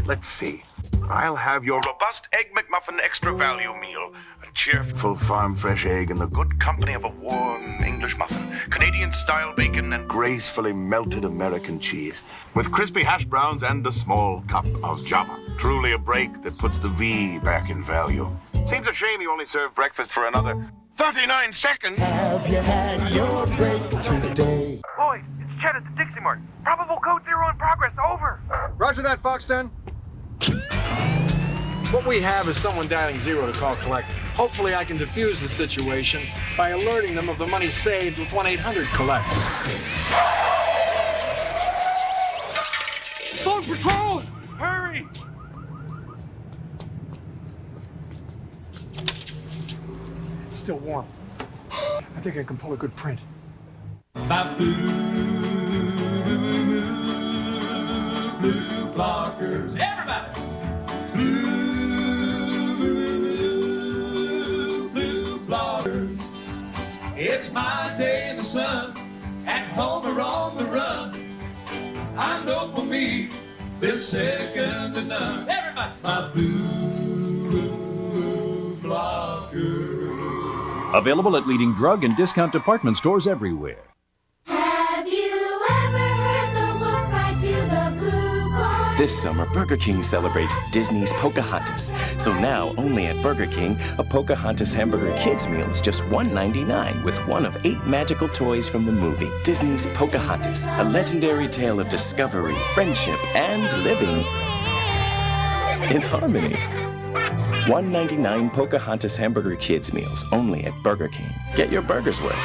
Let's see. I'll have your robust Egg McMuffin extra value meal. A cheerful farm fresh egg in the good company of a warm English muffin, Canadian-style bacon, and gracefully melted American cheese. With crispy hash browns and a small cup of Java. Truly a break that puts the V back in value. Seems a shame you only serve breakfast for another 39 seconds. Have you had your break today? Boys, it's Chet at the Dixie Mart. Probable code 0 in progress, over. Roger that, Fox 10. What we have is someone dialing 0 to call collect. Hopefully I can defuse the situation by alerting them of the money saved with 1-800-COLLECT. Phone patrol! Hurry! It's still warm. I think I can pull a good print. Blue blockers. Everybody! Blue blockers. It's my day in the sun, at home or on the run. I know for me, there's second to none. Everybody! My blue blockers. Available at leading drug and discount department stores everywhere. Have you ever heard the wolf cry to the blue corn? This summer, Burger King celebrates Disney's Pocahontas. So now, only at Burger King, a Pocahontas hamburger kids meal is just $1.99 with one of 8 magical toys from the movie. Disney's Pocahontas, a legendary tale of discovery, friendship, and living in harmony. $1.99 Pocahontas hamburger kids meals only at Burger King. Get your burgers worth.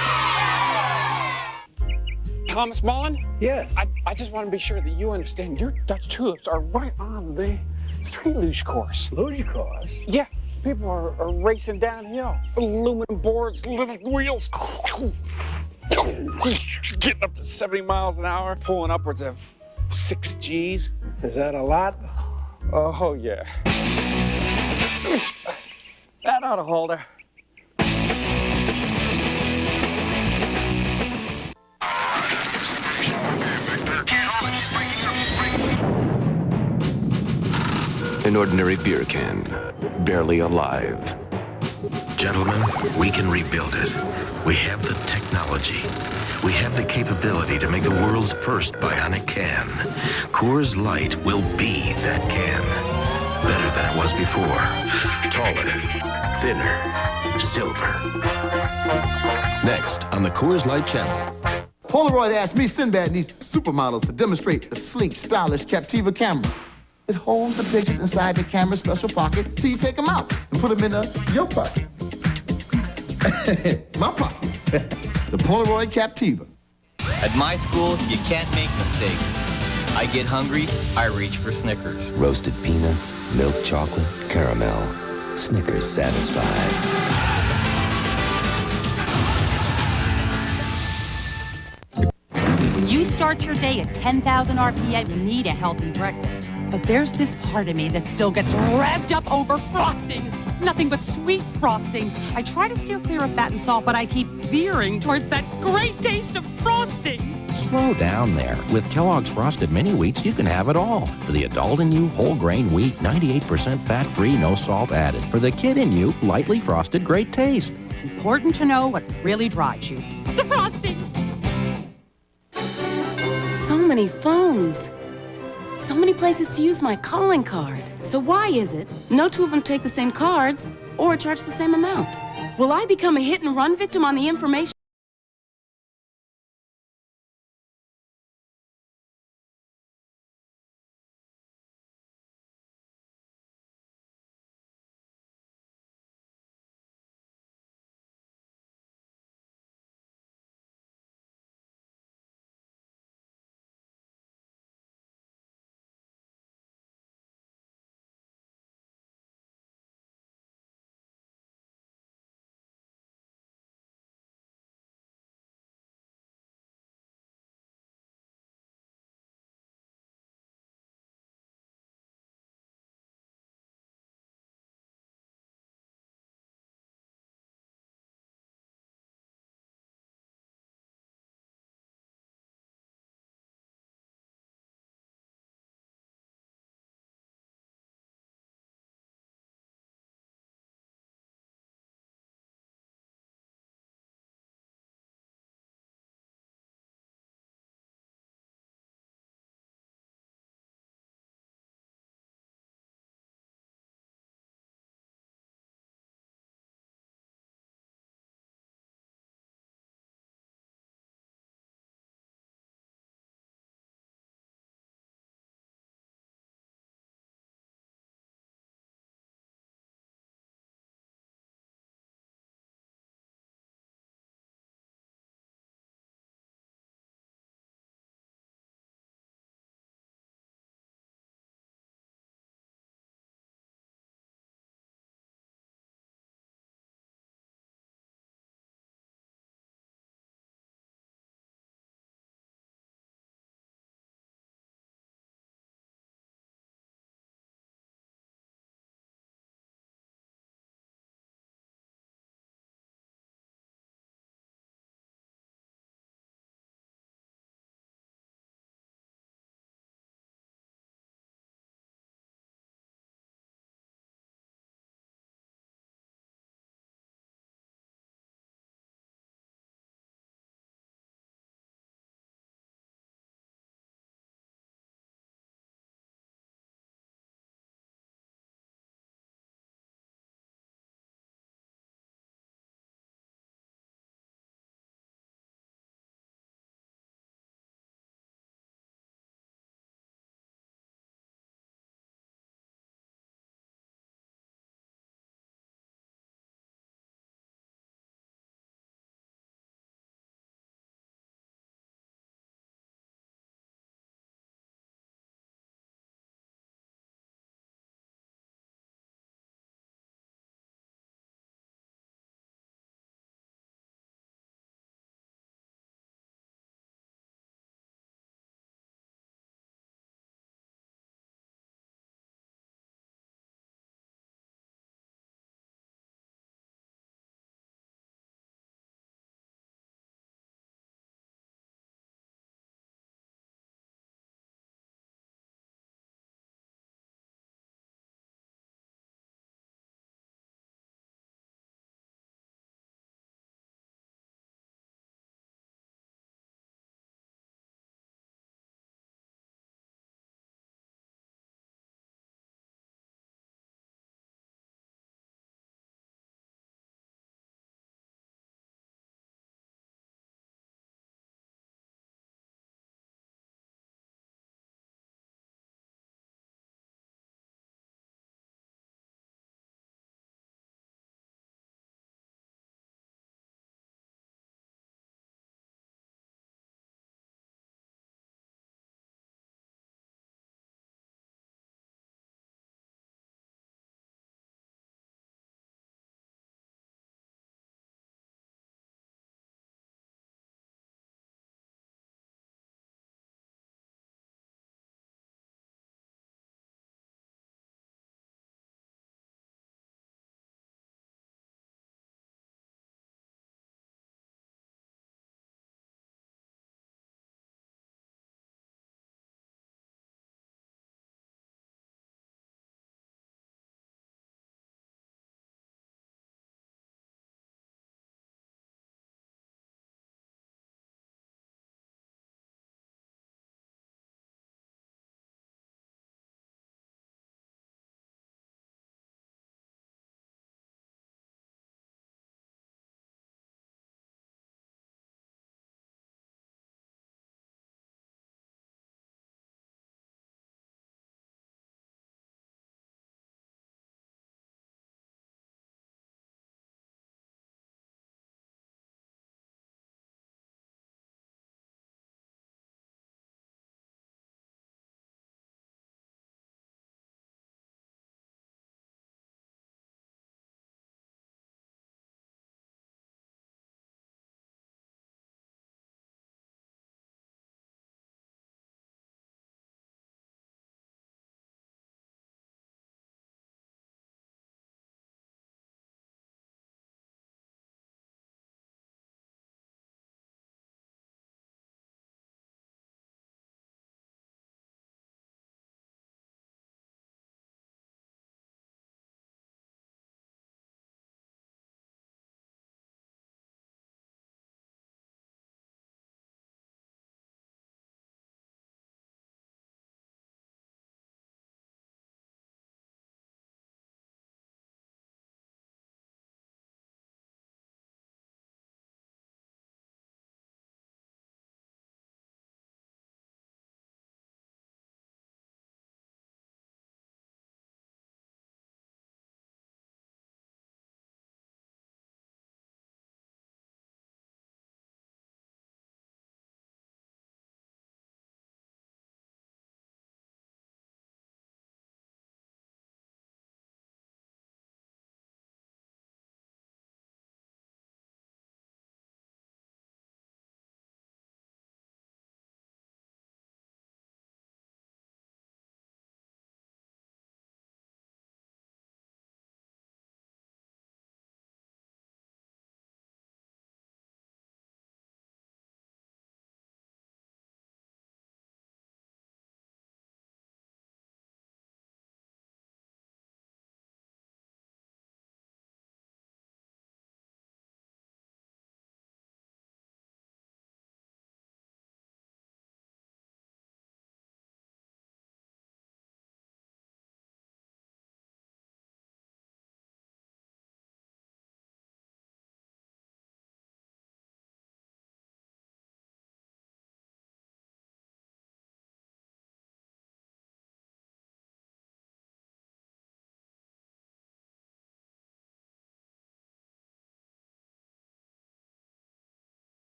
Thomas Mullen? Yes. I just want to be sure that you understand your Dutch tulips are right on the street luge course. Luge course? Yeah. People are racing downhill. Aluminum boards, little wheels. Getting up to 70 miles an hour, pulling upwards of 6 Gs. Is that a lot? Oh, yeah. That ought to hold her. An ordinary beer can, barely alive. Gentlemen, we can rebuild it. We have the technology. We have the capability to make the world's first bionic can. Coors Light will be that can. Better than it was before. Taller, thinner, silver. Next on the Coors Light channel. Polaroid asked me, Sinbad needs supermodels to demonstrate the sleek, stylish Captiva camera. It holds the pictures inside the camera's special pocket, so you take them out and put them in your pocket. My pocket. The Polaroid Captiva. At my school, you can't make mistakes. I get hungry, I reach for Snickers. Roasted peanuts, milk chocolate, caramel. Snickers satisfies. When you start your day at 10,000 RPM, you need a healthy breakfast. But there's this part of me that still gets revved up over frosting. Nothing but sweet frosting. I try to steer clear of fat and salt, but I keep veering towards that great taste of frosting. Slow down there. With Kellogg's Frosted Mini Wheats, you can have it all. For the adult in you, whole grain wheat, 98% fat-free, no salt added. For the kid in you, lightly frosted, great taste. It's important to know what really drives you. The frosting! So many phones. So many places to use my calling card. So why is it no two of them take the same cards or charge the same amount? Will I become a hit-and-run victim on the information?